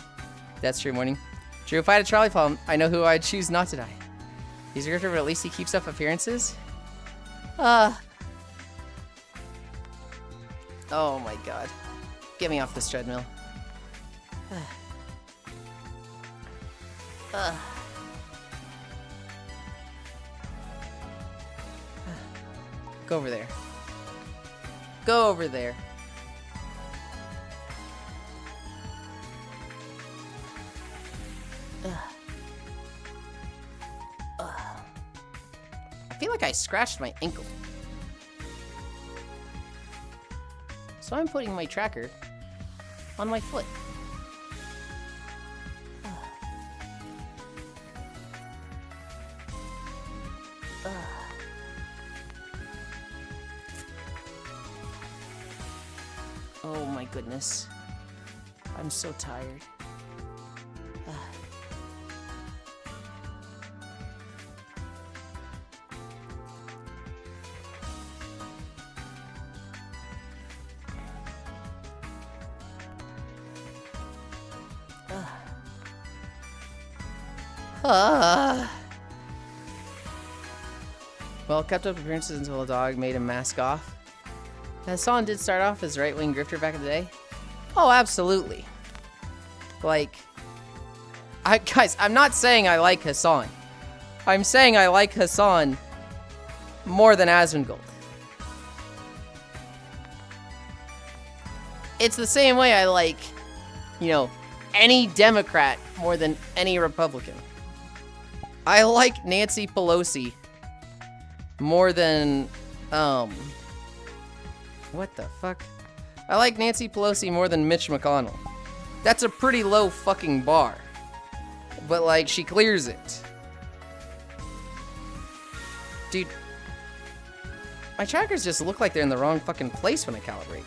That's true, morning. Drew, if I had a trolley problem, I know who I'd choose not to die. He's a grifter, but at least he keeps up appearances. Oh my god. Get me off this treadmill. Go over there. Go over there. Ugh. Ugh. I feel like I scratched my ankle. So I'm putting my tracker on my foot. Oh my goodness. I'm so tired. Well, kept up appearances until a dog made him mask off. Hassan did start off as right-wing grifter back in the day. Oh, absolutely. Like, guys, I'm not saying I like Hassan. I'm saying I like Hassan more than Asmongold. It's the same way I like, you know, any Democrat more than any Republican. I like Nancy Pelosi more than, what the fuck? I like Nancy Pelosi more than Mitch McConnell. That's a pretty low fucking bar. But, like, she clears it. Dude, my trackers just look like they're in the wrong fucking place when I calibrate.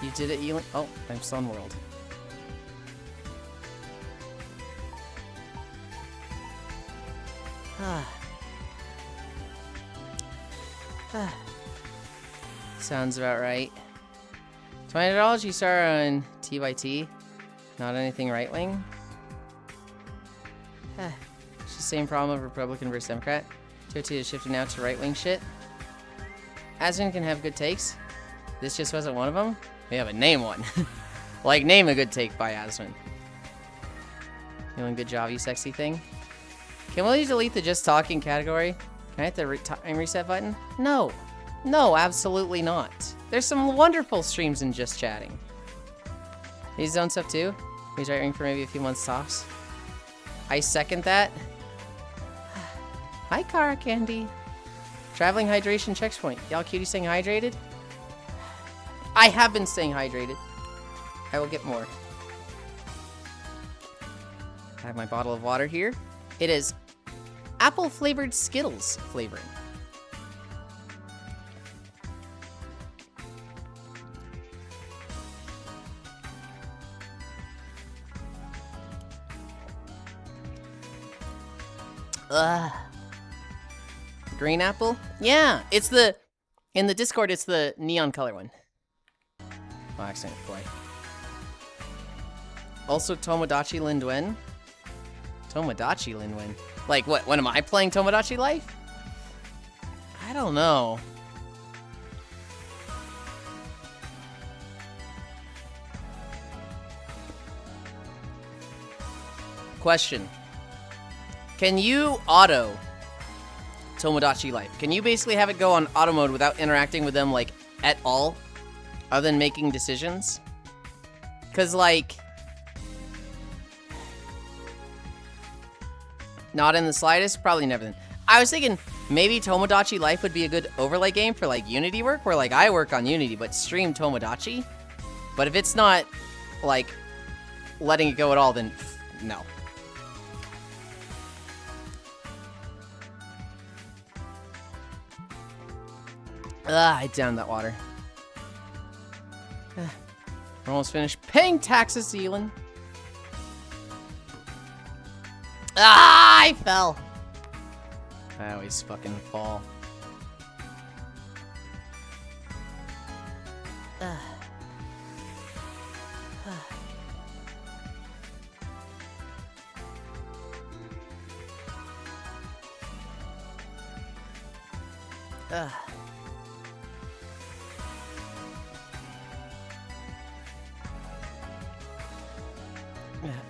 You did it, Yulind. Oh, I'm Sunworld. Sounds about right. $20 star on T by T. Not anything right wing. It's the same problem of Republican versus Democrat. TOT is shifting now to right wing shit. Asmon can have good takes. This just wasn't one of them. Yeah, but name one. Like, name a good take by Asmon. Doing good job, you sexy thing. Can we delete the just talking category? Can I hit the time reset button? No. No, absolutely not. There's some wonderful streams in just chatting. He's done stuff too. He's right wing for maybe a few months tops. I second that. Hi, Cara Candy. Traveling hydration checkpoint. Y'all cuties staying hydrated? I have been staying hydrated. I will get more. I have my bottle of water here. It is apple flavored Skittles flavoring. Green apple? Yeah, it's the, in the Discord, it's the neon color one. Oh, accent play. Also, Tomodachi Lindwen. Tomodachi Lindwen? Like, what, when am I playing Tomodachi Life? I don't know. Question. Can you auto Tomodachi Life? Can you basically have it go on auto mode without interacting with them, like, at all? Other than making decisions? Because, like... Not in the slightest? Probably never then. I was thinking maybe Tomodachi Life would be a good overlay game for, like, Unity work, where, like, I work on Unity, but stream Tomodachi. But if it's not, like, letting it go at all, then no. I downed that water. We're almost finished paying taxes to Yulind. Ah, I fell. I always fucking fall.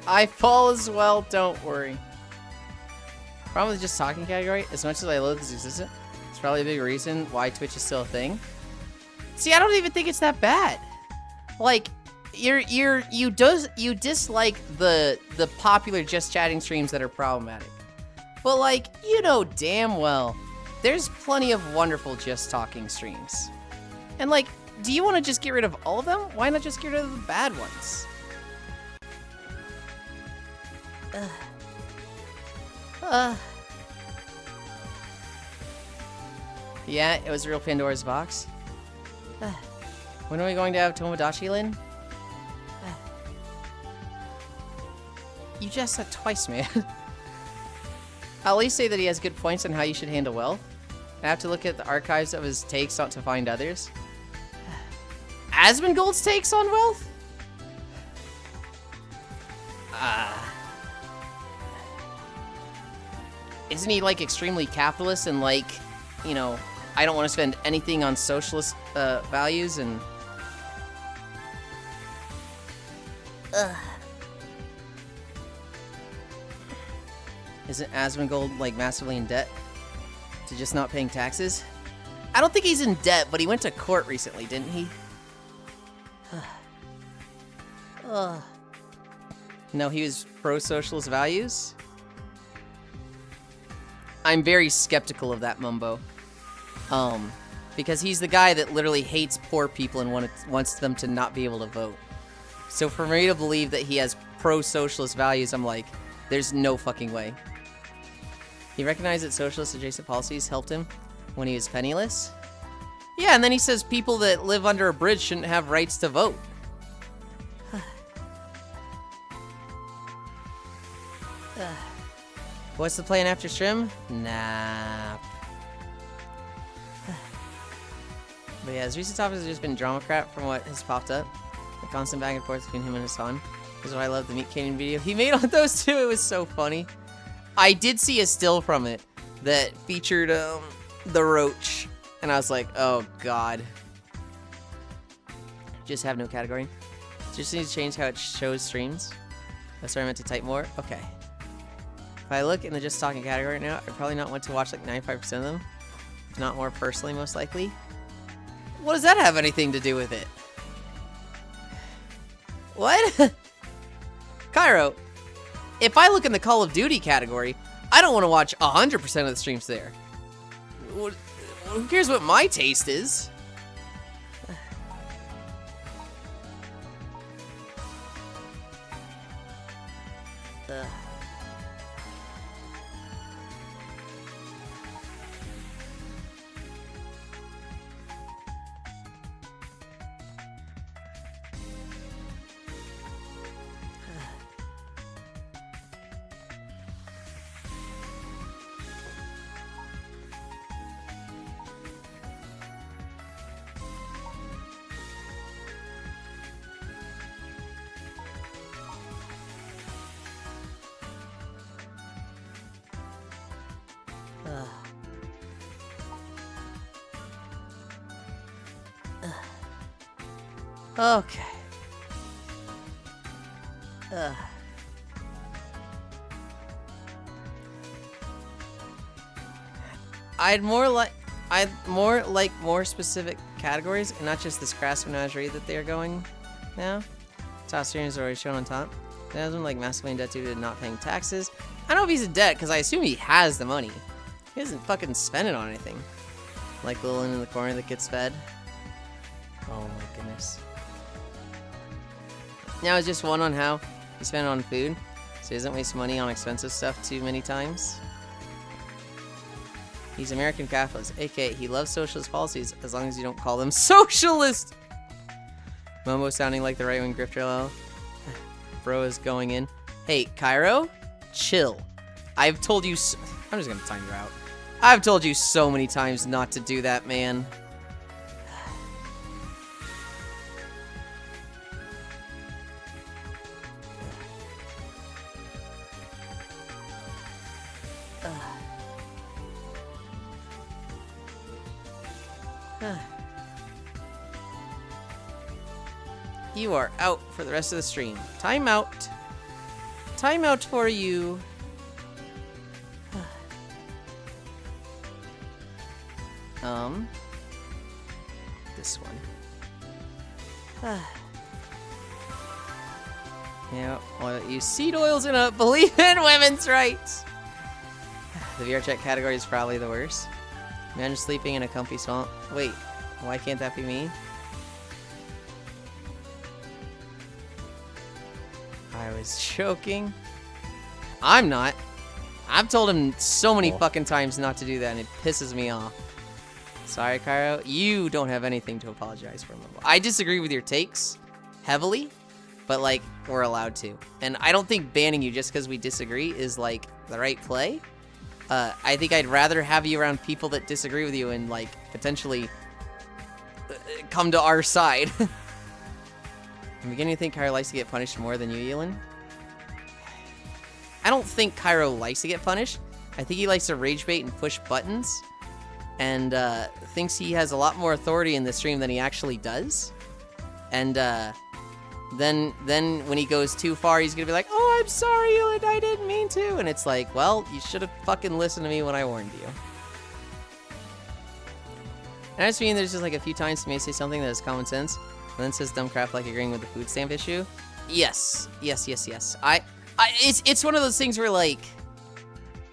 I fall as well, don't worry. Problem with just talking category, as much as I love this existence, it's probably a big reason why Twitch is still a thing. See, I don't even think it's that bad. Like, you dislike the popular just chatting streams that are problematic. But like, you know damn well, there's plenty of wonderful just talking streams. And like, do you want to just get rid of all of them? Why not just get rid of the bad ones? Yeah, it was a real Pandora's box. When are we going to have Tomodachi, Lin? You just said twice, man. I'll at least say that he has good points on how you should handle wealth. I have to look at the archives of his takes not to find others. Asmongold's takes on wealth? Isn't he like extremely capitalist and like, you know, I don't want to spend anything on socialist values and... Isn't Asmongold like massively in debt to just not paying taxes? I don't think he's in debt, but he went to court recently, didn't he? No, he was pro-socialist values? I'm very skeptical of that, Mumbo. Because he's the guy that literally hates poor people and wants them to not be able to vote. So for me to believe that he has pro-socialist values, I'm like, there's no fucking way. He recognized that socialist adjacent policies helped him when he was penniless? Yeah, and then he says people that live under a bridge shouldn't have rights to vote. What's the plan after stream? Nah. But yeah, his recent topics have just been drama crap from what has popped up. The constant back and forth between him and his son. This is why I love the Meat Canyon video he made on those two. It was so funny. I did see a still from it that featured the roach. And I was like, oh god. Just have no category. Just need to change how it shows streams. That's where I meant to type more. Okay. If I look in the just talking category right now, I probably not want to watch like 95% of them. If not more personally, most likely. What does that have anything to do with it? What? Cairo, if I look in the Call of Duty category, I don't want to watch 100% of the streams there. Who cares what my taste is? Okay. I'd more like more specific categories and not just this crass menagerie that they are going now. Top streamers are already shown on top. There's one like massively in debt due to not paying taxes. I don't know if he's in debt because I assume he has the money. He doesn't fucking spend it on anything. Like Lilin in the corner that gets fed. Oh my goodness. Now it's just one on how he spent it on food, so he doesn't waste money on expensive stuff too many times. He's American capitalist, aka he loves socialist policies as long as you don't call them socialist. Momo sounding like the right-wing grifter. Bro is going in. Hey, Cairo, chill. I've told you. I'm just gonna time you out. I've told you so many times not to do that, man. You are out for the rest of the stream. Time out. Time out for you. This one. Yeah, well, use seed oils and believe in women's rights. The VR chat category is probably the worst. Imagine sleeping in a comfy swamp. Wait, why can't that be me? I was joking. I'm not. I've told him so many fucking times not to do that, and it pisses me off. Sorry, Cairo. You don't have anything to apologize for. I disagree with your takes heavily, but, like, we're allowed to. And I don't think banning you just because we disagree is, like, the right play. I think I'd rather have you around people that disagree with you and, like, potentially come to our side. I'm beginning to think Cairo likes to get punished more than you, Yulind. I don't think Cairo likes to get punished. I think he likes to rage bait and push buttons. And thinks he has a lot more authority in the stream than he actually does. And then when he goes too far, he's gonna be like, "Oh, I'm sorry, Yulind, I didn't mean to." And it's like, well, you should have fucking listened to me when I warned you. And I just mean there's just like a few times he may say something that is common sense, and then says dumb crap like agreeing with the food stamp issue. Yes. It's one of those things where, like,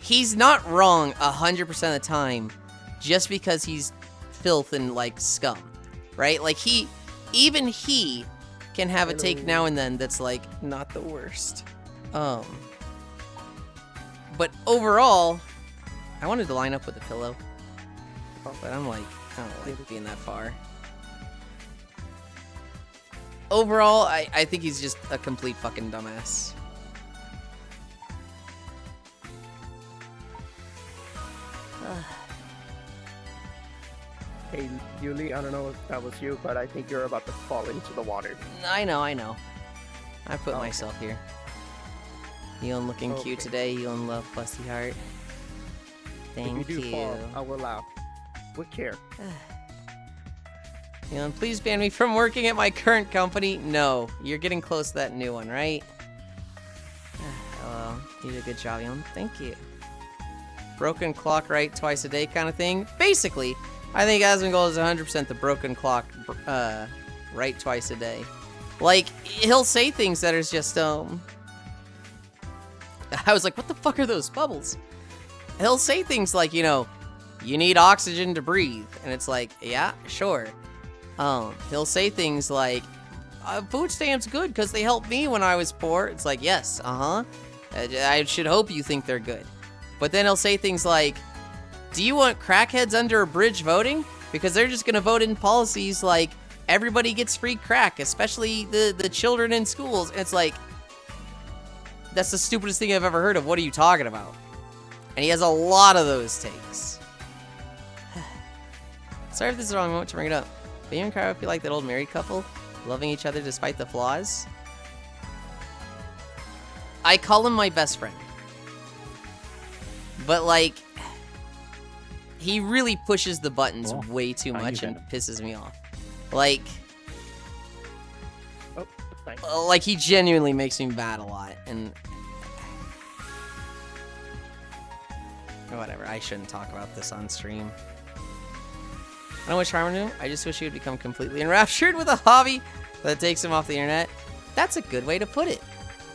he's not wrong 100% of the time just because he's filth and, like, scum, right? Like, even he can have a take now and then that's, like, not the worst. But overall, I wanted to line up with the pillow, but I'm like, I don't like being that far. Overall, I think he's just a complete fucking dumbass. Hey, Yuli, I don't know if that was you, but I think you're about to fall into the water. I know. I put myself here. Yulind looking cute today. Yulind love pussy heart. Thank you. If you do fall, I will laugh. With care. Yulind, please ban me from working at my current company. No, you're getting close to that new one, right? Well, you did a good job, Yulind. Thank you. Broken clock right twice a day kind of thing. Basically, I think Asmongold is 100% the broken clock right twice a day. Like, he'll say things that are just, I was like, what the fuck are those bubbles? He'll say things like, you know, you need oxygen to breathe. And it's like, yeah, sure. He'll say things like, food stamps good because they helped me when I was poor. It's like, yes, I should hope you think they're good. But then he'll say things like, do you want crackheads under a bridge voting? Because they're just going to vote in policies like everybody gets free crack, especially the children in schools. And it's like, that's the stupidest thing I've ever heard of. What are you talking about? And he has a lot of those takes. Sorry if this is the wrong moment to bring it up. But you and Cairo feel like that old married couple, loving each other despite the flaws. I call him my best friend. But, like, he really pushes the buttons way too much and pisses me off. Like, he genuinely makes me mad a lot. And whatever, I shouldn't talk about this on stream. I don't wish Harmon knew. I just wish he would become completely enraptured with a hobby that takes him off the internet. That's a good way to put it.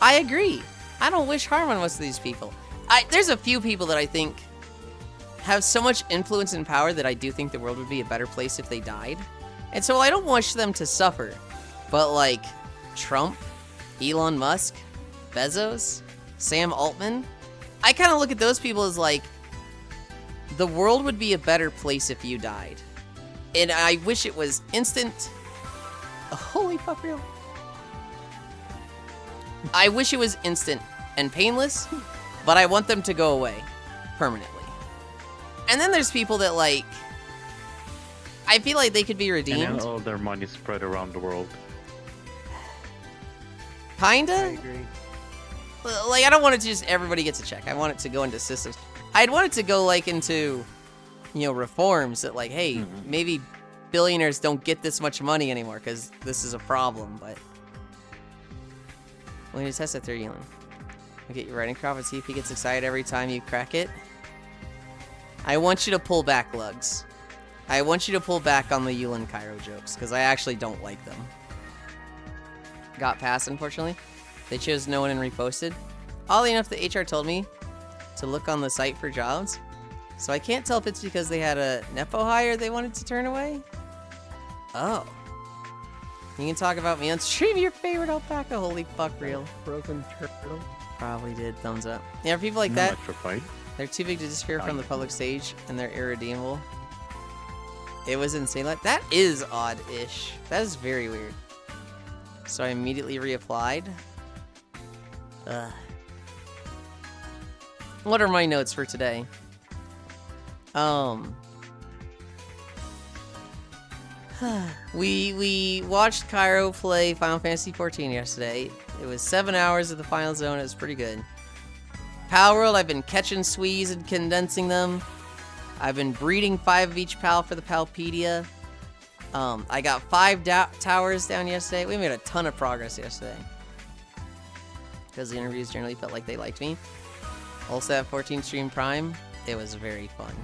I agree. I don't wish harm on most of these people. There's a few people that I think have so much influence and power that I do think the world would be a better place if they died. And so I don't wish them to suffer. But, like, Trump, Elon Musk, Bezos, Sam Altman, I kind of look at those people as, like, the world would be a better place if you died. And I wish it was instant. Holy fuck, real. I wish it was instant and painless, but I want them to go away permanently. And then there's people that, like, I feel like they could be And redeemed. then all their money spread around the world. I Kinda. agree. Like, I don't want it to just everybody gets a check. I want it to go into systems. I'd want it to go, like, into, you know, reforms that, like, hey, maybe billionaires don't get this much money anymore because this is a problem, but... Well, you test it through Yulind. We get your writing crop and see if he gets excited every time you crack it. I want you to pull back, Lugs. I want you to pull back on the Yulind Cairo jokes, because I actually don't like them. Got passed, unfortunately. They chose no one and reposted. Oddly enough, the HR told me to look on the site for jobs. So I can't tell if it's because they had a Nepo hire they wanted to turn away. Oh. You can talk about me on stream, your favorite alpaca. Holy fuck, real. Frozen turtle. Probably did. Thumbs up. Yeah, people like No that. electrified. They're too big to disappear from the public stage, and they're irredeemable. It was insane. Like, that is odd-ish. That is very weird. So I immediately reapplied. Ugh. What are my notes for today? We watched Cairo play Final Fantasy XIV yesterday. It was 7 hours of the final zone. It was pretty good. Pal World, I've been catching swees and condensing them. I've been breeding 5 of each pal for the Palpedia. I got 5 towers down yesterday. We made a ton of progress yesterday. Because the interviews generally felt like they liked me. Also at 14 Stream Prime, it was very fun.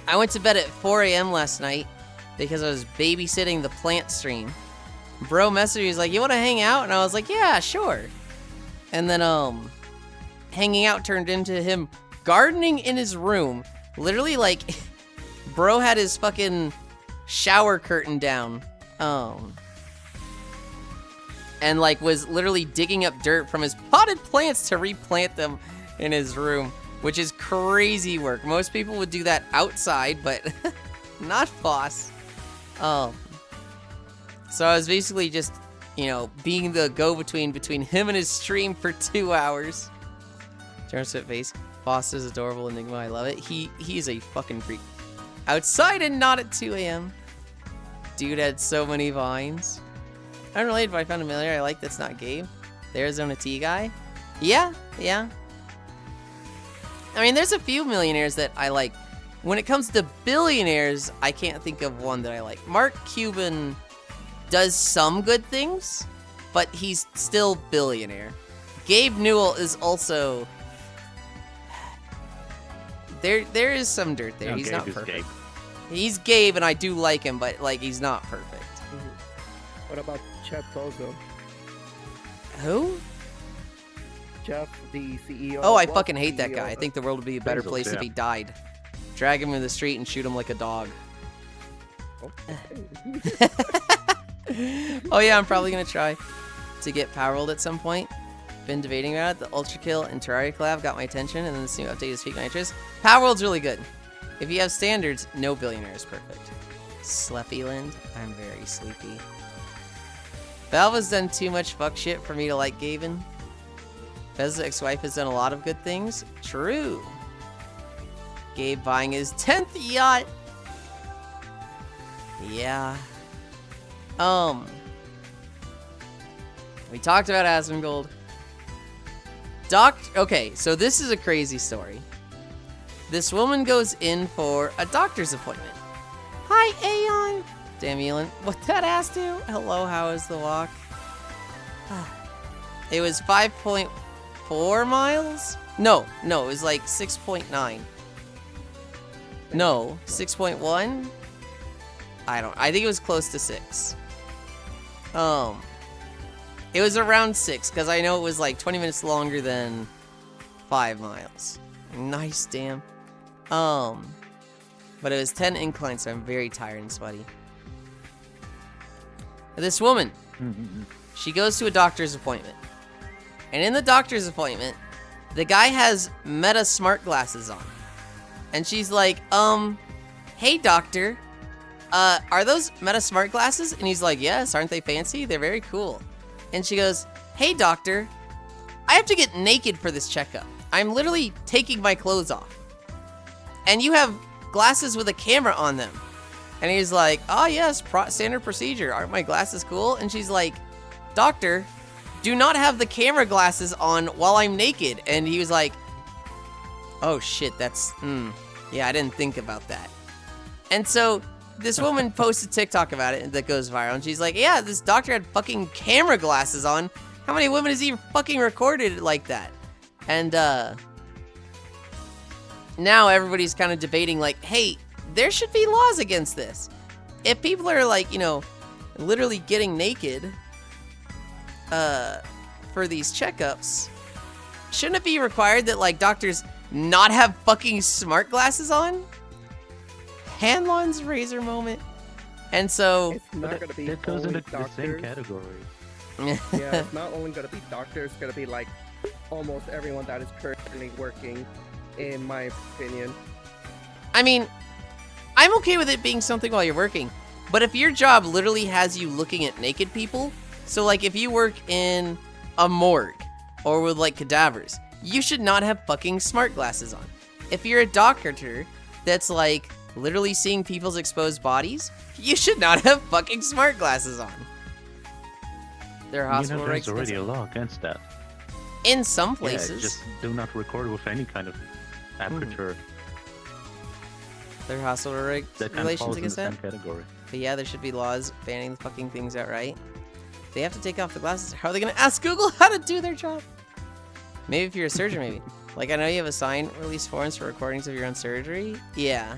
I went to bed at 4 a.m. last night because I was babysitting the plant stream. Bro messaged me, he's like, you want to hang out? And I was like, yeah, sure. And then, hanging out turned into him gardening in his room. Literally, like, bro had his fucking shower curtain down. And, like, was literally digging up dirt from his potted plants to replant them in his room, which is crazy work. Most people would do that outside, but not Foss. So I was basically just, you know, being the go-between between him and his stream for 2 hours. Turns to face. Foss is adorable Enigma. I love it. He's a fucking freak. Outside and not at 2 a.m. Dude had so many vines. Unrelated, but I found a millionaire I like that's not Gabe. The Arizona Tea guy. Yeah. I mean, there's a few millionaires that I like. When it comes to billionaires, I can't think of one that I like. Mark Cuban does some good things, but he's still billionaire. Gabe Newell is also... There is some dirt there. No, He's Gabe not is perfect. Gabe. He's Gabe, and I do like him, but, like, he's not perfect. What about Jeff Bozo? Who? Jeff, the CEO. Oh, I was fucking hate that CEO guy. I think the world would be a better Bezos, place if yeah. he died. Drag him in the street and shoot him like a dog. Oh yeah, I'm probably gonna try to get Power Rolled at some point. Been debating about it. The Ultra Kill and Terraria collab got my attention, and then this new update is Peak Nitrous. Power World's really good. If you have standards, no billionaire is perfect. Sleepyland, I'm very sleepy. Valve has done too much fuck shit for me to like Gaben. Bez's ex-wife has done a lot of good things. True. Gabe buying his 10th yacht. Yeah. We talked about Asmongold. Okay, so this is a crazy story. This woman goes in for a doctor's appointment. Hi, Aeon. Damn, Yulind. What that ass do? Hello, how is the walk? It was 5.4 miles? No, it was like 6.9. No, 6.1? I think it was close to 6. It was around 6, because I know it was like 20 minutes longer than 5 miles. Nice, damn. But it was 10 inclines, so I'm very tired and sweaty. This woman, she goes to a doctor's appointment. And in the doctor's appointment, the guy has Meta smart glasses on. And she's like, hey doctor, are those Meta smart glasses? And he's like, yes, aren't they fancy? They're very cool. And she goes, hey doctor, I have to get naked for this checkup. I'm literally taking my clothes off. And you have glasses with a camera on them. And he's like, oh yes, standard procedure. Aren't my glasses cool? And she's like, doctor, do not have the camera glasses on while I'm naked. And he was like, oh shit, that's, yeah, I didn't think about that. And so this woman posted TikTok about it that goes viral. And she's like, yeah, this doctor had fucking camera glasses on. How many women has he fucking recorded like that? And now everybody's kind of debating like, hey, there should be laws against this. If people are like, you know, literally getting naked for these checkups, shouldn't it be required that like doctors not have fucking smart glasses on? Hanlon's razor moment. And so It's not gonna be That goes only into the same doctors. category. Yeah, it's not only gonna be doctors. It's gonna be like almost everyone that is currently working, in my opinion. I mean, I'm okay with it being something while you're working, but if your job literally has you looking at naked people, so like if you work in a morgue or with like cadavers, you should not have fucking smart glasses on. If you're a doctor that's like literally seeing people's exposed bodies, you should not have fucking smart glasses on. There are hospital There's regs already a against law against that. it. In some Yeah, places. just do not record with any kind of aperture. There are hospital That kind of regulations falls in the against same that. category. But yeah, there should be laws banning the fucking things outright. They have to take off the glasses. How are they gonna ask Google how to do their job? Maybe if you're a surgeon, maybe. Like, I know you have a sign release forms for recordings of your own surgery. Yeah.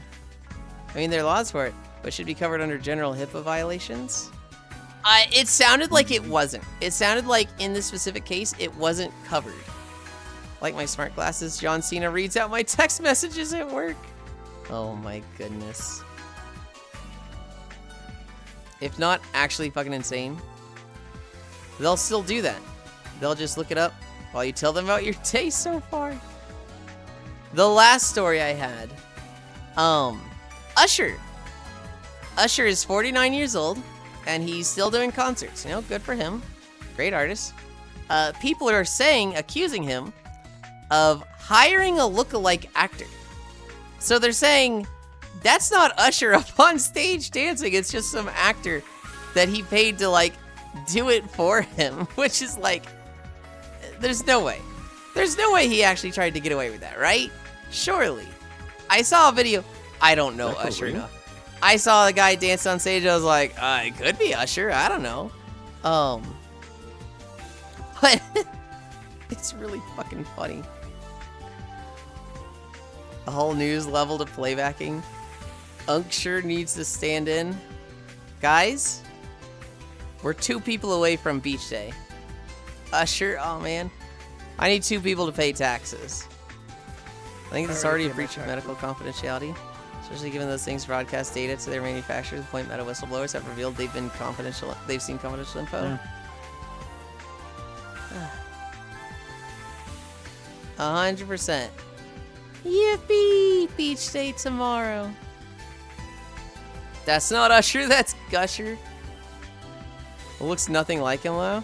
I mean, there are laws for it, but it should be covered under general HIPAA violations. It sounded like it wasn't. It sounded like, in this specific case, it wasn't covered. Like my smart glasses, John Cena reads out my text messages at work. Oh my goodness. If not actually fucking insane, they'll still do that. They'll just look it up while you tell them about your day so far. The last story I had, Usher. Usher is 49 years old, and he's still doing concerts. You know, good for him. Great artist. People are accusing him of hiring a lookalike actor. So they're saying, that's not Usher up on stage dancing, it's just some actor that he paid to, like, do it for him, which is like, there's no way. There's no way he actually tried to get away with that, right? Surely. I saw a video, I don't know That's Usher real. enough. I saw a guy dance on stage, I was like, it could be Usher, I don't know. But it's really fucking funny. A whole news level to playbacking. Uncture needs to stand in. Guys, we're 2 people away from beach day. Usher, oh man. I need 2 people to pay taxes. I think this is already a breach of medical confidentiality, especially given those things broadcast data to their manufacturers. The Point Meta whistleblowers have revealed they've seen confidential info. 100%. Yippee! Beach day tomorrow. That's not Usher, that's Gusher. It looks nothing like him though.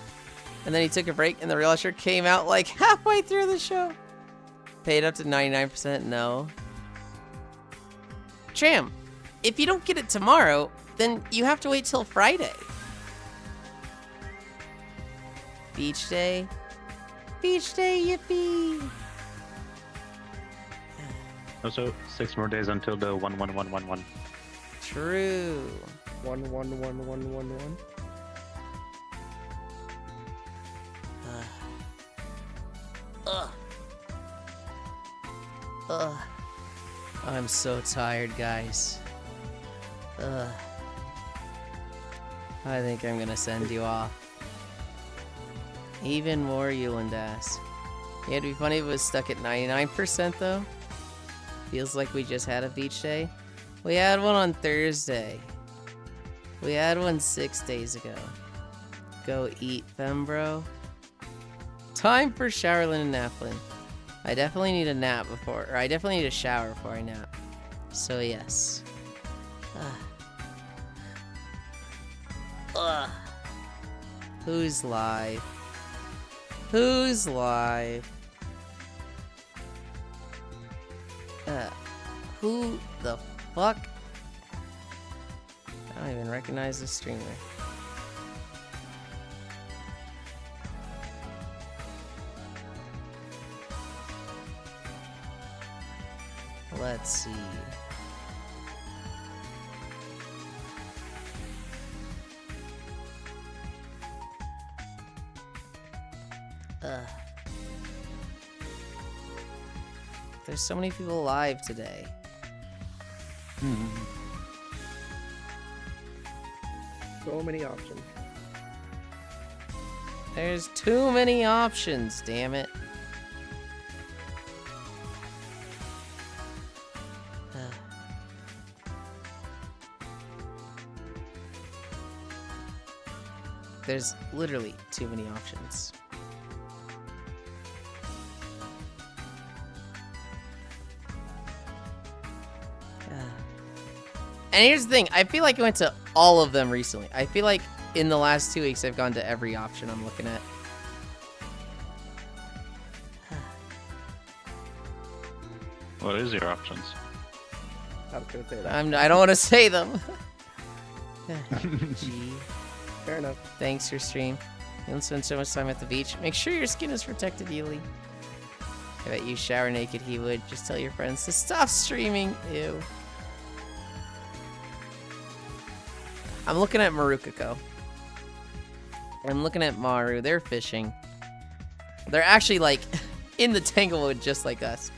And then he took a break and the real Usher came out like halfway through the show. Paid up to 99% no. Tram, if you don't get it tomorrow, then you have to wait till Friday. Beach day. Beach day, yippee! Also, 6 more days until the 11111. True. 1111111. Ugh. I'm so tired, guys. Ugh. I think I'm gonna send you off. Even more Yulind ass. Yeah, it'd be funny if it was stuck at 99% though. Feels like we just had a beach day. We had one on Thursday. We had one 6 days ago. Go eat, fembro. Time for showerlin and naplin. I definitely need a nap before, or I definitely need a shower before I nap. So yes. Ugh. Who's live? Who's live? Who the fuck? I don't even recognize the streamer. Let's see. There's so many people live today. So many options. There's too many options, damn it. There's literally too many options. And here's the thing, I feel like I went to all of them recently. I feel like in the last 2 weeks I've gone to every option I'm looking at. What is your options? I was gonna say that. I don't want to say them. Gee. Fair enough. Thanks for stream. You don't spend so much time at the beach. Make sure your skin is protected, Yulind. I bet you shower naked he would. Just tell your friends to stop streaming. Ew. I'm looking at Marukako. I'm looking at Maru. They're fishing. They're actually like in the Tanglewood just like us.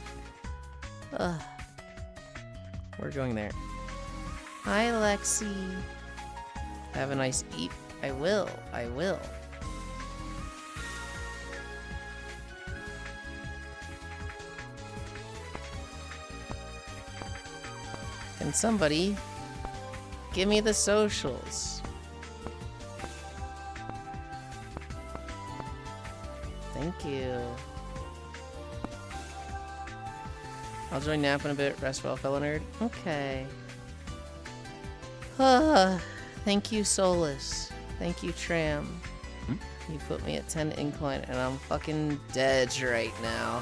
We're going there. Hi, Lexi. Have a nice eat. I will. I will. Can somebody give me the socials? Thank you. I'll join nap in a bit. Rest well, fellow nerd. Okay. Thank you, Solus. Thank you, Tram. You put me at 10 incline, and I'm fucking dead right now.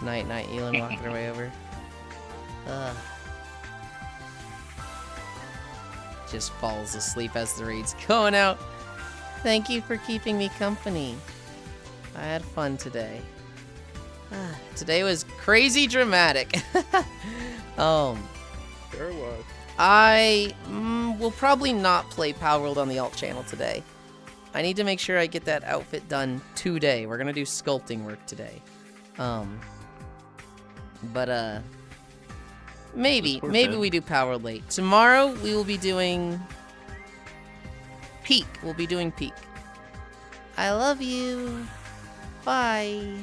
Night, night, Yulind walking her way over. Just falls asleep as the raid's going out. Thank you for keeping me company. I had fun today. Today was crazy dramatic. Sure was. I will probably not play Power World on the alt channel today. I need to make sure I get that outfit done today. We're gonna do sculpting work today. Maybe we do Power World late. Tomorrow we will be doing Peak. We'll be doing Peak. I love you. Bye.